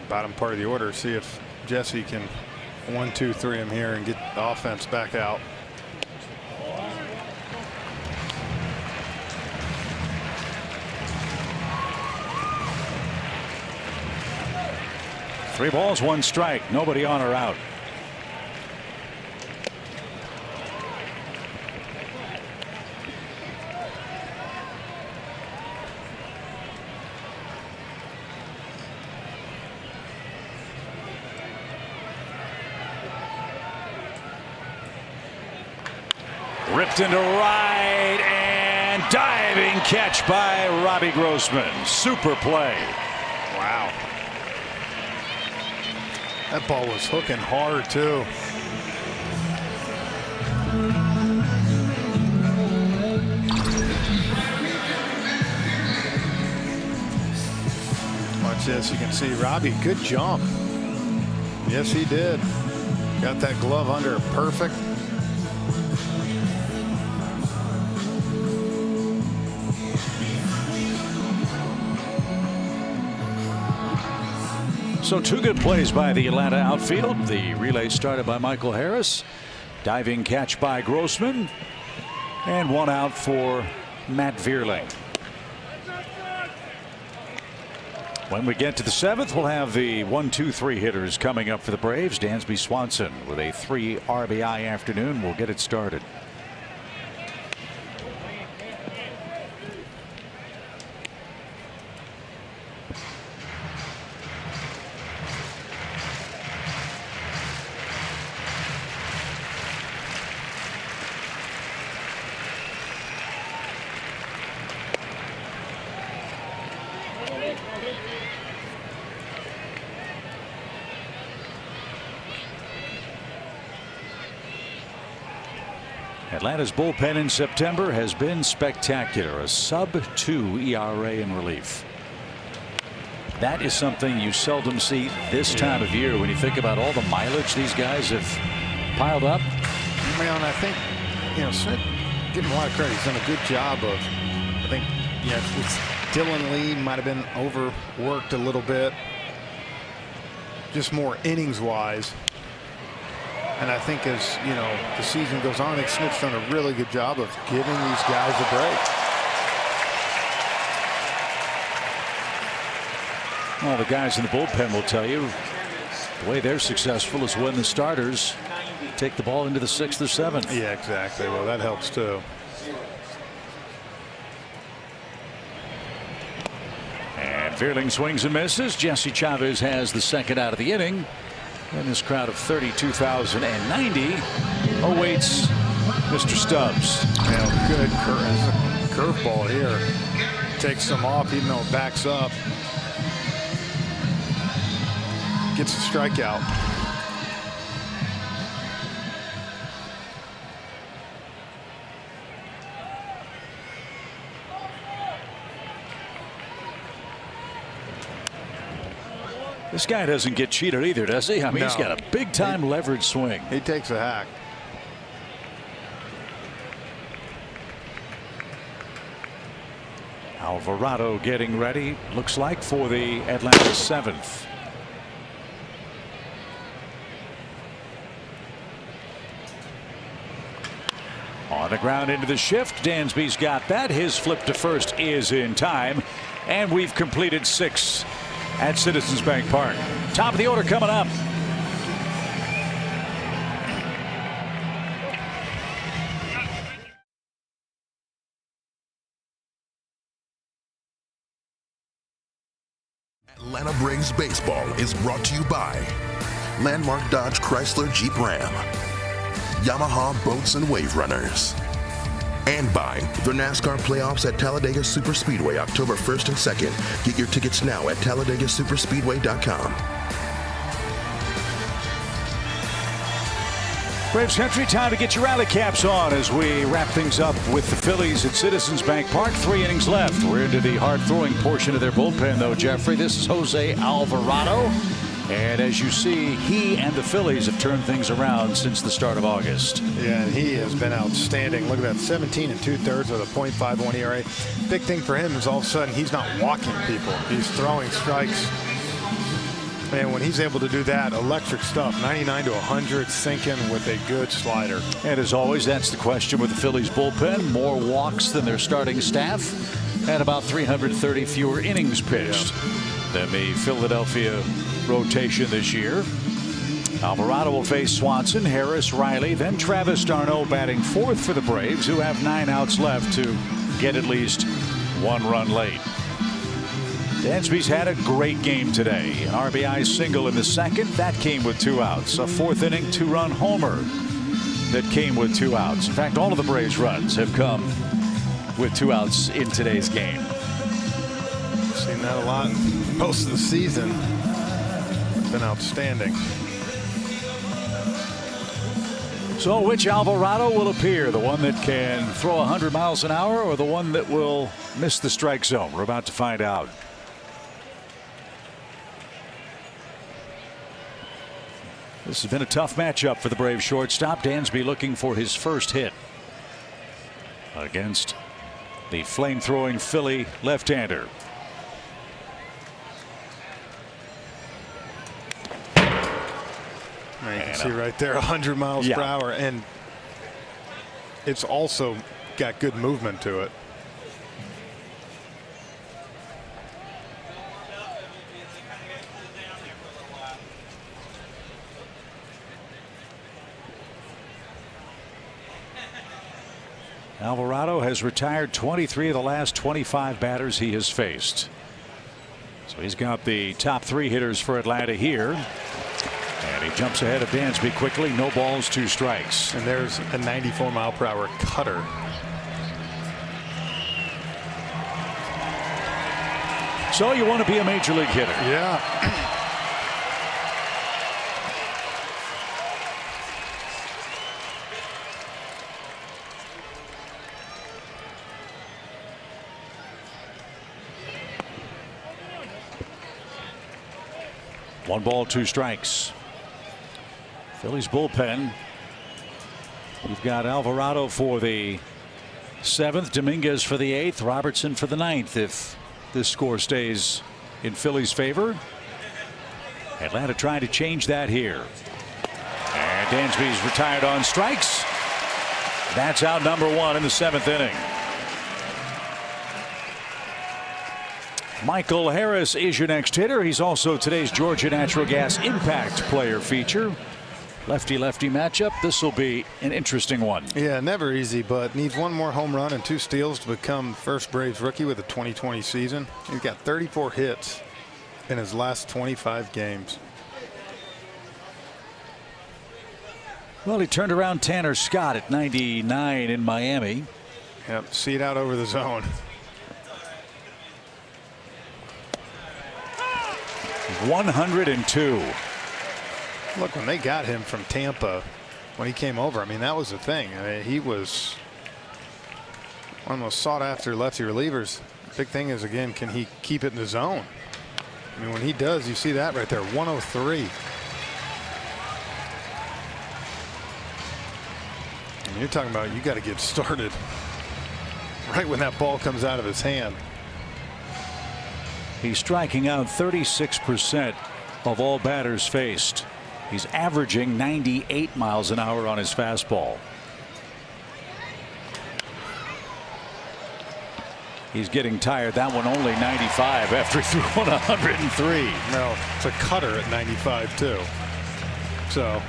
Bottom part of the order. See if Jesse can 1, 2, 3 him here and get the offense back out. Three balls, one strike. Nobody on or out. Ripped into right and diving catch by Robbie Grossman. Super play. Wow. That ball was hooking hard too. Watch this. You can see Robbie, good jump. Yes, he did. Got that glove under perfect. So 2 good plays by the Atlanta outfield. The relay started by Michael Harris. Diving catch by Grossman. And 1 out for Matt Vierling. When we get to the 7th, we'll have the 1, 2, 3 hitters coming up for the Braves. Dansby Swanson with a 3 RBI afternoon. We'll get it started. Atlanta's bullpen in September has been spectacular. A sub-2 ERA in relief. That is something you seldom see this time of year when you think about all the mileage these guys have piled up. Man, I think, Smith, give him a lot of credit. He's done a good job of, I think, it's Dylan Lee might have been overworked a little bit. Just more innings wise. And I think as the season goes on, I think Smith's done a really good job of giving these guys a break. Well, the guys in the bullpen will tell you the way they're successful is when the starters take the ball into the 6th or 7th. Yeah, exactly. Well, that helps too. And Fearling swings and misses. Jesse Chavez has the second out of the inning. And this crowd of 32,090 awaits Mr. Stubbs. Yeah, good curveball here. Takes some off even though it backs up. Gets a strikeout. This guy doesn't get cheated either, does he? I mean, No. he's got a big-time leverage swing. He takes a hack. Alvarado getting ready, looks like, for the Atlanta 7th. On the ground into the shift. Dansby's got that. His flip to first is in time. And we've completed 6 at Citizens Bank Park. Top of the order coming up. Atlanta Braves baseball is brought to you by Landmark Dodge Chrysler Jeep Ram, Yamaha Boats and Wave Runners, and by the NASCAR playoffs at Talladega Superspeedway October 1st and 2nd. Get your tickets now at TalladegaSuperspeedway.com. Braves country, time to get your rally caps on as we wrap things up with the Phillies at Citizens Bank Park. 3 innings left. We're into the hard throwing portion of their bullpen, though, Jeffrey. This is Jose Alvarado. And as you see, he and the Phillies have turned things around since the start of August. Yeah, and he has been outstanding. Look at that, 17 2/3 with a .51 ERA. Big thing for him is all of a sudden he's not walking people. He's throwing strikes. And when he's able to do that, electric stuff, 99 to 100, sinking with a good slider. And as always, that's the question with the Phillies bullpen. More walks than their starting staff and about 330 fewer innings pitched than the Philadelphia rotation this year. Alvarado will face Swanson, Harris, Riley, then Travis d'Arnaud batting 4th for the Braves, who have 9 outs left to get at least 1 run late. Dansby's had a great game today. An RBI single in the 2nd. That came with 2 outs. A 4th inning 2-run homer that came with 2 outs. In fact, all of the Braves runs have come with 2 outs in today's game. Seen that a lot most of the season. Been outstanding. So which Alvarado will appear? The one that can throw 100 miles an hour or the one that will miss the strike zone? We're about to find out. This has been a tough matchup for the Braves shortstop. Dansby looking for his first hit against the flame-throwing Philly left-hander. You can see right there 100 miles per hour, and it's also got good movement to it. Alvarado has retired 23 of the last 25 batters he has faced. So he's got the top 3 hitters for Atlanta here. And he jumps ahead of Dansby quickly. No balls, 2 strikes. And there's a 94 mile per hour cutter. So you want to be a major league hitter. Yeah. One ball, 2 strikes. Phillies bullpen. You've got Alvarado for the 7th, Dominguez for the 8th, Robertson for the 9th. If this score stays in Philly's favor, Atlanta trying to change that here. And Dansby's retired on strikes. That's out number 1 in the 7th inning. Michael Harris is your next hitter. He's also today's Georgia Natural Gas Impact Player feature. Lefty-lefty matchup. This will be an interesting one. Yeah, never easy, but needs one more home run and 2 steals to become first Braves rookie with the 2020 season. He's got 34 hits in his last 25 games. Well, he turned around Tanner Scott at 99 in Miami. Yep, seat out over the zone. .102. Look, when they got him from Tampa, when he came over, I mean, that was the thing. I mean, he was one of the most sought-after lefty relievers. Big thing is, again, can he keep it in the zone? I mean, when he does, you see that right there, 103. I mean, you're talking about you got to get started right when that ball comes out of his hand. He's striking out 36% of all batters faced. He's averaging 98 miles an hour on his fastball. He's getting tired. That one only 95 after he threw one 103. No, it's a cutter at 95 too. So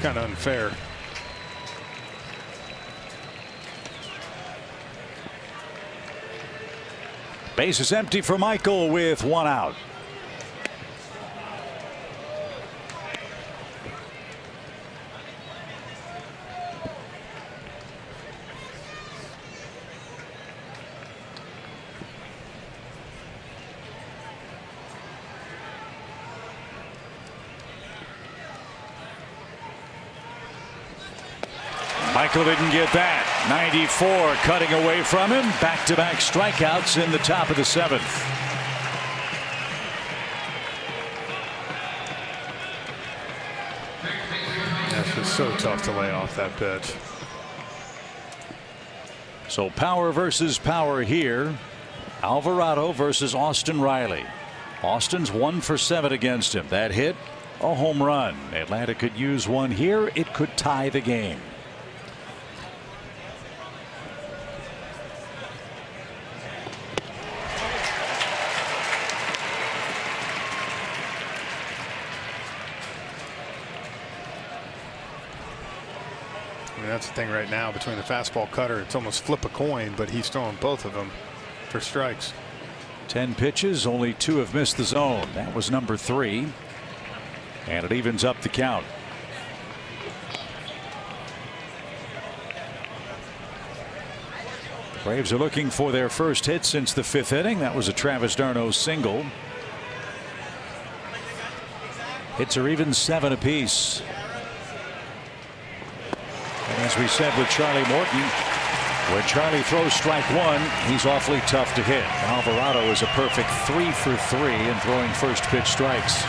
kind of unfair. Base is empty for Michael with 1 out. Michael didn't get that. 94 cutting away from him. Back-to-back strikeouts in the top of the 7th. That's just so tough to lay off that pitch. So power versus power here. Alvarado versus Austin Riley. Austin's 1 for 7 against him. That hit, a home run. Atlanta could use one here. It could tie the game. That's the thing right now between the fastball cutter. It's almost flip a coin, but he's throwing both of them for strikes. 10 pitches, only 2 have missed the zone. That was number 3. And it evens up the count. The Braves are looking for their first hit since the 5th inning. That was a Travis d'Arnaud single. Hits are even 7 apiece. And as we said with Charlie Morton, when Charlie throws strike 1, he's awfully tough to hit. Alvarado is a perfect 3 for 3 in throwing first pitch strikes.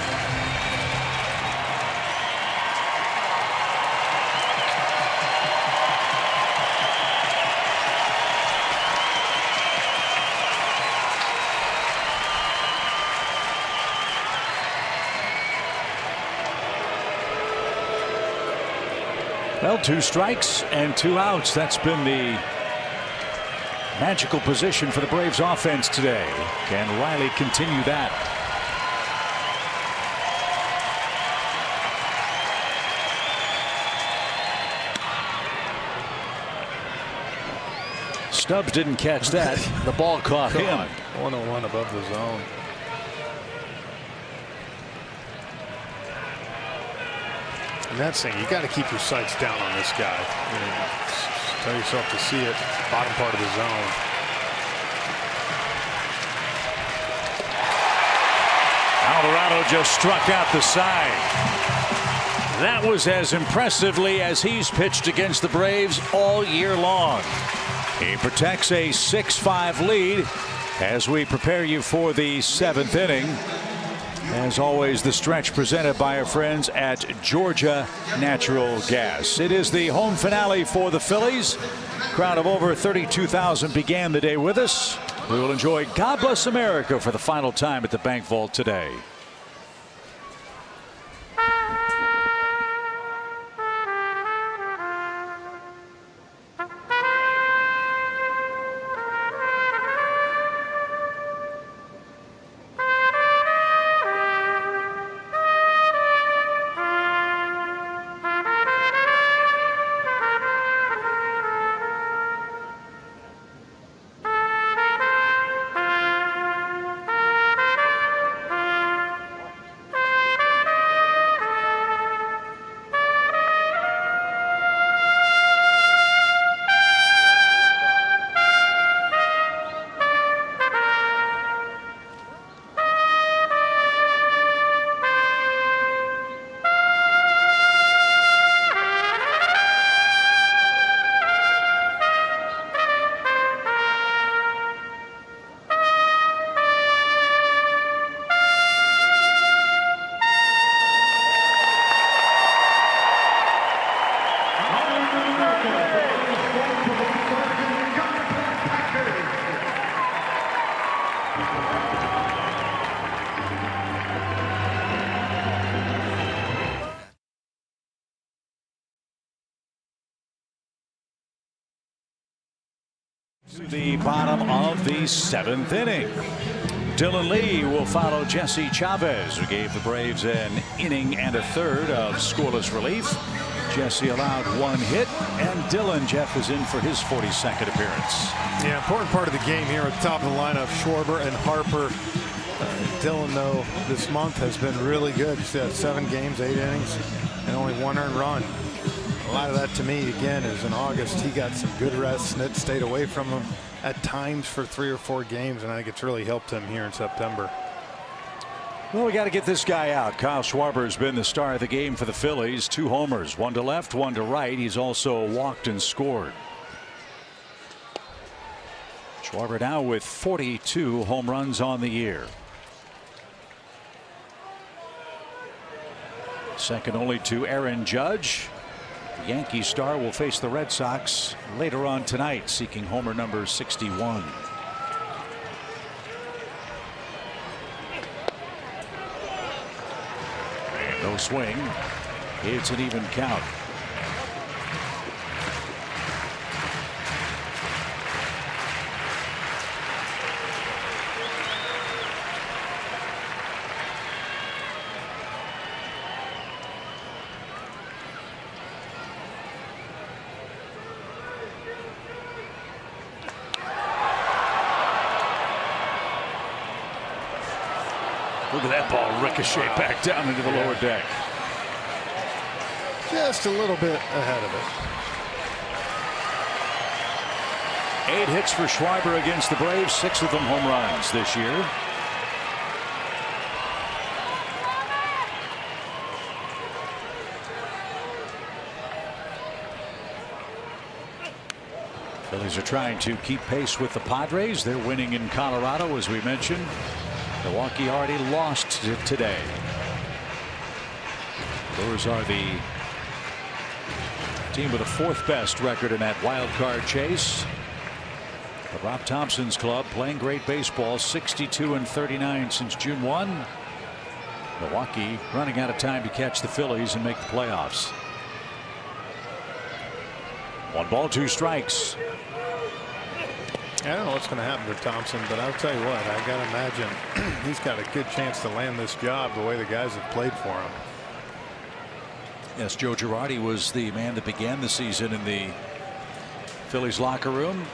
Well, 2 strikes and 2 outs. That's been the magical position for the Braves offense today. Can Riley continue that? Stubbs didn't catch that. The ball caught him. 101 above the zone. And that's the thing, you got to keep your sights down on this guy. You know, tell yourself to see it, bottom part of the zone. Alvarado just struck out the side. That was as impressively as he's pitched against the Braves all year long. He protects a 6-5 lead as we prepare you for the 7th inning. As always, the stretch presented by our friends at Georgia Natural Gas. It is the home finale for the Phillies. Crowd of over 32,000 began the day with us. We will enjoy God Bless America for the final time at the Bank Vault today. To the bottom of the 7th inning. Dylan Lee will follow Jesse Chavez, who gave the Braves an inning and a third of scoreless relief. Jesse allowed 1 hit, and Dylan, Jeff, is in for his 42nd appearance. Yeah, important part of the game here at the top of the lineup, Schwarber and Harper. Dylan, though, this month has been really good. He's had 7 games, 8 innings, and only 1 earned run. A lot of that, to me, again, is in August. He got some good rest. Snit stayed away from him at times for 3 or 4 games, and I think it's really helped him here in September. Well, we got to get this guy out. Kyle Schwarber has been the star of the game for the Phillies. 2 homers, 1 to left, 1 to right. He's also walked and scored. Schwarber now with 42 home runs on the year. Second only to Aaron Judge. The Yankee star will face the Red Sox later on tonight, seeking homer number 61. No swing. It's an even count. Look at that ball ricochet back down into the lower deck. Just a little bit ahead of it. 8 hits for Schwarber against the Braves, 6 of them home runs this year. Phillies are trying to keep pace with the Padres. They're winning in Colorado, as we mentioned. Milwaukee already lost today. Brewers are the team with the 4th best record in that wild card chase. But Rob Thompson's club playing great baseball, 62-39 since June 1. Milwaukee running out of time to catch the Phillies and make the playoffs. 1 ball, 2 strikes. I don't know what's going to happen to Thompson, but I'll tell you what, I got to imagine he's got a good chance to land this job the way the guys have played for him. Yes, Joe Girardi was the man that began the season in the Phillies locker room.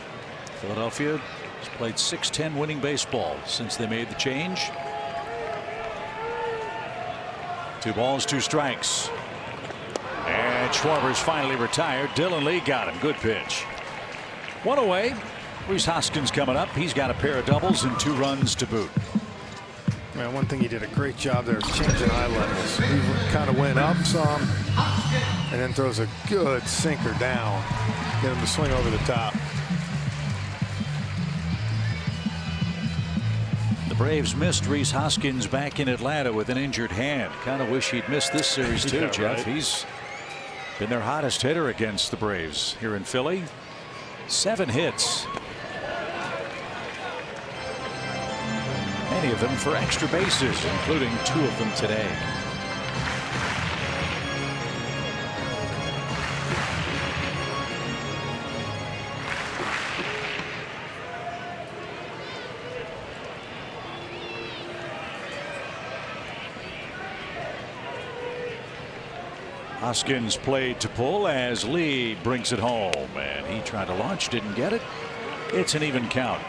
Philadelphia has played .610 winning baseball since they made the change. 2 balls, 2 strikes. And Schwarber's finally retired. Dylan Lee got him. Good pitch. 1 away. Rhys Hoskins coming up. He's got a pair of doubles and 2 runs to boot. Man, one thing he did a great job there is changing eye levels. He kind of went up some and then throws a good sinker down. Get him to swing over the top. The Braves missed Rhys Hoskins back in Atlanta with an injured hand. Kind of wish he'd missed this series too, Yeah, Jeff. right. He's been their hottest hitter against the Braves here in Philly. 7 hits. Many of them for extra bases, including 2 of them today. Hoskins played to pull as Lee brings it home, and he tried to launch, didn't get it. It's an even count.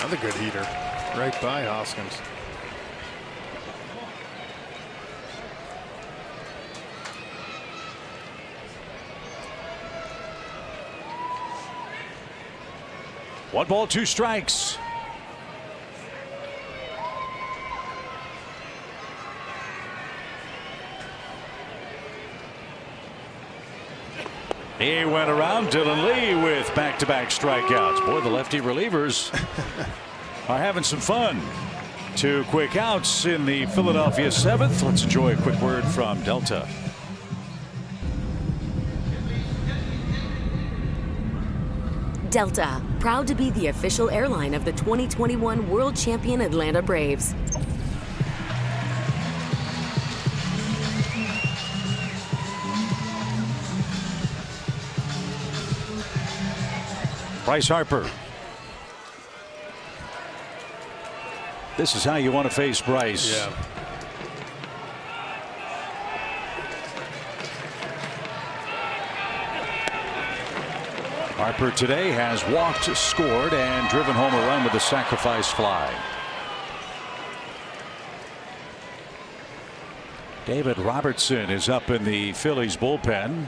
Another good heater right by Hoskins. One ball, 2 strikes. He went around Dylan Lee with back-to-back strikeouts. Boy, the lefty relievers are having some fun. 2 quick outs in the Philadelphia 7th. Let's enjoy a quick word from Delta. Delta, proud to be the official airline of the 2021 World Champion Atlanta Braves. Bryce Harper. This is how you want to face Bryce. Yeah. Harper today has walked, scored, and driven home a run with a sacrifice fly. David Robertson is up in the Phillies bullpen.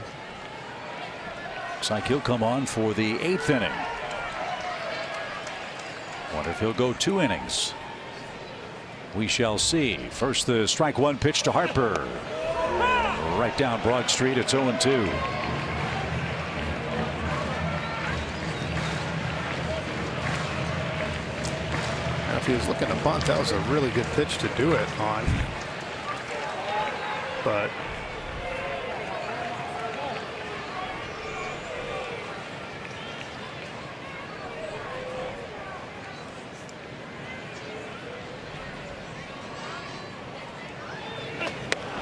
Looks like he'll come on for the 8th inning. Wonder if he'll go 2 innings. We shall see. First, the strike 1 pitch to Harper. Right down Broad Street. It's 0-2. If he was looking to bunt, that was a really good pitch to do it on. But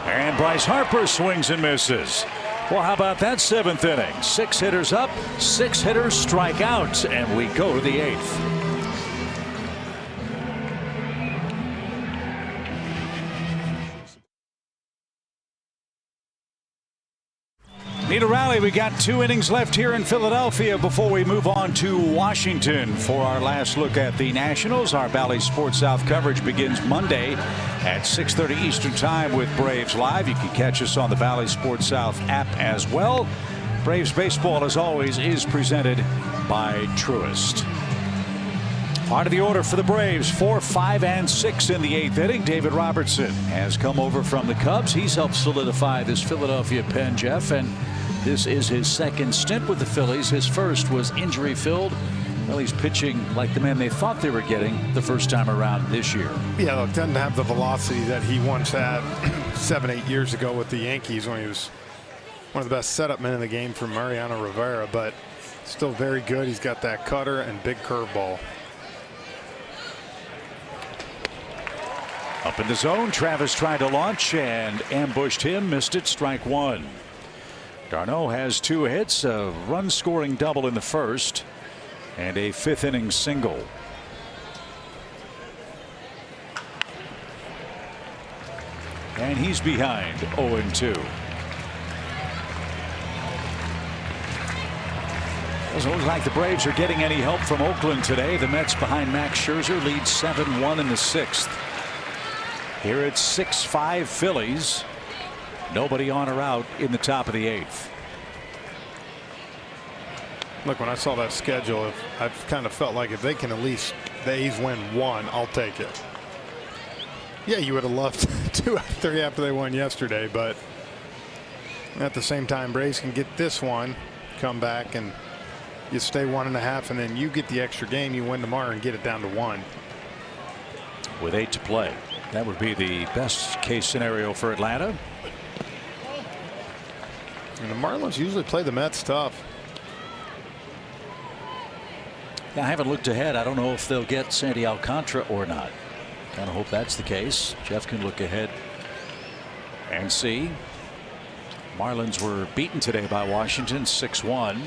and Bryce Harper swings and misses. Well, how about that 7th inning? 6 hitters up, 6 hitters strike out, and we go to the 8th. Need a rally. We got 2 innings left here in Philadelphia before we move on to Washington for our last look at the Nationals. Our Bally Sports South coverage begins Monday at 6:30 Eastern Time with Braves Live. You can catch us on the Bally Sports South app as well. Braves baseball, as always, is presented by Truist. Part of the order for the Braves, 4, 5, and 6 in the 8th inning. David Robertson has come over from the Cubs. He's helped solidify this Philadelphia pen, Jeff, and this is his 2nd stint with the Phillies. His first was injury-filled. Well, he's pitching like the man they thought they were getting the first time around this year. yeah, look, doesn't have the velocity that he once had 7, 8 years ago with the Yankees when he was one of the best setup men in the game for Mariano Rivera, but still very good. He's got that cutter and big curveball. Up in the zone, Travis tried to launch and ambushed him, missed it, strike 1. Darno has 2 hits, a run-scoring double in the first, and a 5th inning single. And he's behind 0-2. Doesn't look like the Braves are getting any help from Oakland today. The Mets behind Max Scherzer lead 7-1 in the 6th. Here it's 6-5 Phillies. Nobody on or out in the top of the 8th. Look, when I saw that schedule, I've kind of felt like if they can at least the A's win 1, I'll take it. Yeah, you would have loved 2 out of 3 after they won yesterday, but at the same time, Braves can get this one, come back, and you stay 1.5, and then you get the extra game. You win tomorrow and get it down to 1. With 8 to play. That would be the best case scenario for Atlanta. And the Marlins usually play the Mets tough. Yeah, I haven't looked ahead. I don't know if they'll get Sandy Alcantara or not. Kind of hope that's the case. Jeff can look ahead and see. Marlins were beaten today by Washington 6-1.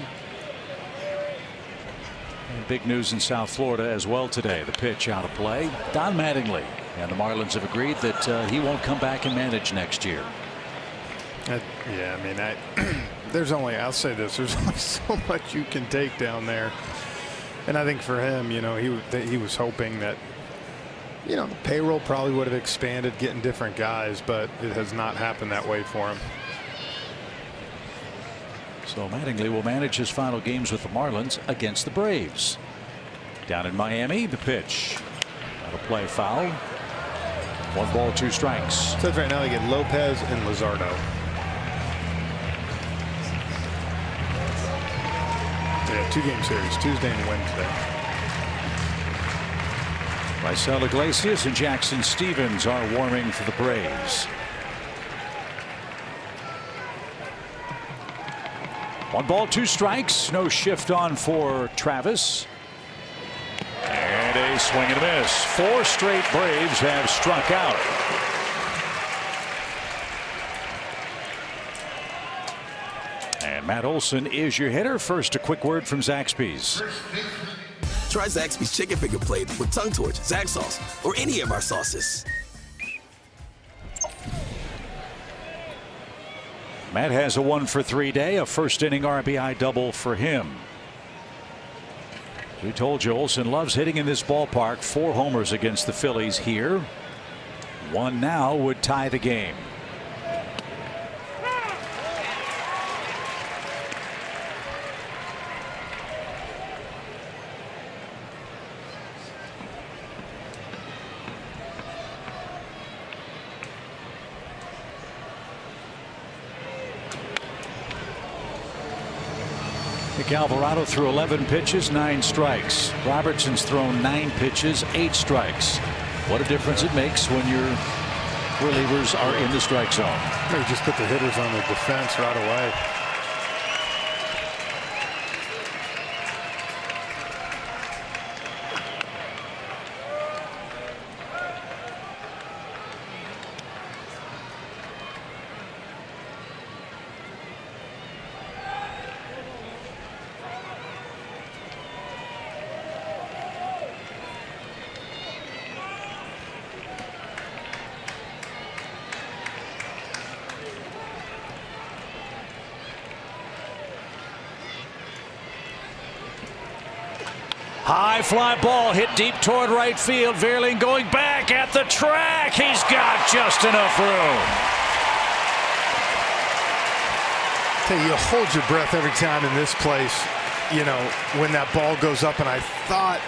Big news in South Florida as well today. The pitch out of play. Don Mattingly and the Marlins have agreed that he won't come back and manage next year. Yeah, I mean, there's only, I'll say this, there's only so much you can take down there. And I think for him, you know, he was hoping that, you know, the payroll probably would have expanded, getting different guys, but it has not happened that way for him. So Mattingly will manage his final games with the Marlins against the Braves. Down in Miami, the pitch. That'll play foul. 1 ball, 2 strikes. So right now they get Lopez and Luzardo. Yeah, 2-game series, Tuesday and Wednesday. Marcel Iglesias and Jackson Stevens are warming for the Braves. 1 ball, 2 strikes. No shift on for Travis. And a swing and a miss. 4 straight Braves have struck out. And Matt Olson is your hitter. First, a quick word from Zaxby's. Try Zaxby's Chicken Finger Plate with Tongue Torch, Zax Sauce, or any of our sauces. Matt has a 1-for-3 day, a first inning RBI double for him. We told you Olson loves hitting in this ballpark. 4 homers against the Phillies here. 1 now would tie the game. Alvarado threw 11 pitches, 9 strikes. Robertson's thrown 9 pitches, 8 strikes. What a difference it makes when your relievers are in the strike zone. You just put the hitters on the defense right away. High fly ball hit deep toward right field. Vierling going back at the track. He's got just enough room. You hold your breath every time in this place, you know, when that ball goes up, and I thought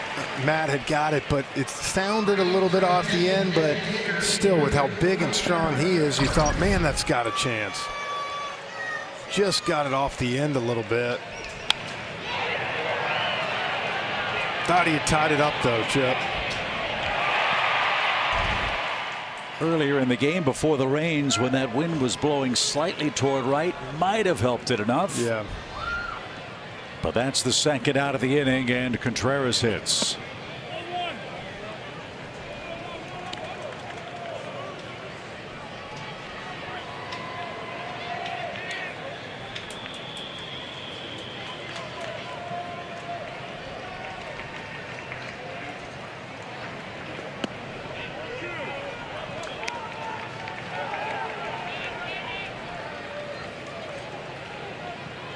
Matt had got it, but it sounded a little bit off the end, but still, with how big and strong he is, you thought, man, that's got a chance. Just got it off the end a little bit. Thought he had tied it up, though, Chip. Earlier in the game, before the rains, when that wind was blowing slightly toward right, might have helped it enough. Yeah. But that's the second out of the inning, and Contreras hits.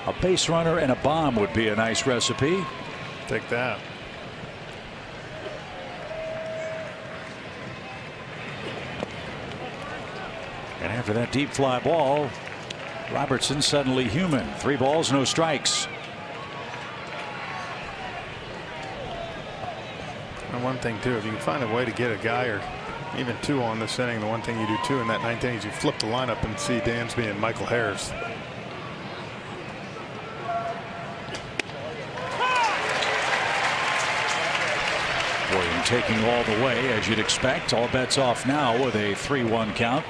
A base runner and a bomb would be a nice recipe. Take that. And after that deep fly ball, Robertson suddenly human. 3 balls, no strikes. And one thing, too, if you can find a way to get a guy or even 2 on this inning, the one thing you do, too, in that 9th inning is you flip the lineup and see Dansby and Michael Harris. William taking all the way, as you'd expect. All bets off now with a 3-1 count.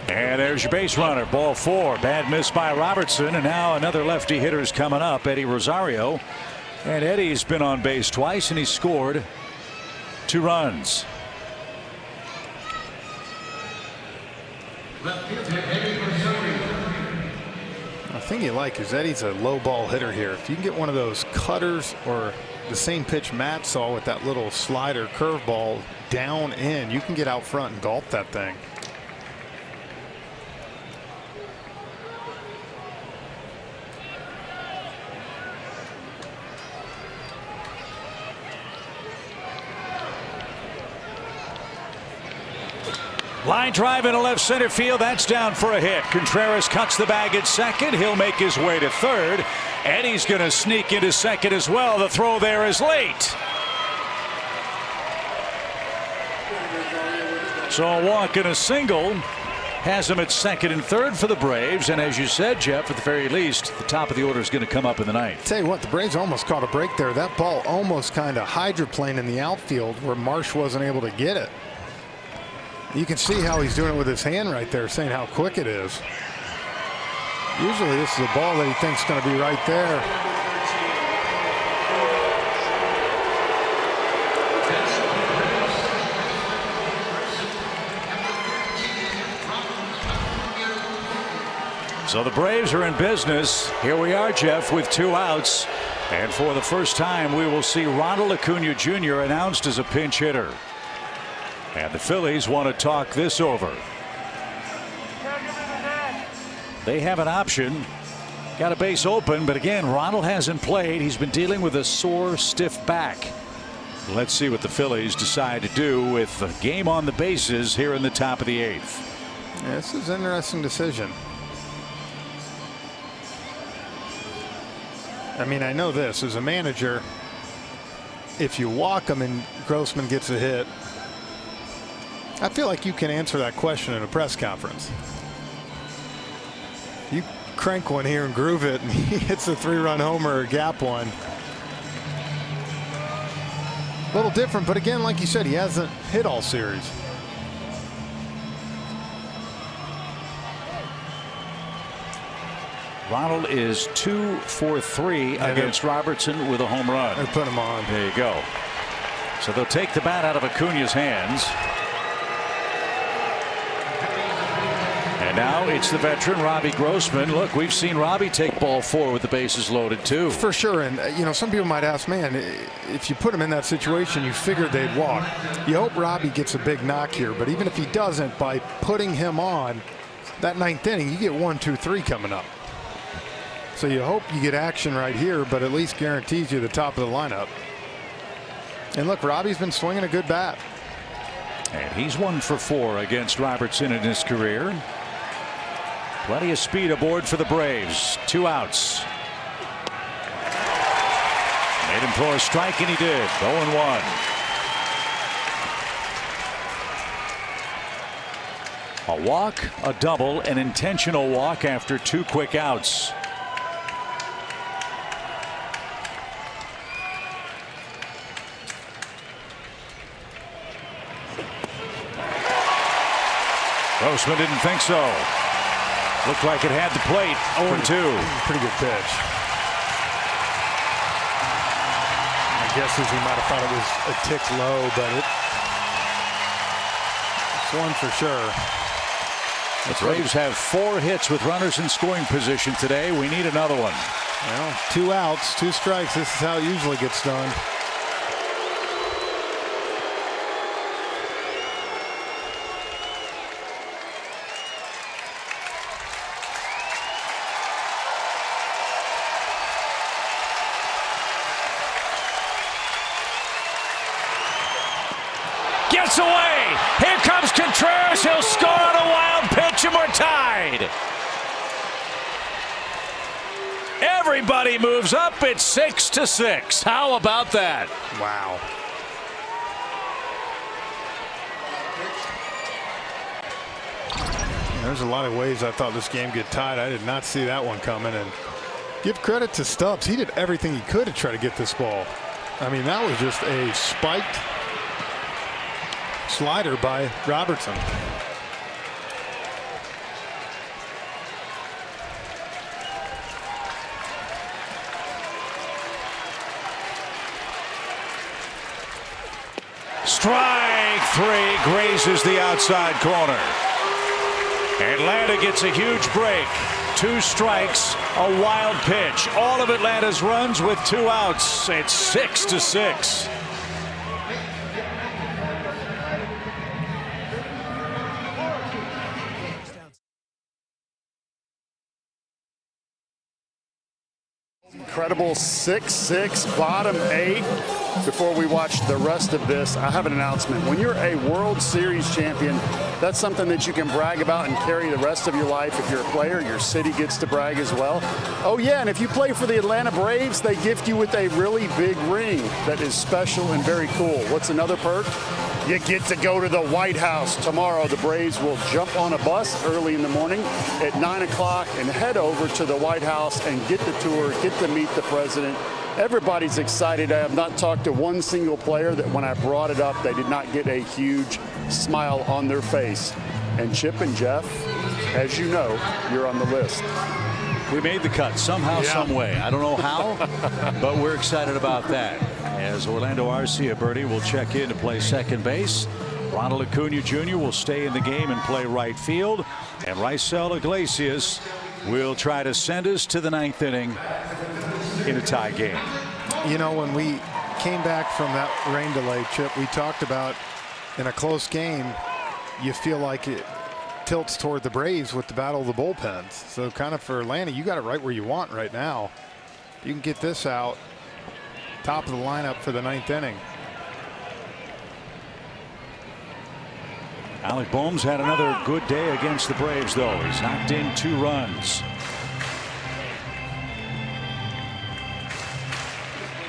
And there's your base runner. Ball 4. Bad miss by Robertson. And now another lefty hitter's coming up, Eddie Rosario. And Eddie's been on base twice, and he scored 2 runs. The thing you like is Eddie's a low ball hitter here. If you can get one of those cutters or the same pitch Matt saw with that little slider curveball down in, you can get out front and gulp that thing. Line drive into left center field. That's down for a hit. Contreras cuts the bag at second. He'll make his way to third. Eddie's going to sneak into second as well. The throw there is late. So a walk and a single. has him at second and third for the Braves. And as you said, Jeff, at the very least, the top of the order is going to come up in the ninth. Tell you what, the Braves almost caught a break there. That ball almost kind of hydroplaned in the outfield where Marsh wasn't able to get it. You can see how he's doing it with his hand right there, saying how quick it is. Usually this is a ball that he thinks is going to be right there. So the Braves are in business. Here we are, Jeff, with 2 outs. And for the first time, we will see Ronald Acuna Jr. announced as a pinch hitter. And the Phillies want to talk this over. They have an option. Got a base open, but again, Ronald hasn't played. He's been dealing with a sore, stiff back. Let's see what the Phillies decide to do with the game on the bases here in the top of the 8th. Yeah, this is an interesting decision. I mean, I know this as a manager, if you walk him and Grossman gets a hit, I feel like you can answer that question in a press conference. You crank one here and groove it and he hits a 3-run homer or gap one. A little different, but again, like you said, he hasn't hit all series. Ronald is 2 for 3 against Robertson with a home run. They put him on. There you go. So they'll take the bat out of Acuna's hands. And now it's the veteran Robbie Grossman. Look, we've seen Robbie take ball 4 with the bases loaded too. For sure. And you know, some people might ask, man, if you put him in that situation, you figured they'd walk. You hope Robbie gets a big knock here, but even if he doesn't, by putting him on that 9th inning, you get 1, 2, 3 coming up. So you hope you get action right here, but at least guarantees you the top of the lineup. And look, Robbie's been swinging a good bat. And he's 1 for 4 against Robertson in his career. Plenty of speed aboard for the Braves. 2 outs. Made him throw a strike, and he did. 0-1. A walk, a double, an intentional walk after 2 quick outs. Grossman didn't think so. Looked like it had the plate. 0-2. Pretty good pitch. My guess is he might have thought it was a tick low, but it's one for sure. The Braves have 4 hits with runners in scoring position today. We need another one. Well, 2 outs, 2 strikes. This is how it usually gets done. Gets away. Here comes Contreras. He'll score on a wild pitch, and we're tied. Everybody moves up. It's 6-6. How about that? Wow. There's a lot of ways I thought this game get tied. I did not see that one coming. And give credit to Stubbs. He did everything he could to try to get this ball. I mean, that was just a spiked slider by Robertson. Strike 3 grazes the outside corner. Atlanta gets a huge break. 2 strikes, a wild pitch. All of Atlanta's runs with 2 outs. It's 6-6. Incredible 6-6 bottom 8. Before we watch the rest of this, I have an announcement. When you're a World Series champion, that's something that you can brag about and carry the rest of your life. If you're a player, your city gets to brag as well. Oh yeah, and if you play for the Atlanta Braves, they gift you with a really big ring that is special and very cool. What's another perk? You get to go to the White House tomorrow. The Braves will jump on a bus early in the morning at 9 o'clock and head over to the White House and get the tour, get to meet the president. Everybody's excited. I have not talked to one single player that when I brought it up, they did not get a huge smile on their face. And Chip and Jeff, as you know, you're on the list. We made the cut somehow, some way. I don't know how, but we're excited about that. As Orlando Arcia, Bertie, will check in to play second base. Ronald Acuna Jr. will stay in the game and play right field. And Raisel Iglesias will try to send us to the ninth inning in a tie game. You know, when we came back from that rain delay, Chip, we talked about in a close game, you feel like it tilts toward the Braves with the battle of the bullpens. So kind of for Atlanta, you got it right where you want right now. You can get this out. Top of the lineup for the ninth inning. Alec Boehm's had another good day against the Braves, though. He's knocked in 2 runs.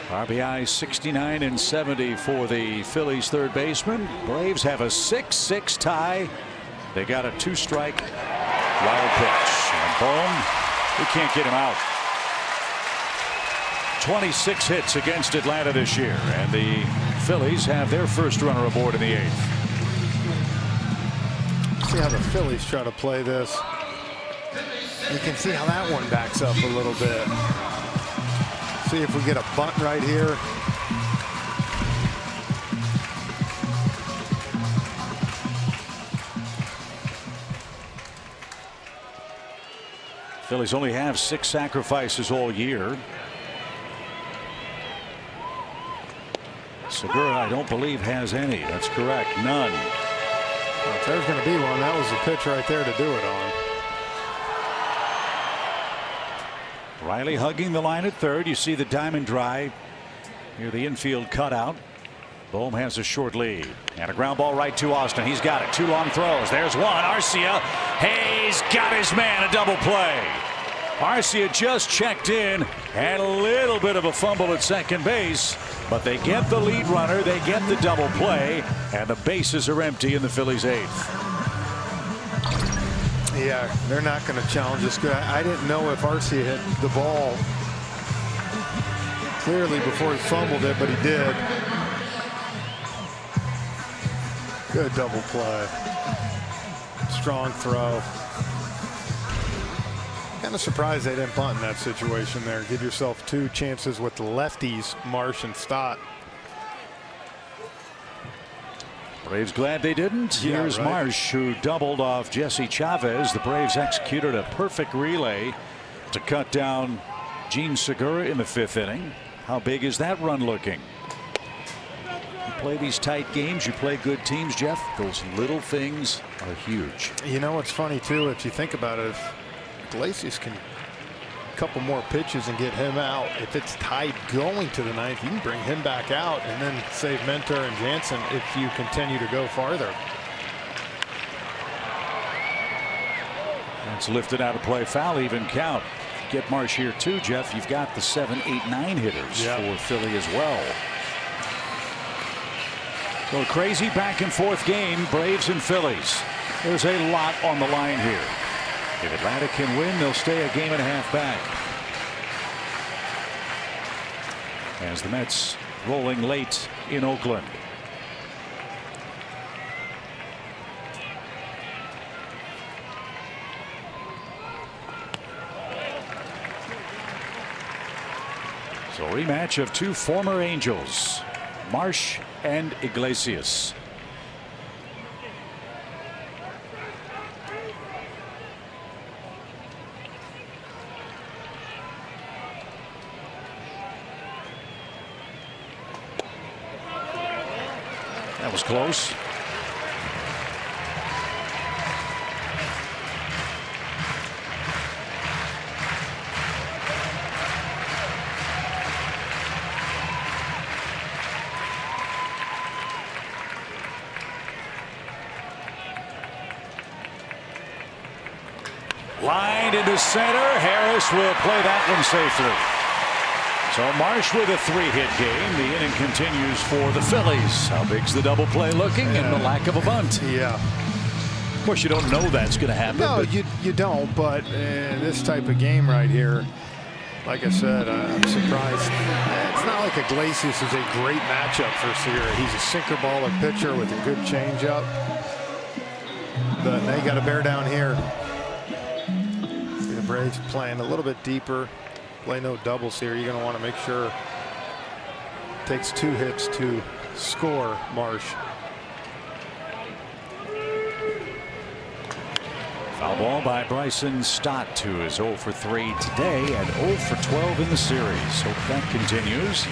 RBI 69 and 70 for the Phillies third baseman. Braves have a 6-6 tie. They got a 2-strike wild pitch. And Boehm, we can't get him out. 26 hits against Atlanta this year, and the Phillies have their first runner aboard in the 8th. See how the Phillies try to play this. You can see how that one backs up a little bit. See if we get a bunt right here. Phillies only have 6 sacrifices all year. Segura, I don't believe, has any. That's correct. None. Well, if there's going to be one, that was the pitch right there to do it on. Riley hugging the line at third. You see the diamond drive near the infield cutout. Boehm has a short lead. And a ground ball right to Austin. He's got it. 2 long throws. There's one. Arcia. Hayes got his man. A double play. Arcia just checked in, and a little bit of a fumble at second base, but they get the lead runner, they get the double play, and the bases are empty in the Phillies' 8th. Yeah, they're not going to challenge this guy. I didn't know if Arcia hit the ball clearly before he fumbled it, but he did. Good double play. Strong throw. Kind of surprised they didn't bunt in that situation there. Give yourself 2 chances with the lefties, Marsh and Stott. Braves glad they didn't. Here's right. Marsh, who doubled off Jesse Chavez. The Braves executed a perfect relay to cut down Gene Segura in the 5th inning. How big is that run looking? You play these tight games, you play good teams, Jeff. Those little things are huge. You know what's funny too, if you think about it, if Iglesias can a couple more pitches and get him out, if it's tied going to the 9th, you can bring him back out and then save Mentor and Jansen if you continue to go farther. That's lifted out of play, foul, even count. Get Marsh here too, Jeff. You've got the 7, 8, 9 hitters for Philly as well. So a crazy back and forth game, Braves and Phillies. There's a lot on the line here. If Atlanta can win, they'll stay a game and a half back. As the Mets rolling late in Oakland. So rematch of 2 former Angels, Marsh and Iglesias. That was close. Lined into center. Harris will play that one safely. So Marsh with a 3-hit game. The inning continues for the Phillies. How big's the double play looking and the lack of a bunt? Yeah. Of course, you don't know that's going to happen. No, you don't. But this type of game right here, like I said, I'm surprised. It's not like Iglesias is a great matchup for Sierra. He's a sinker baller pitcher with a good changeup. But now you got to bear down here. The Braves playing a little bit deeper. Play no doubles here. You're going to want to make sure it takes 2 hits to score Marsh. Foul ball by Bryson Stott, who is 0 for 3 today and 0 for 12 in the series. Hope that continues.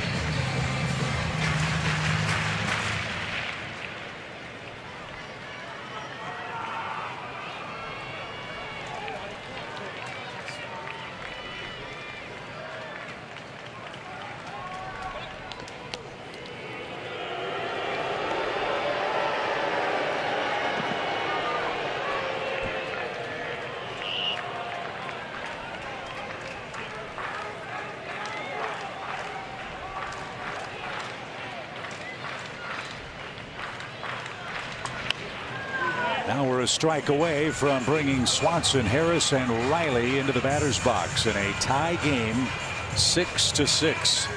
Now we're a strike away from bringing Swanson, Harris, and Riley into the batter's box in a tie game, 6-6.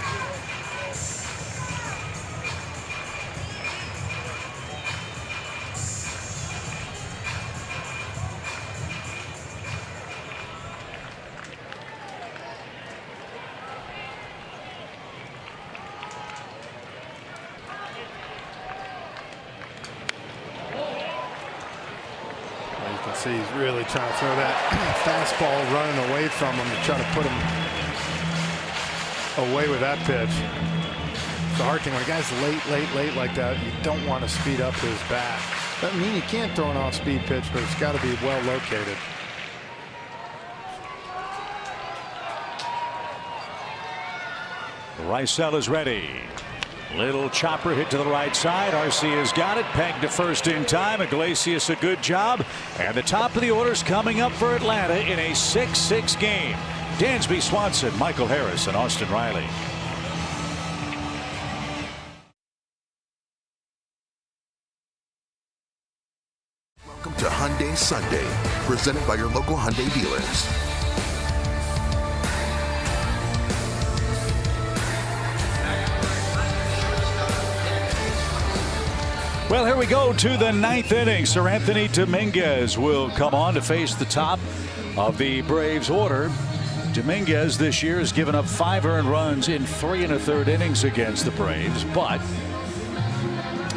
See, he's really trying to throw that fastball running away from him to try to put him away with that pitch. It's the hard thing when a guy's late like that, you don't want to speed up his bat. Doesn't mean you can't throw an off-speed pitch, but it's got to be well located. Rysell is ready. Little chopper hit to the right side. RC has got it. Pegged to first in time. Iglesias a good job. And the top of the order's coming up for Atlanta in a 6-6 game. Dansby Swanson, Michael Harris, and Austin Riley. Welcome to Hyundai Sunday, presented by your local Hyundai dealers. Well, here we go to the 9th inning. Sir Anthony Dominguez will come on to face the top of the Braves order. Dominguez this year has given up 5 earned runs in 3 1/3 innings against the Braves, but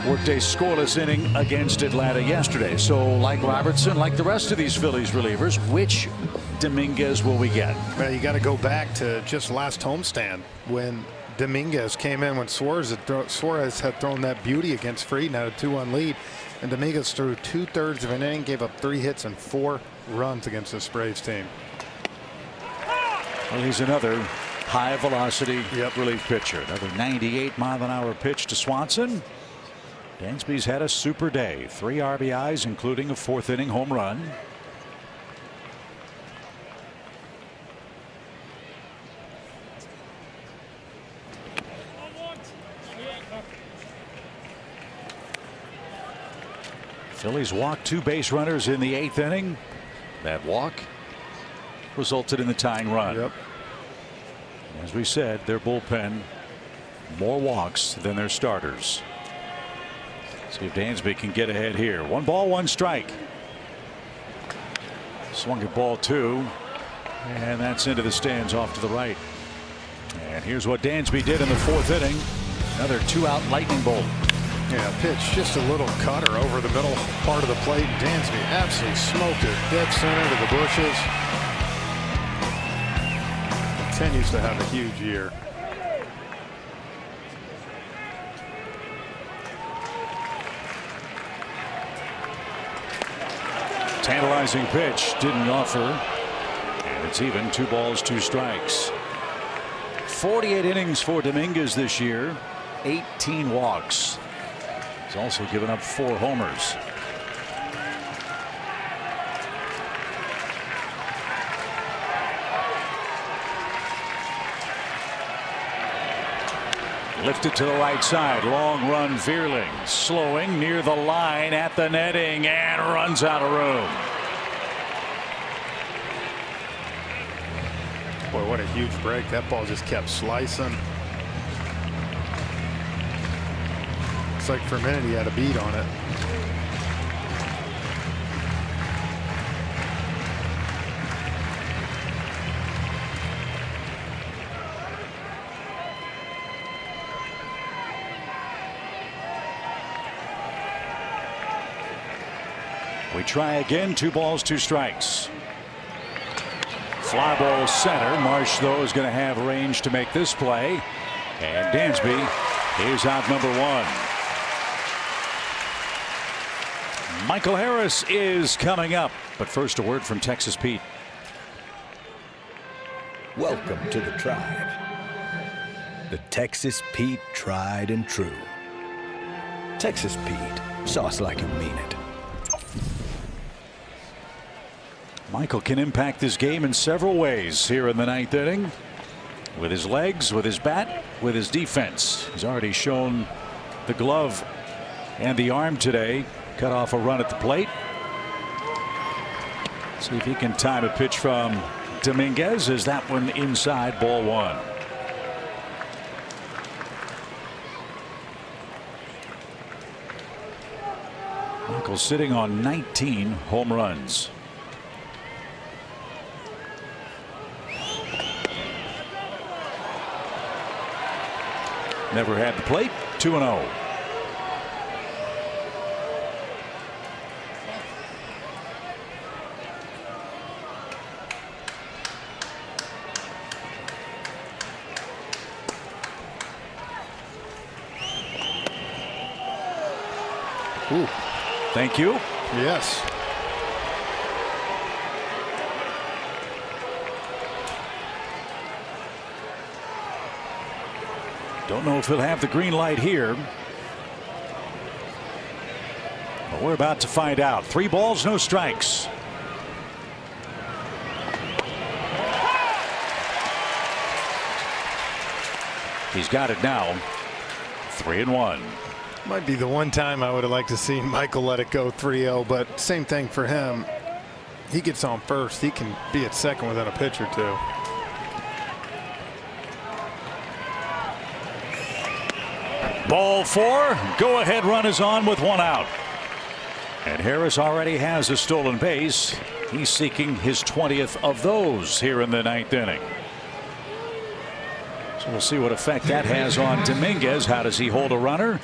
worked a scoreless inning against Atlanta yesterday. So like Robertson, like the rest of these Phillies relievers, which Dominguez will we get? Well, you got to go back to just last homestand when Dominguez came in, when Suarez had thrown that beauty against Frieden at a 2-1 lead, and Dominguez threw 2/3 of an inning, gave up 3 hits and 4 runs against this Braves team. Well, he's another high velocity relief pitcher. Another 98-mile-an-hour pitch to Swanson. Dansby's had a super day. 3 RBIs, including a 4th inning home run. Phillies walked 2 base runners in the 8th inning. That walk resulted in the tying run. Yep. As we said, their bullpen more walks than their starters. See if Dansby can get ahead here. 1 ball, 1 strike. Swung at ball 2, and that's into the stands off to the right. And here's what Dansby did in the 4th inning. Another 2-out lightning bolt. Yeah, pitch just a little cutter over the middle part of the plate. Dansby absolutely smoked it dead center to the bushes. Continues to have a huge year. Tantalizing pitch, didn't offer, and it's even. 2 balls, 2 strikes. 48 innings for Dominguez this year, 18 walks. He's also given up 4 homers. Lifted to the right side. Long run Vierling. Slowing near the line at the netting and runs out of room. Boy, what a huge break. That ball just kept slicing. It's like for a minute he had a beat on it. We try again. 2 balls, 2 strikes. Fly ball center. Marsh, though, is going to have range to make this play. And Dansby is out number 1. Michael Harris is coming up. But first, a word from Texas Pete. Welcome to the tribe. The Texas Pete tried and true. Texas Pete, sauce like you mean it. Michael can impact this game in several ways here in the 9th inning. With his legs, with his bat, with his defense. He's already shown the glove and the arm today. Cut off a run at the plate. See if he can time a pitch from Dominguez. Is that one inside, ball 1. Michael sitting on 19 home runs. Never had the plate. 2-0. Ooh. Thank you. Yes. Don't know if he'll have the green light here. But we're about to find out. 3 balls, no strikes. He's got it now. 3-1. Might be the one time I would have liked to see Michael let it go 3-0, but same thing for him. He gets on first. He can be at second within a pitch or 2. Ball 4. Go ahead run is on with 1 out. And Harris already has a stolen base. He's seeking his 20th of those here in the 9th inning. So we'll see what effect that has on Dominguez. How does he hold a runner?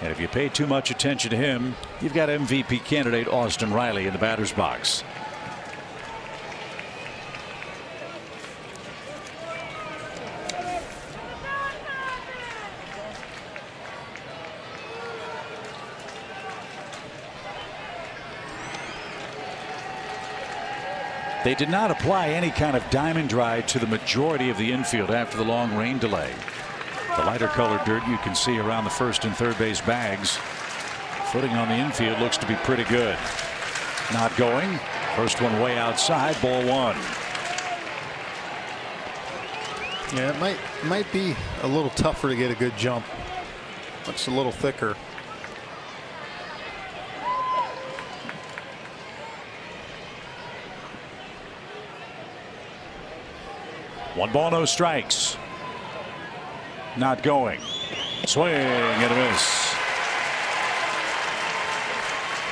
And if you pay too much attention to him, you've got MVP candidate Austin Riley in the batter's box. They did not apply any kind of diamond dry to the majority of the infield after the long rain delay. The lighter colored dirt you can see around the first and third base bags. Footing on the infield looks to be pretty good. Not going. First one way outside, ball 1. Yeah, it might be a little tougher to get a good jump. Looks a little thicker. One ball, no strikes. Not going. Swing and a miss.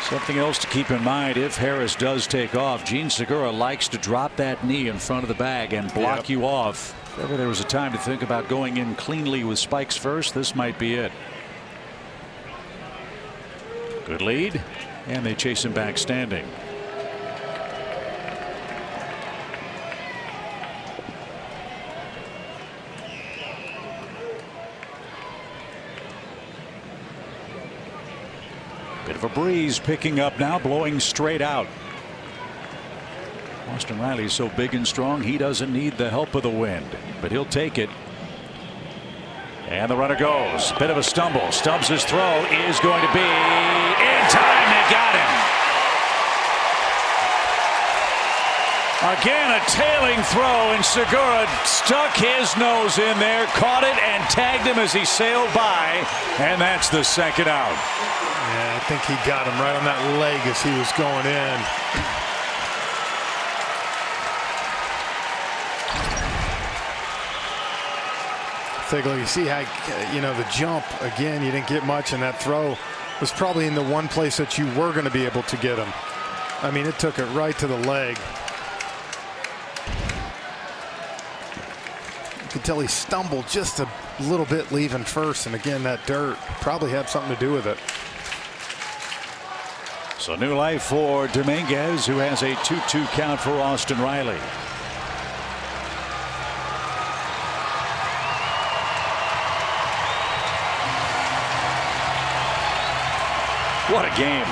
Something else to keep in mind if Harris does take off. Gene Segura likes to drop that knee in front of the bag and block you off. If ever there was a time to think about going in cleanly with spikes first, this might be it. Good lead, and they chase him back standing. Bit of a breeze picking up now, blowing straight out. Austin Riley is so big and strong, he doesn't need the help of the wind, but he'll take it. And the runner goes. Bit of a stumble. Stubbs' throw is going to be in time. They got him. Again, a tailing throw, and Segura stuck his nose in there, caught it, and tagged him as he sailed by, and that's the second out. Yeah, I think he got him right on that leg as he was going in. Take a look. You see how, the jump, again, you didn't get much, and that throw was probably in the one place that you were going to be able to get him. I mean, it took it right to the leg. You could tell he stumbled just a little bit leaving first, and again, that dirt probably had something to do with it. So new life for Dominguez, who has a 2-2 count for Austin Riley. What a game.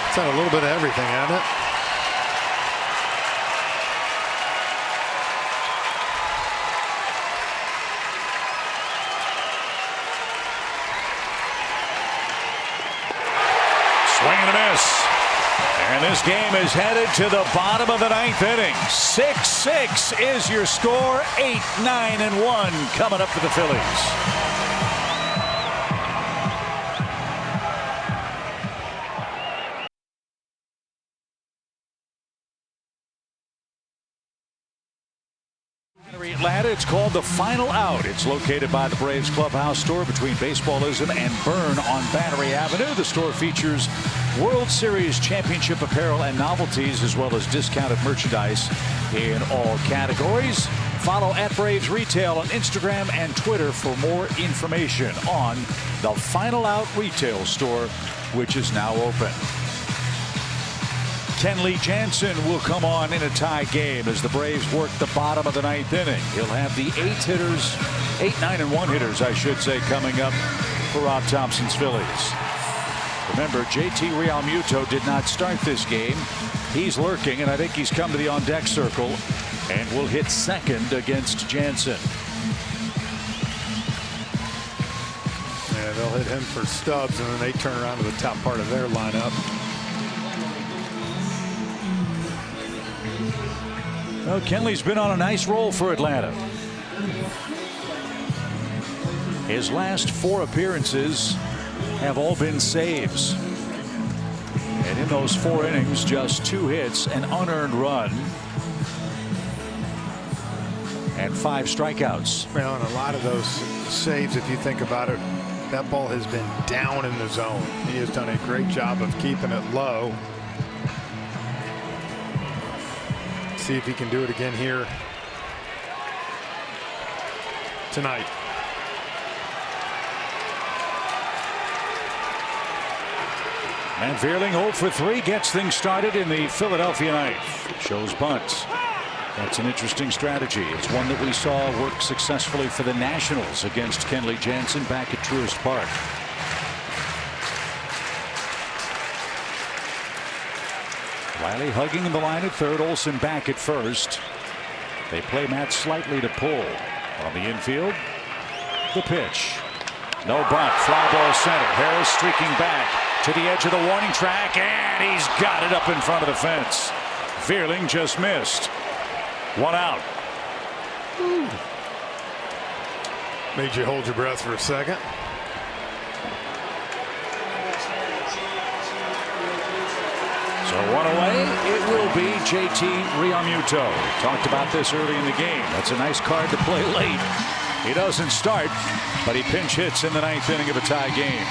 It's had a little bit of everything, hasn't it? Swing and a miss. And this game is headed to the bottom of the ninth inning. 6-6 is your score. 8-9-1 coming up for the Phillies. Atlanta, it's called The Final Out. It's located by the Braves Clubhouse store between Baseballism and Byrne on Battery Avenue. The store features World Series championship apparel and novelties, as well as discounted merchandise in all categories. Follow @Braves Retail on Instagram and Twitter for more information on The Final Out retail store, which is now open. Kenley Jansen will come on in a tie game as the Braves work the bottom of the ninth inning. He'll have the 8-9-1 hitters, I should say, coming up for Rob Thompson's Phillies. Remember, JT Realmuto did not start this game. He's lurking, and I think he's come to the on-deck circle and will hit second against Jansen. Yeah, they'll hit him for Stubbs, and then they turn around to the top part of their lineup. Well, Kenley's been on a nice roll for Atlanta. His last 4 appearances have all been saves. And in those 4 innings, just 2 hits, an unearned run, and 5 strikeouts. Well, and a lot of those saves, if you think about it, that ball has been down in the zone. He has done a great job of keeping it low. See if he can do it again here tonight. And Vierling 0 for 3 gets things started in the Philadelphia ninth. Shows bunts. That's an interesting strategy. It's one that we saw work successfully for the Nationals against Kenley Jansen back at Truist Park. Riley hugging in the line at third. Olsen back at first. They play Matt slightly to pull. On the infield, the pitch. No bunt. Fly ball center. Harris streaking back to the edge of the warning track, and he's got it up in front of the fence. Vierling just missed. 1 out. Made you hold your breath for a second. So 1 away, it will be JT Realmuto. Talked about this early in the game. That's a nice card to play late. He doesn't start, but he pinch hits in the ninth inning of a tie game.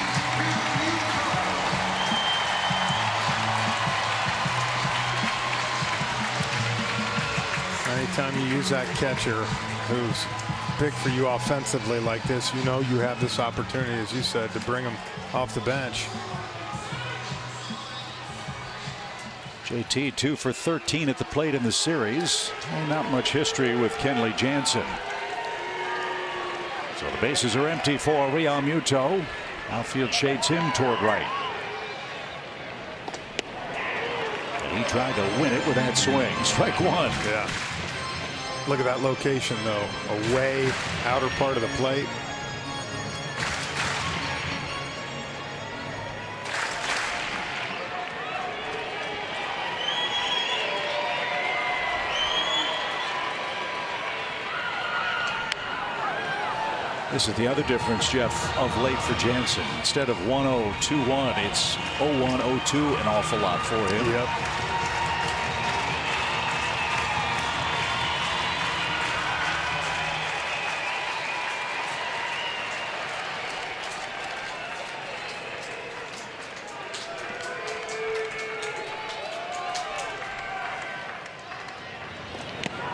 Anytime you use that catcher who's big for you offensively like this, you know you have this opportunity, as you said, to bring him off the bench. JT 2 for 13 at the plate in the series. And not much history with Kenley Jansen. So the bases are empty for Realmuto. Outfield shades him toward right. And he tried to win it with that swing. Strike 1. Yeah. Look at that location, though. Away, outer part of the plate. This is the other difference, Jeff, of late for Jansen. Instead of 1-0, 2-1, it's 0-1, 0-2, an awful lot for him. Yep.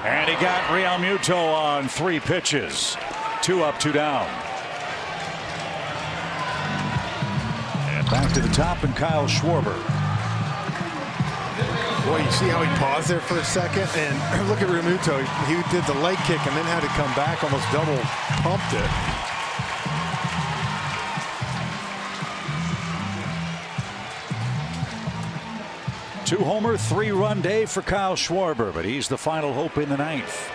And he got Real Muto on 3 pitches. 2 up, 2 down. And back to the top, and Kyle Schwarber. Boy, you see how he paused there for a second? And look at Realmuto. He did the leg kick and then had to come back, almost double pumped it. Two-homer, 3-run day for Kyle Schwarber, but he's the final hope in the 9th.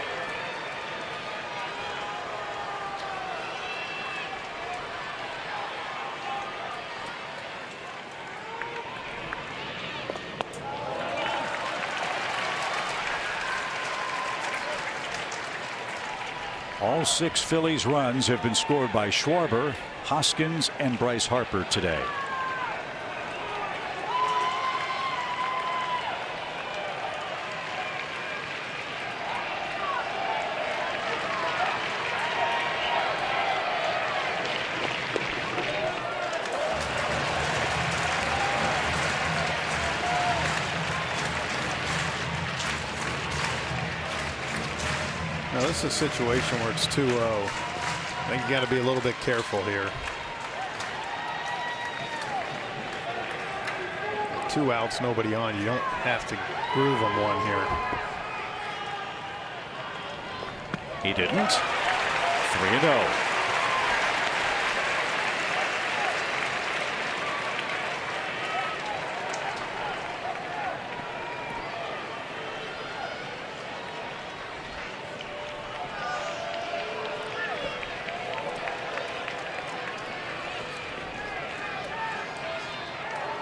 All 6 Phillies runs have been scored by Schwarber, Hoskins, and Bryce Harper today. Now this is a situation where it's 2-0. I think you got to be a little bit careful here. 2 outs, nobody on. You don't have to groove them one here. He didn't. 3-0.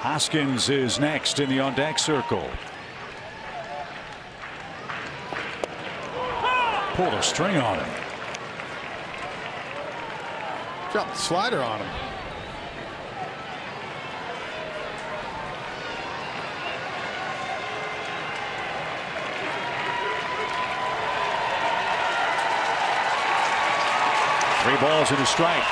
Hoskins is next in the on-deck circle. Pulled a string on him. Dropped the slider on him. Three balls and a strike.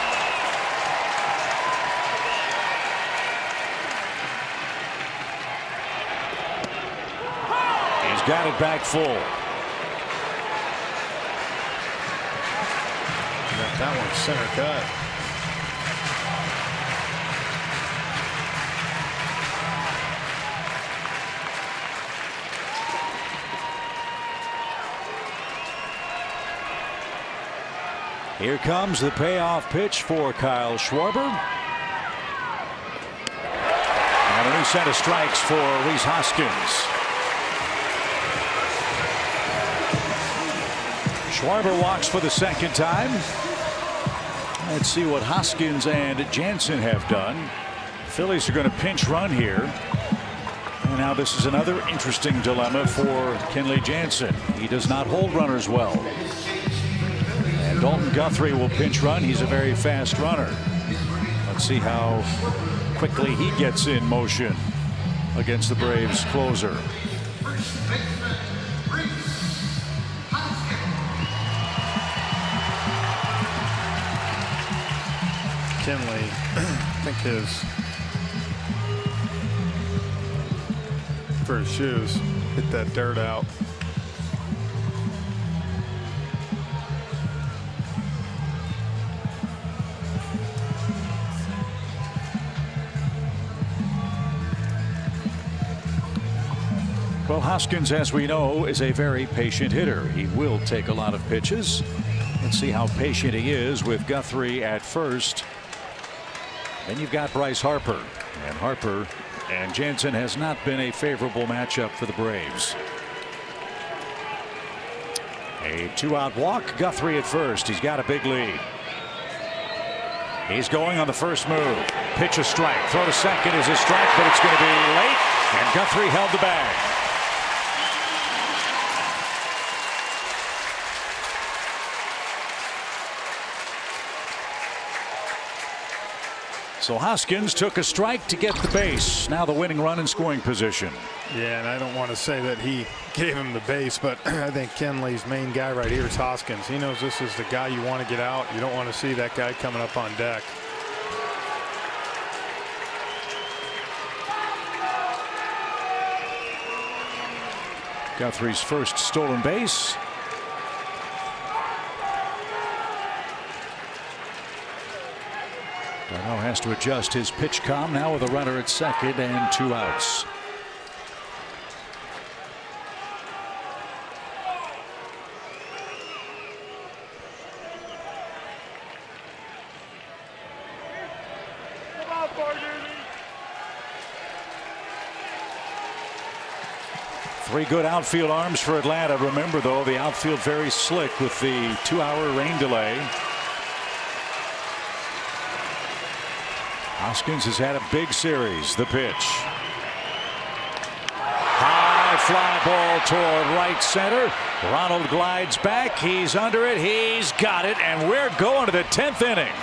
Got it back full. Got that one center cut. Here comes the payoff pitch for Kyle Schwarber. And a new set of strikes for Rhys Hoskins. Schwarber walks for the 2nd time. Let's see what Hoskins and Jansen have done. Phillies are going to pinch run here. And now this is another interesting dilemma for Kenley Jansen. He does not hold runners well. And Dalton Guthrie will pinch run. He's a very fast runner. Let's see how quickly he gets in motion against the Braves closer. Kenley, I think his for his shoes hit that dirt out. Well, Hoskins, as we know, is a very patient hitter. He will take a lot of pitches. Let's see how patient he is with Guthrie at first. Then you've got Bryce Harper, and Harper and Jansen has not been a favorable matchup for the Braves. A 2-out walk. Guthrie at first. He's got a big lead. He's going on the first move. Pitch a strike. Throw to second is a strike, but it's going to be late, and Guthrie held the bag. So Hoskins took a strike to get the base. Now the winning run in scoring position. Yeah, and I don't want to say that he gave him the base, but I think Kenley's main guy right here is Hoskins. He knows this is the guy you want to get out. You don't want to see that guy coming up on deck. Guthrie's first stolen base. Darno has to adjust his pitch comm now with a runner at second and 2 outs. Three good outfield arms for Atlanta. Remember, though, the outfield very slick with the 2-hour rain delay. Hoskins has had a big series. The pitch. High fly ball toward right center. Ronald glides back. He's under it. He's got it. And we're going to the 10th inning.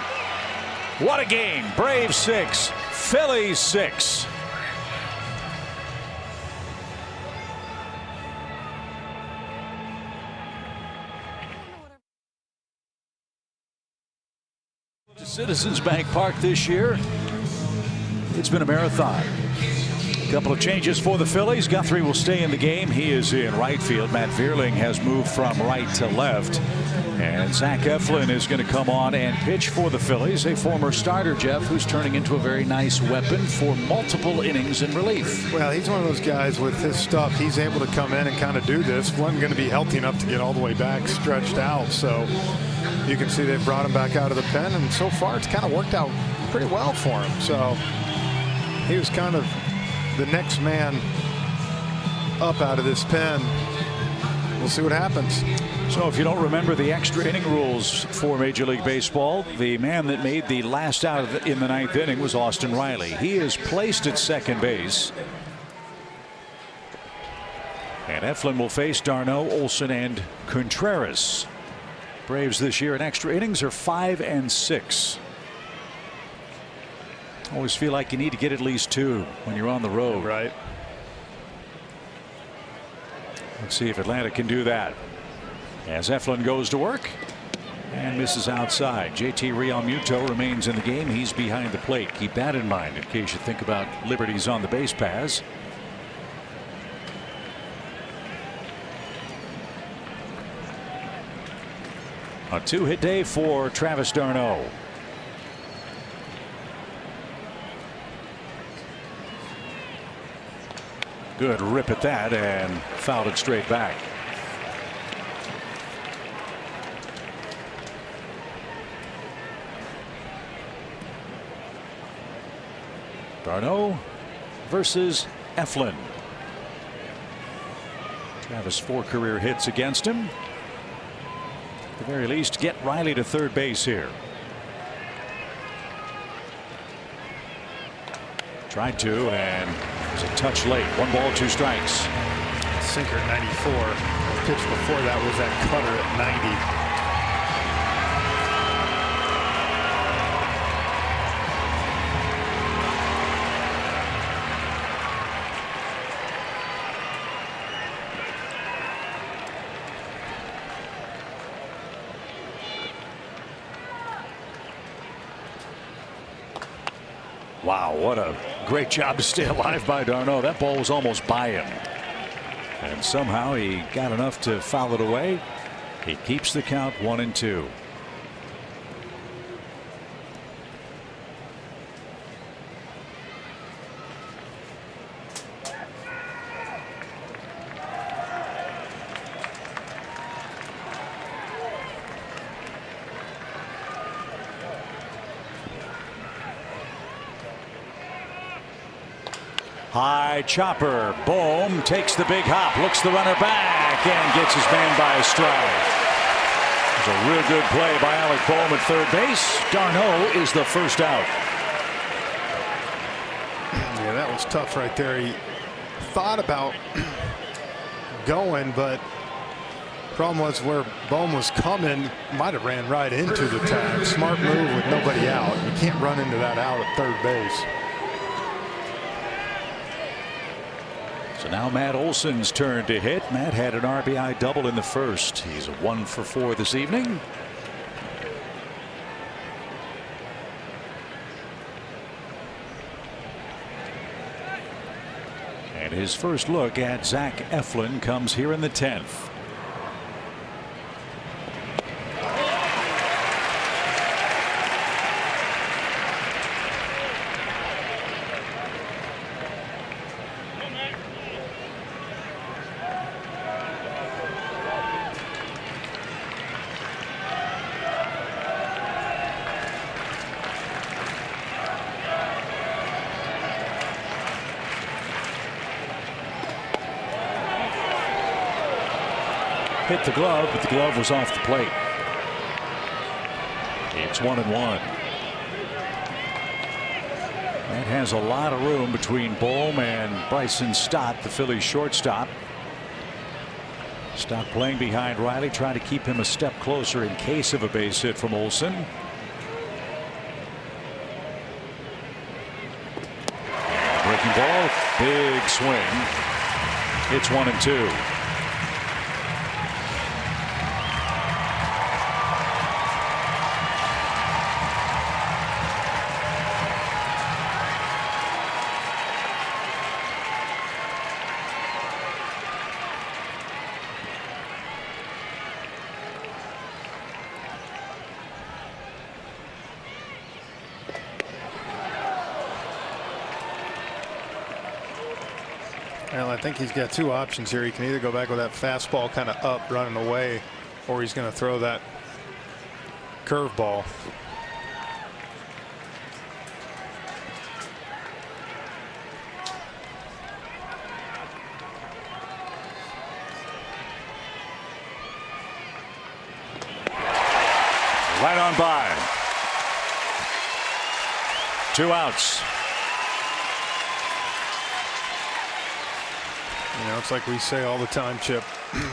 What a game. Braves 6, Phillies 6. Citizens Bank Park this year. It's been a marathon. A couple of changes for the Phillies. Guthrie will stay in the game. He is in right field. Matt Vierling has moved from right to left. And Zach Eflin is going to come on and pitch for the Phillies. A former starter, Jeff, who's turning into a very nice weapon for multiple innings in relief. Well, he's one of those guys with his stuff. He's able to come in and kind of do this. Wasn't going to be healthy enough to get all the way back stretched out. So you can see they brought him back out of the pen. And so far, it's kind of worked out pretty well for him. So he was kind of the next man up out of this pen. We'll see what happens. So if you don't remember the extra inning rules for Major League Baseball, the man that made the last out in the 9th inning was Austin Riley. He is placed at second base. And Eflin will face Darno, Olsen, and Contreras. Braves this year in extra innings are 5 and 6. Always feel like you need to get at least 2 when you're on the road. Right. Let's see if Atlanta can do that. As Eflin goes to work and misses outside. JT Realmuto remains in the game. He's behind the plate. Keep that in mind in case you think about liberties on the base paths. A 2-hit day for Travis d'Arnaud. Good rip at that and fouled it straight back. d'Arnaud versus Eflin. Travis 4 career hits against him. At the very least, get Riley to third base here. Tried to, and it was a touch late. 1 ball, 2 strikes. Sinker at 94. The pitch before that was that cutter at 90. Wow, what a great job to stay alive by d'Arnaud. That ball was almost by him. And somehow he got enough to foul it away. He keeps the count 1-2. High chopper. Bohm takes the big hop, looks the runner back, and gets his man by a stride. It's a real good play by Alec Bohm at third base. d'Arnaud is the first out. Yeah, that was tough right there. He thought about going, but Problem was where Bohm was coming, might have ran right into the tag. Smart move with nobody out. You can't run into that out at third base. So now Matt Olson's turn to hit. Matt had an RBI double in the first. He's 1 for 4 this evening. And his first look at Zach Eflin comes here in the 10th. Hit the glove, but the glove was off the plate. It's 1-1. That has a lot of room between Bohm and Bryson Stott, the Phillies shortstop. Stott playing behind Riley, trying to keep him a step closer in case of a base hit from Olson. Breaking ball, big swing. It's 1-2. Well, I think he's got two options here. He can either go back with that fastball kind of up running away, or he's going to throw that curveball. Right on by. 2 outs. You know, it's like we say all the time, Chip,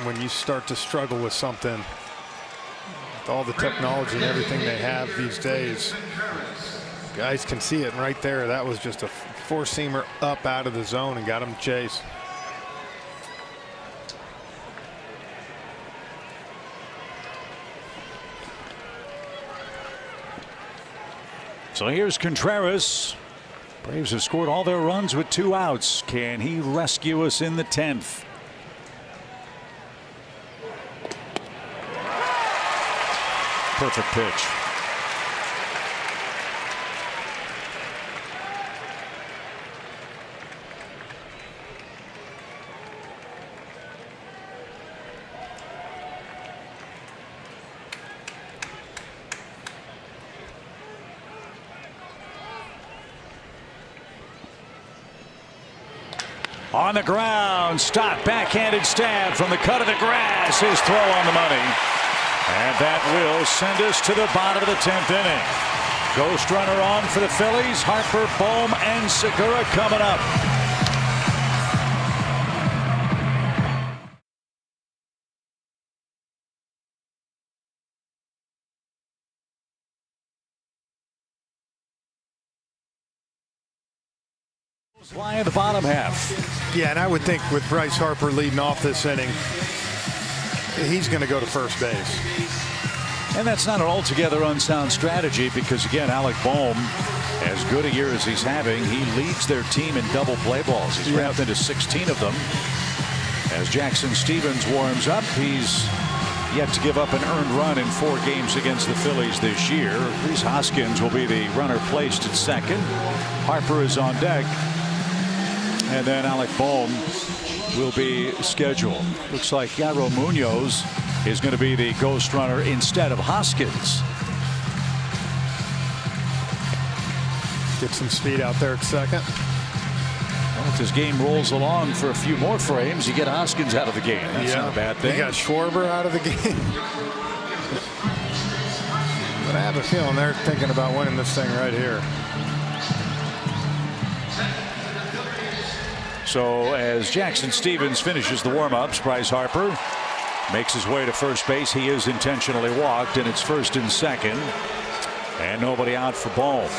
when you start to struggle with something, with all the technology and everything they have these days, guys can see it right there. That was just a four-seamer up out of the zone and got him to chase. So here's Contreras. Braves have scored all their runs with 2 outs. Can he rescue us in the 10th? Perfect pitch. On the ground, Stott backhanded stab from the cut of the grass. His throw on the money. And that will send us to the bottom of the 10th inning. Ghost runner on for the Phillies. Harper, Bohm, and Segura coming up. Fly in the bottom half. Yeah, and I would think with Bryce Harper leading off this inning, he's going to go to first base. And that's not an altogether unsound strategy because, again, Alec Bohm, as good a year as he's having, he leads their team in double play balls. He's wrapped into 16 of them. As Jackson Stevens warms up, he's yet to give up an earned run in 4 games against the Phillies this year. Rhys Hoskins will be the runner placed at second. Harper is on deck. And then Alec Bohm will be scheduled. Looks like Yairo Munoz is going to be the ghost runner instead of Hoskins. Get some speed out there at second. Well, if this game rolls along for a few more frames, you get Hoskins out of the game. That's not a bad thing. You got Schwarber out of the game. But I have a feeling they're thinking about winning this thing right here. So as Jackson Stevens finishes the warm-ups, Bryce Harper Makes his way to first base. He is intentionally walked, and it's 1st and 2nd. And nobody out for Bohm.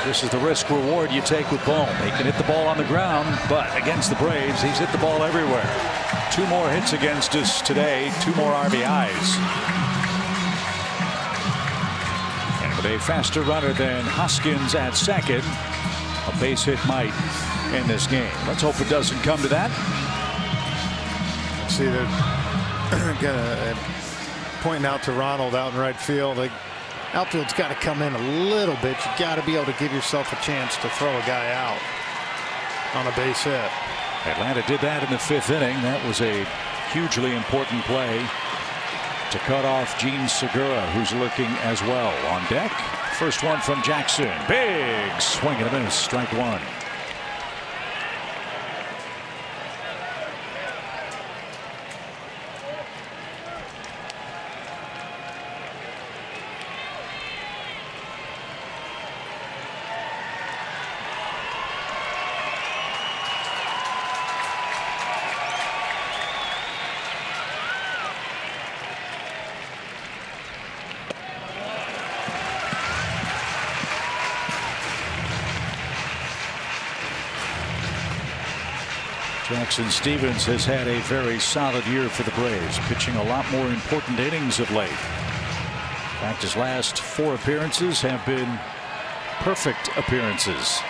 This is the risk reward you take with Bohm. He can hit the ball on the ground, but against the Braves, he's hit the ball everywhere. 2 more hits against us today, 2 more RBIs. And with a faster runner than Hoskins at second, a base hit might end this game. Let's hope it doesn't come to that. See, they're gonna pointing out to Ronald out in right field. Outfield's got to come in a little bit. You got to be able to give yourself a chance to throw a guy out on a base hit. Atlanta did that in the 5th inning. That was a hugely important play to cut off Gene Segura, who's lurking as well. On deck, first one from Jackson. Big swing and a miss. Strike 1. Jackson Stevens has had a very solid year for the Braves, pitching a lot more important innings of late. In fact, his last 4 appearances have been perfect appearances.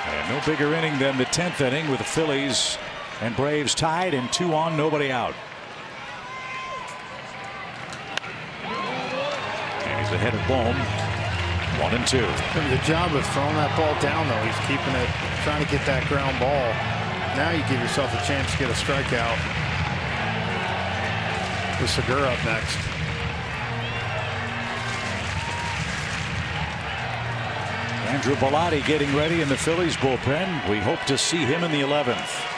And no bigger inning than the 10th inning with the Phillies and Braves tied and 2 on, nobody out. And he's ahead of Bohm. 1 and 2. The job of throwing that ball down, though, he's keeping it, trying to get that ground ball. Now you give yourself a chance to get a strikeout. With Segura up next. Andrew Bellotti getting ready in the Phillies bullpen. We hope to see him in the 11th.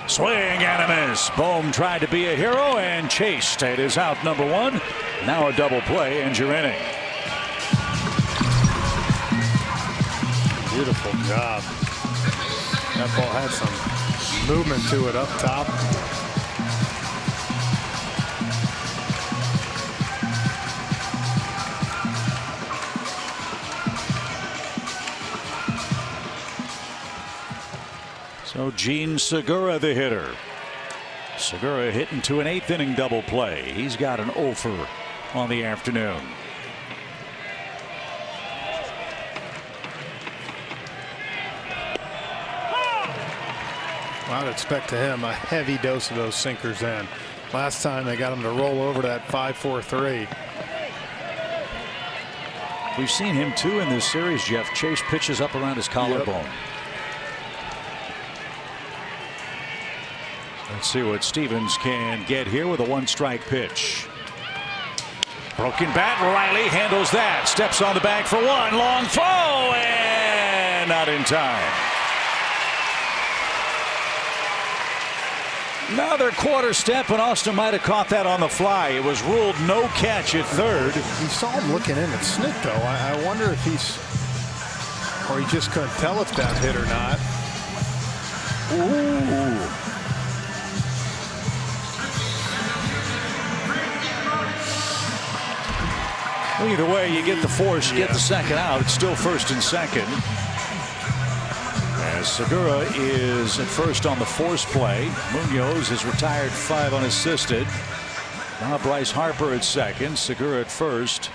Swing and a miss. Bohm tried to be a hero and chased. It is out number 1. Now a double play ends your inning. Beautiful job. That ball had some movement to it up top. So Gene Segura, the hitter. Segura hitting to an 8th inning double play. He's got an 0-for on the afternoon. I'd expect to him a heavy dose of those sinkers in. Last time they got him to roll over that 5-4-3. We've seen him too in this series, Jeff. Chase pitches up around his collarbone. Yep. Let's see what Stevens can get here with a 1-strike pitch. Broken bat. Riley handles that. Steps on the bag for 1. Long throw and not in time. Another quarter step, and Austin might have caught that on the fly. It was ruled no catch at third. You saw him looking in at Snit, though. I wonder if he's, or he just couldn't tell if that hit or not. Ooh. Either way, you get the force, you get the second out. It's still 1st and 2nd. As Segura is at first on the force play. Munoz is retired 5 unassisted. Now Bryce Harper at second. Segura at first.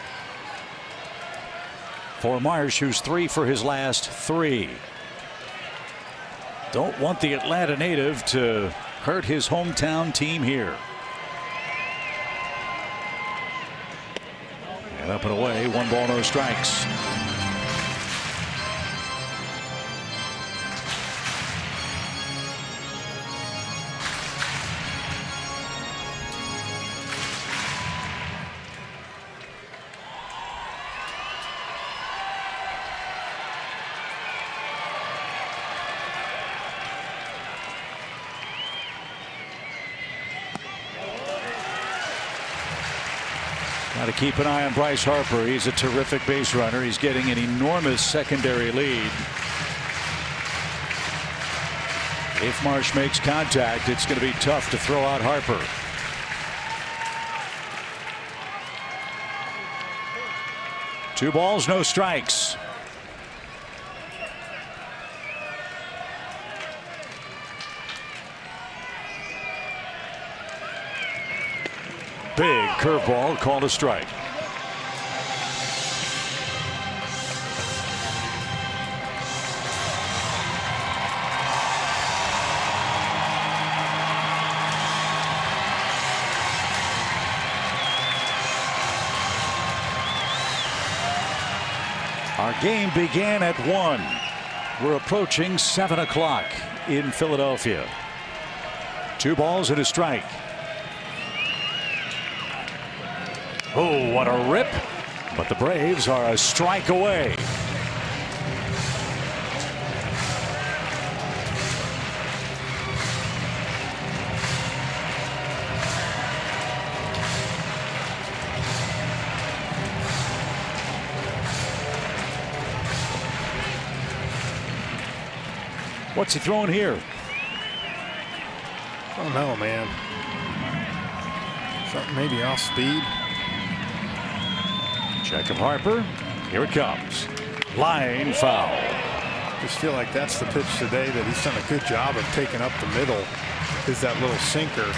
For Marsh, who's 3 for his last 3. Don't want the Atlanta native to hurt his hometown team here. And up and away, 1 ball, no strikes. Got to keep an eye on Bryce Harper. He's a terrific base runner. He's getting an enormous secondary lead. If Marsh makes contact, it's going to be tough to throw out Harper. Two balls, no strikes. Big curveball, called a strike. Our game began at 1. We're approaching 7 o'clock in Philadelphia. 2 balls and a strike. Oh, what a rip. But the Braves are a strike away. What's he throwing here? I don't know, man. Something maybe off speed. Check of Harper. Here it comes. Line foul. Just feel like that's the pitch today that he's done a good job of taking up the middle. Is that little sinker.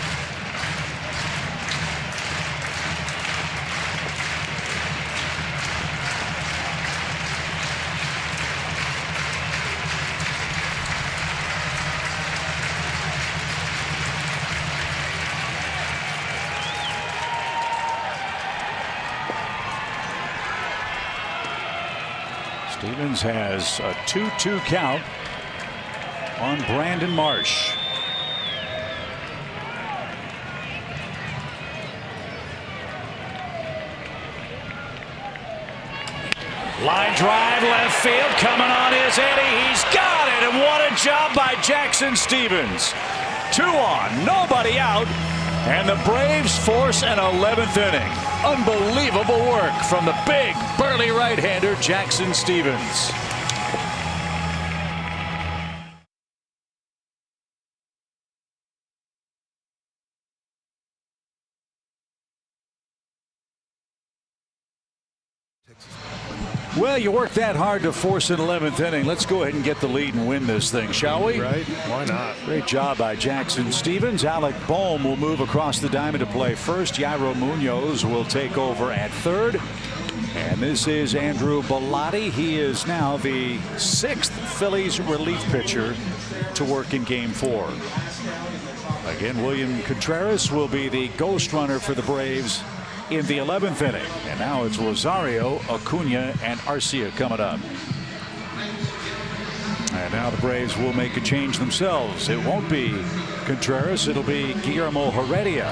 Stevens has a 2-2 count on Brandon Marsh. Line drive left field coming on is Eddie. He's got it, and what a job by Jackson Stevens. 2 on, nobody out, and the Braves force an 11th inning. Unbelievable work from the big burly right-hander Jackson Stevens. Well, you work that hard to force an 11th inning. Let's go ahead and get the lead and win this thing, shall we? Right? Why not? Great job by Jackson Stevens. Alec Boehm will move across the diamond to play first. Yairo Munoz will take over at third. And this is Andrew Bellotti. He is now the 6th Phillies relief pitcher to work in Game 4. Again, William Contreras will be the ghost runner for the Braves in the 11th inning. And now it's Rosario, Acuna, and Arcia coming up. And now the Braves will make a change themselves. It won't be Contreras. It'll be Guillermo Heredia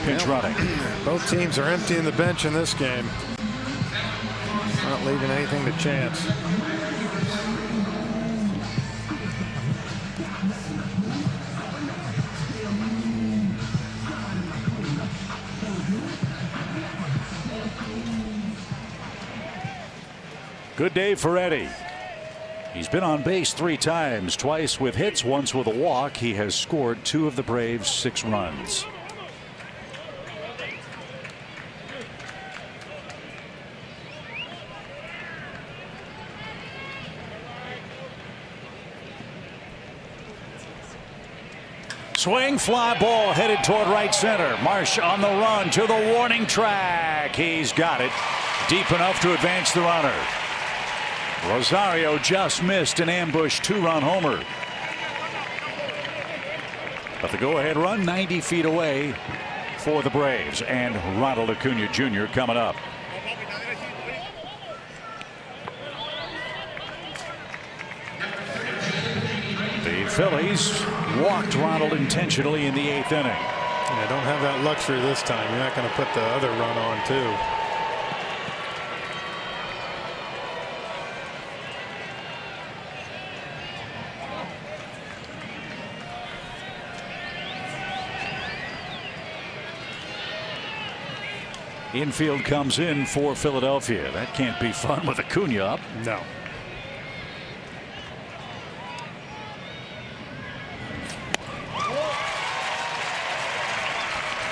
pinch running. Both teams are emptying the bench in this game. Not leaving anything to chance. Good day for Eddie. He's been on base 3 times, twice with hits, once with a walk. He has scored 2 of the Braves' 6 runs. Swing, fly ball headed toward right center. Marsh on the run to the warning track. He's got it deep enough to advance the runner. Rosario just missed an ambush 2-run homer. But the go-ahead run 90 feet away for the Braves, and Ronald Acuna Jr. coming up. The Phillies walked Ronald intentionally in the 8th inning. Yeah, don't have that luxury this time. You're not going to put the other run on too. Infield comes in for Philadelphia. That can't be fun with Acuna up. No.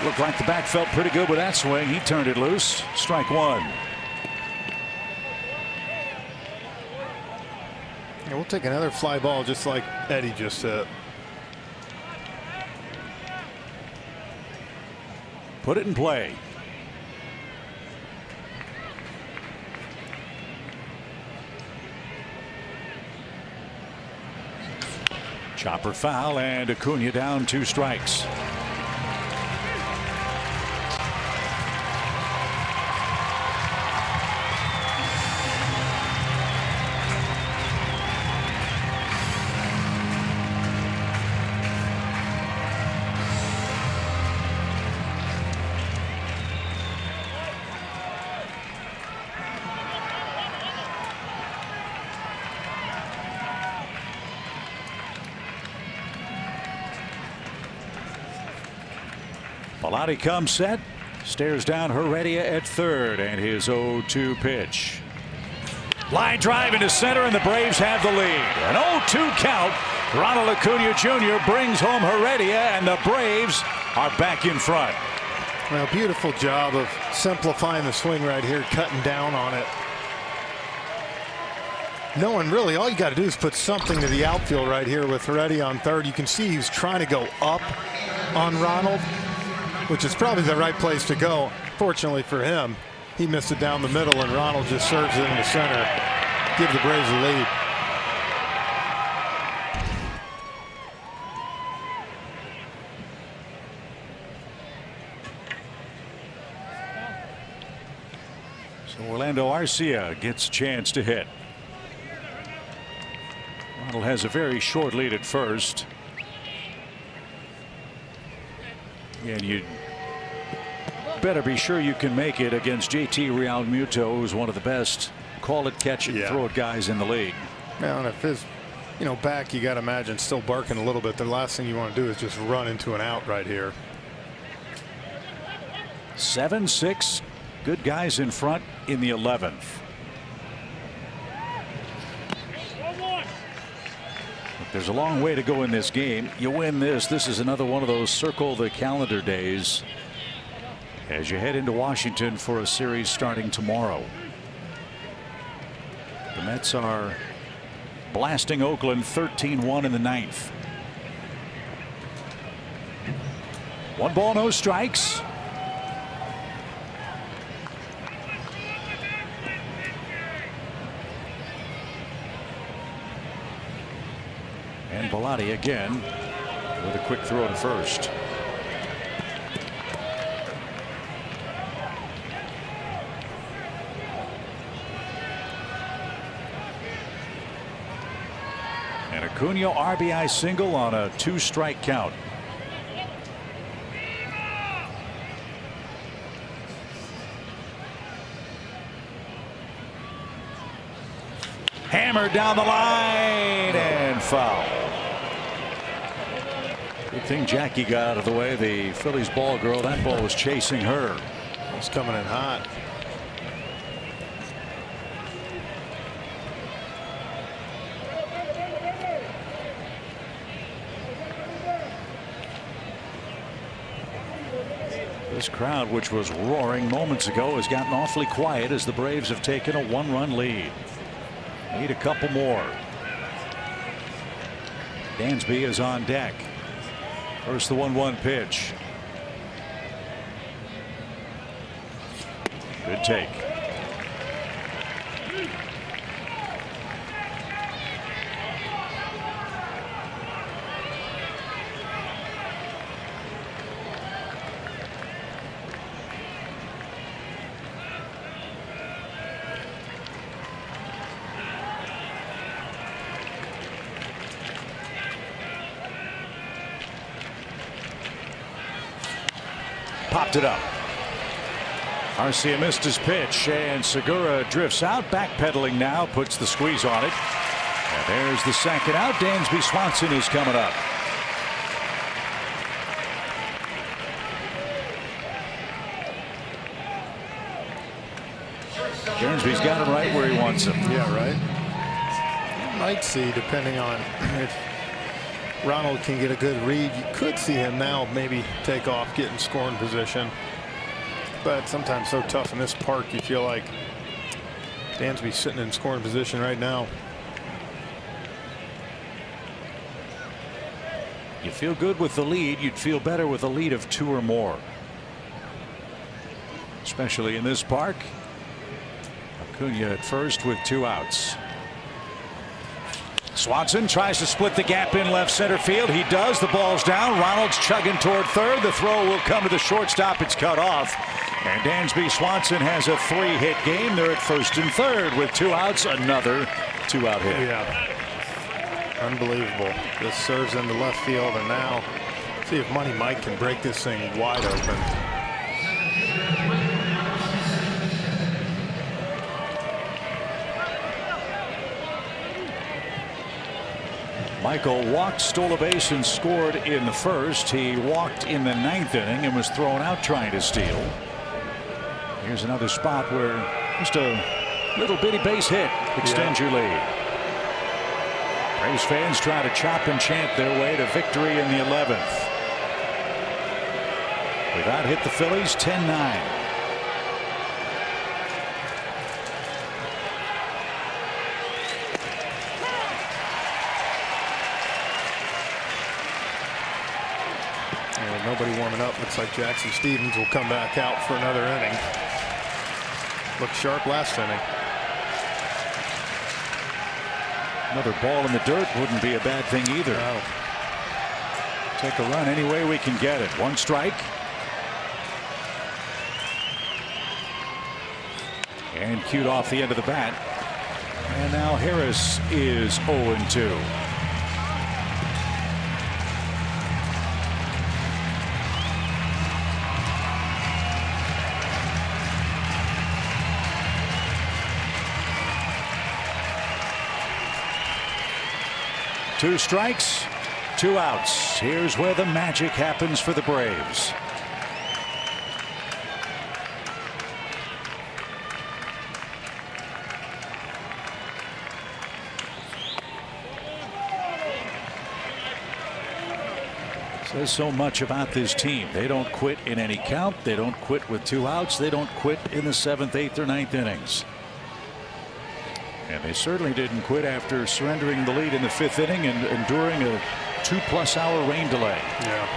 Looked like the back felt pretty good with that swing. He turned it loose. Strike one. Yeah, we'll take another fly ball just like Eddie just said. Put it in play. Chopper foul, and Acuna down 2 strikes. Bellotti comes set, stares down Heredia at third, and his 0-2 pitch. Line drive into center, and the Braves have the lead. An 0-2 count. Ronald Acuna Jr. brings home Heredia, and the Braves are back in front. Well, beautiful job of simplifying the swing right here, cutting down on it. Knowing really all you got to do is put something to the outfield right here with Heredia on third. You can see he was trying to go up on Ronald, which is probably the right place to go. Fortunately for him, he missed it down the middle, and Ronald just serves it in the center. Give the Braves the lead. So Orlando Arcia gets a chance to hit. Ronald has a very short lead at first. And you better be sure you can make it against JT Realmuto, who's one of the best call it, catch it, throw it guys in the league. Now, and if his back, you got to imagine still barking a little bit, the last thing you want to do is just run into an out right here. 7-6, good guys in front in the 11th. There's a long way to go in this game. You win this. This is another one of those circle the calendar days as you head into Washington for a series starting tomorrow. The Mets are blasting Oakland 13-1 in the 9th. 1 ball, no strikes. And Bellotti again with a quick throw to first. And Acuna RBI single on a 2-strike count. Hammered down the line and foul. Good thing Jackie got out of the way. The Phillies ball girl, that ball was chasing her. It's coming in hot. This crowd, which was roaring moments ago, has gotten awfully quiet as the Braves have taken a 1-run lead. Need a couple more. Dansby is on deck. First the 1-1 pitch. Good take. Popped it up. Arcia missed his pitch, and Segura drifts out, backpedaling now, puts the squeeze on it. And there's the second out. Dansby Swanson is coming up. Dansby's got him right where he wants him. Yeah, right. You might see, depending on if Ronald can get a good read, you could see him now maybe take off, get in scoring position. But sometimes so tough in this park, you feel like Dansby's sitting in scoring position right now. You feel good with the lead. You'd feel better with a lead of 2 or more. Especially in this park. Acuna at first with 2 outs. Swanson tries to split the gap in left center field. He does. The ball's down. Ronald's chugging toward third. The throw will come to the shortstop. It's cut off. And Dansby Swanson has a 3-hit game. They're at first and third with 2 outs. Another 2-out hit. Yeah. Unbelievable. This serves into left field, and now see if Money Mike can break this thing wide open. Michael walked, stole a base, and scored in the first. He walked in the 9th inning and was thrown out trying to steal. Here's another spot where just a little bitty base hit extends your lead. Braves fans try to chop and chant their way to victory in the 11th. They've out-hit the Phillies 10-9. Nobody warming up. Looks like Jackson Stevens will come back out for another inning. Looked sharp last inning. Another ball in the dirt wouldn't be a bad thing either. No. Take a run any way we can get it. 1 strike. And cued off the end of the bat. And now Harris is 0-2. Two strikes, 2 outs. Here's where the magic happens for the Braves. Says so much about this team. They don't quit in any count. They don't quit with 2 outs. They don't quit in the 7th, 8th, or 9th innings. And they certainly didn't quit after surrendering the lead in the 5th inning and enduring a 2+ hour rain delay. Yeah.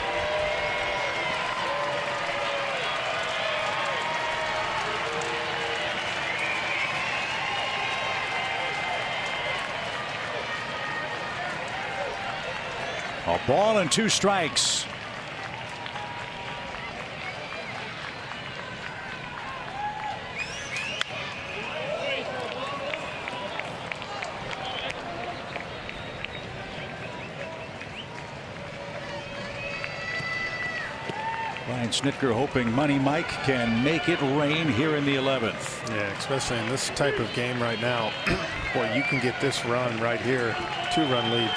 A ball and 2 strikes. Ryan Snitker hoping Money Mike can make it rain here in the 11th. Yeah, especially in this type of game right now. Boy, you can get this run right here. 2-run leads.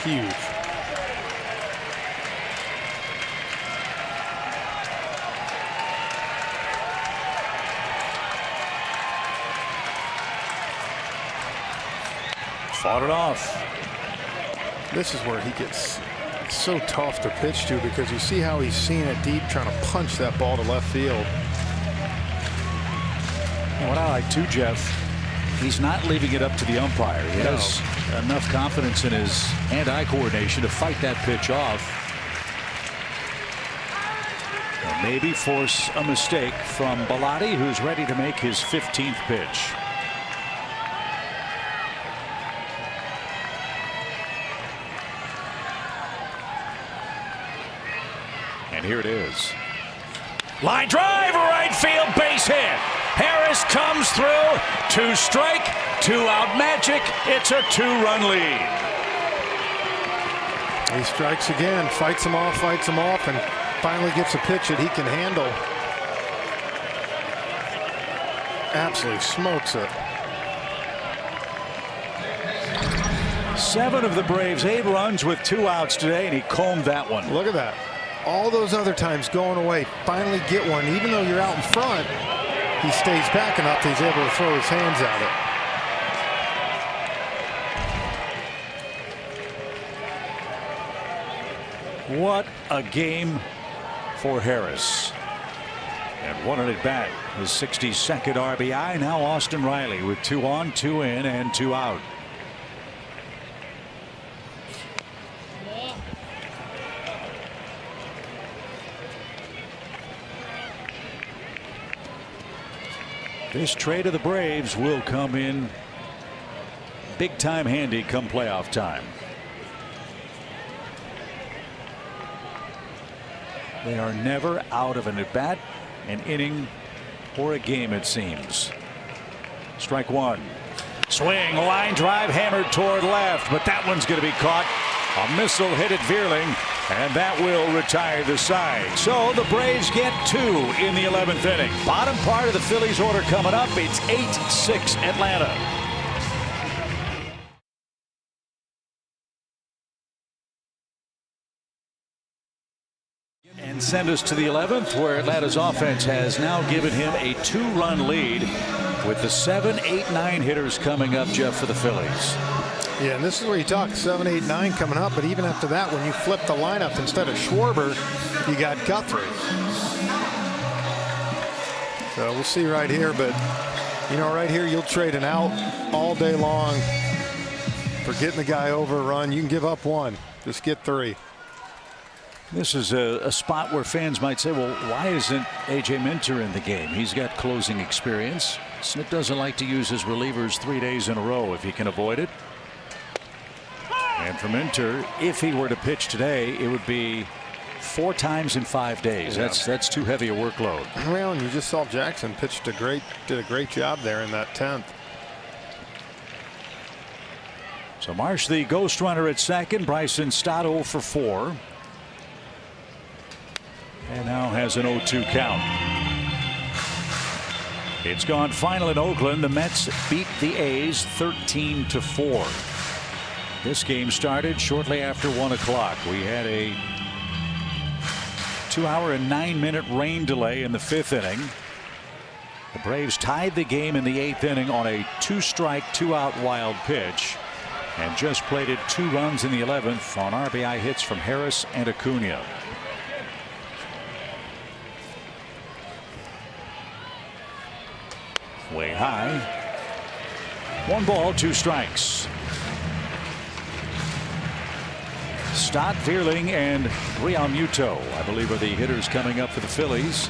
Huge. Fought it off. This is where he gets so tough to pitch to, because you see how he's seeing it deep, trying to punch that ball to left field. And what I like too, Jeff, he's not leaving it up to the umpire. He has enough confidence in his hand-eye coordination to fight that pitch off. And maybe force a mistake from Bellotti, who's ready to make his 15th pitch. And here it is. Line drive, right field, base hit. Harris comes through. 2 strike, 2-out magic. It's a 2-run lead. He strikes again, fights him off, and finally gets a pitch that he can handle. Absolutely smokes it. 7 of the Braves' 8 runs with 2 outs today, and he combed that one. Look at that. All those other times going away, finally get one, even though you're out in front. he stays back enough, he's able to throw his hands at it. What a game for Harris. And one at bat, his 62nd RBI. Now Austin Riley with 2 on, 2 in, and 2 out. This trade of the Braves will come in big time handy come playoff time. They are never out of an at bat, an inning, or a game, it seems. Strike one. Swing, line drive, hammered toward left, but that one's going to be caught. A missile hit at Veerling, and that will retire the side. So the Braves get 2 in the 11th inning. Bottom part of the Phillies order coming up. It's 8-6 Atlanta. And send us to the 11th, where Atlanta's offense has now given him a 2-run lead with the 7, 8, 9 hitters coming up, Jeff, for the Phillies. Yeah, and this is where you talk 7, 8, 9 coming up. But even after that, when you flip the lineup, instead of Schwarber, you got Guthrie. So we'll see right here. But, you know, right here, you'll trade an out all day long for getting the guy over a run. You can give up 1. Just get 3. This is a spot where fans might say, well, why isn't A.J. Minter in the game? He's got closing experience. Snit doesn't like to use his relievers 3 days in a row if he can avoid it. And for Minter, if he were to pitch today, it would be 4 times in 5 days. Yeah. That's too heavy a workload. Well, and you just saw Jackson did a great job there in that 10th. So Marsh, the ghost runner at second. Bryson Stott 0 for 4. And now has an 0-2 count. It's gone final in Oakland. The Mets beat the A's 13-4. This game started shortly after 1 o'clock. We had a 2-hour and 9-minute rain delay in the 5th inning. The Braves tied the game in the 8th inning on a 2-strike, 2-out wild pitch, and just plated 2 runs in the 11th on RBI hits from Harris and Acuna. Way high. 1 ball, 2 strikes. Stott, Veerling, and Realmuto, I believe, are the hitters coming up for the Phillies.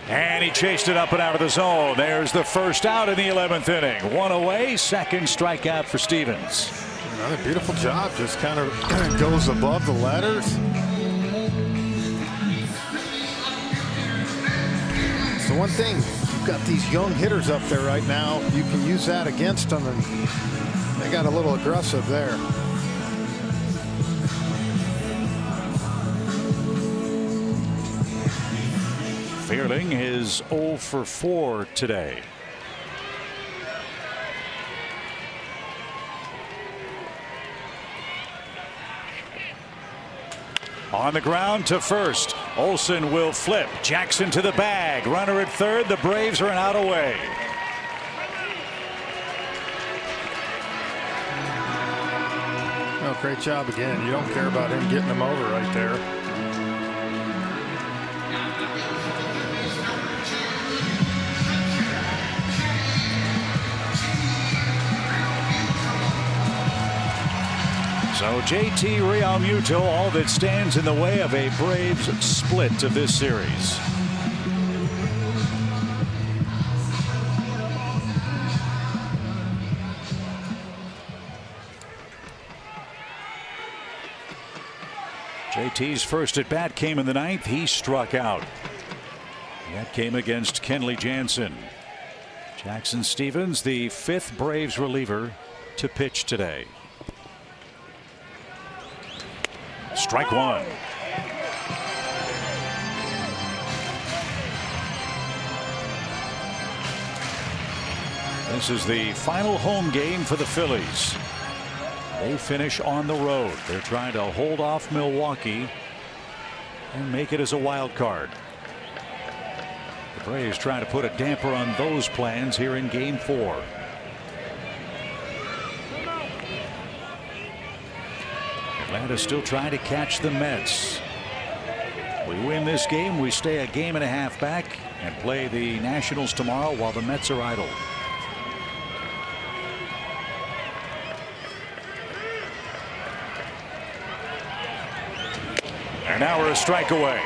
And he chased it up and out of the zone. There's the first out in the 11th inning. 1 away, second strikeout for Stevens. Another beautiful job. Just kind of goes above the letters. It's the one thing. You've got these young hitters up there right now. You can use that against them, and they got a little aggressive there. Veerling is 0 for 4 today. On the ground to first. Olsen will flip. Jackson to the bag. Runner at third. The Braves are an out away. Oh, great job again. You don't care about him getting them over right there. So JT Realmuto, all that stands in the way of a Braves split of this series. JT's first at bat came in the 9th. He struck out. That came against Kenley Jansen. Jackson Stevens, the 5th Braves reliever to pitch today. Strike one. This is the final home game for the Phillies. They finish on the road. They're trying to hold off Milwaukee and make it as a wild card. The Braves trying to put a damper on those plans here in Game 4. Atlanta still trying to catch the Mets. We win this game, we stay a game and a half back and play the Nationals tomorrow while the Mets are idle. And now we're a strike away.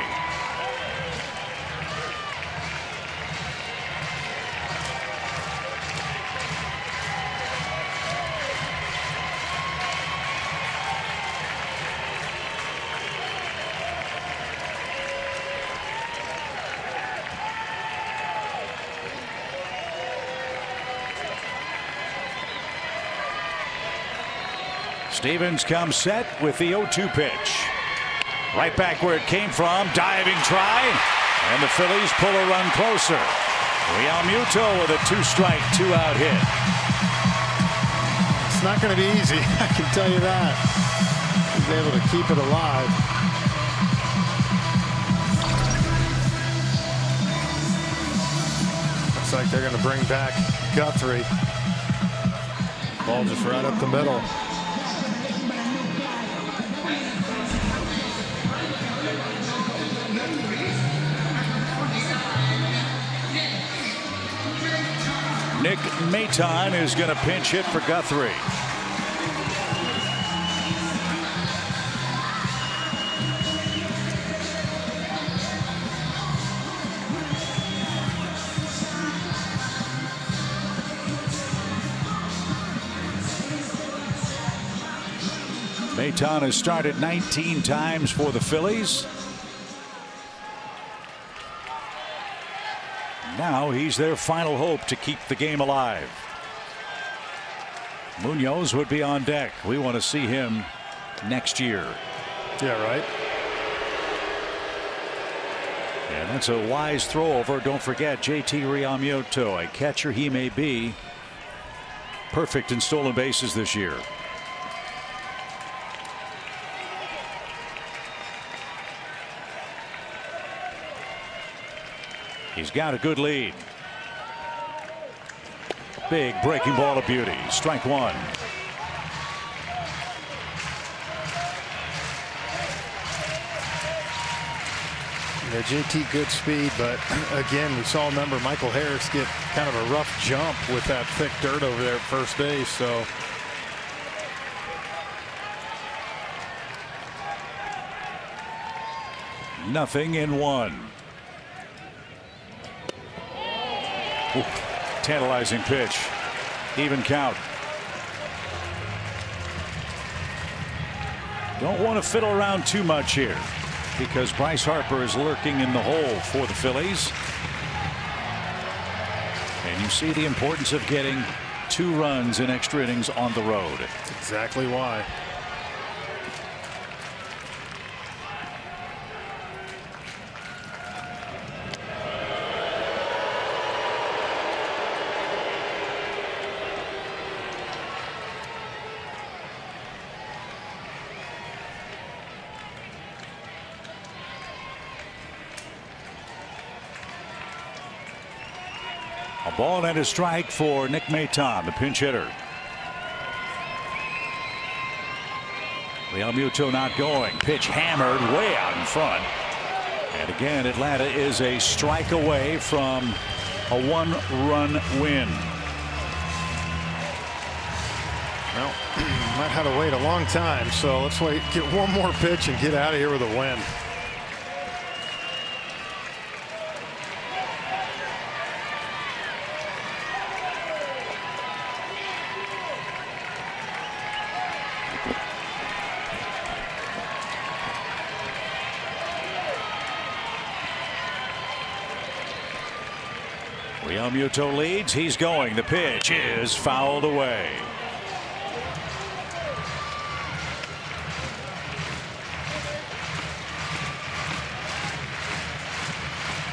Stevens comes set with the 0-2 pitch. Right back where it came from. Diving try. And the Phillies pull a run closer. Realmuto with a 2-strike, 2-out hit. It's not going to be easy. I can tell you that. He's able to keep it alive. Looks like they're going to bring back Guthrie. Ball just right up the middle. Nick Maton is going to pinch hit for Guthrie. Maton has started 19 times for the Phillies. Now he's their final hope to keep the game alive. Munoz would be on deck. We want to see him next year. Yeah, right. And that's a wise throw over. Don't forget JT Realmuto, a catcher he may be, perfect in stolen bases this year. He's got a good lead. Big breaking ball of beauty. Strike one. Yeah, JT good speed, but again, we saw, remember, Michael Harris get kind of a rough jump with that thick dirt over there at first base. So nothing in one. Ooh, tantalizing pitch. Even count. Don't want to fiddle around too much here because Bryce Harper is lurking in the hole for the Phillies. And you see the importance of getting 2 runs in extra innings on the road. Exactly why. A ball and a strike for Nick Maton, the pinch hitter. Realmuto not going. Pitch hammered way out in front. And again, Atlanta is a strike away from a 1-run win. Well, might have to wait a long time, so let's wait, get one more pitch and get out of here with a win. Realmuto leads. He's going. The pitch is fouled away.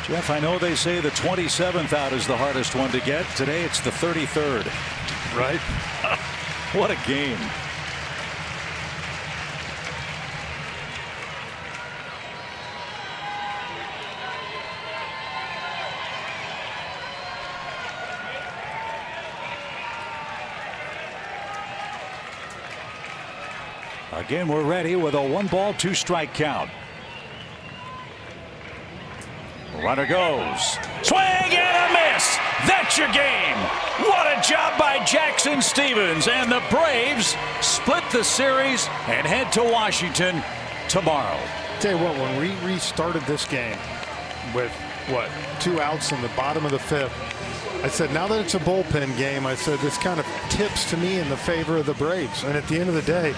Jeff, I know they say the 27th out is the hardest one to get. Today it's the 33rd. Right? What a game. Again, we're ready with a 1-ball, 2-strike count. Runner goes. Swing and a miss. That's your game. What a job by Jackson Stevens. And the Braves split the series and head to Washington tomorrow. Tell you what, when we restarted this game with, 2 outs in the bottom of the 5th, I said, now that it's a bullpen game, I said, this kind of tips to me in the favor of the Braves. And at the end of the day,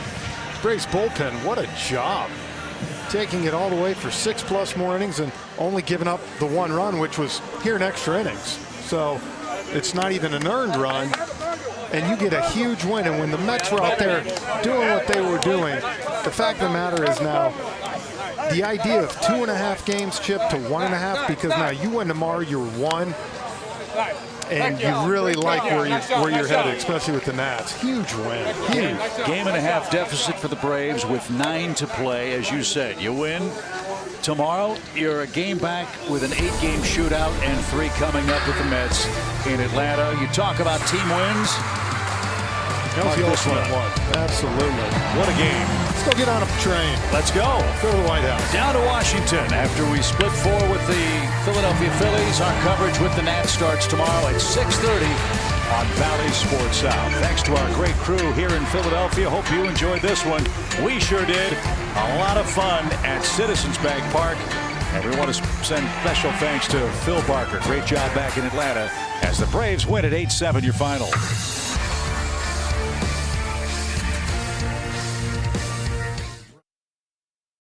Braves bullpen, what a job. Taking it all the way for 6+ more innings and only giving up the 1 run, which was here in extra innings. So it's not even an earned run, and you get a huge win. And when the Mets were out there doing what they were doing, the fact of the matter is now the idea of 2.5 games chipped to 1.5, because now you win tomorrow, you're 1. And you really like where you're headed, especially with the Nats. Huge win. Huge. Game and a half deficit for the Braves with 9 to play. As you said, you win tomorrow, you're a game back with an 8-game shootout and 3 coming up with the Mets in Atlanta. You talk about team wins. That was the ultimate one. Absolutely. What a game. Let's go get on a train. Let's go. Go to the White House. Down to Washington after we split 4 with the Philadelphia Phillies. Our coverage with the Nats starts tomorrow at 6:30 on Valley Sports South. Thanks to our great crew here in Philadelphia. Hope you enjoyed this one. We sure did. A lot of fun at Citizens Bank Park. And we want to send special thanks to Phil Barker. Great job back in Atlanta as the Braves win at 8-7 your final.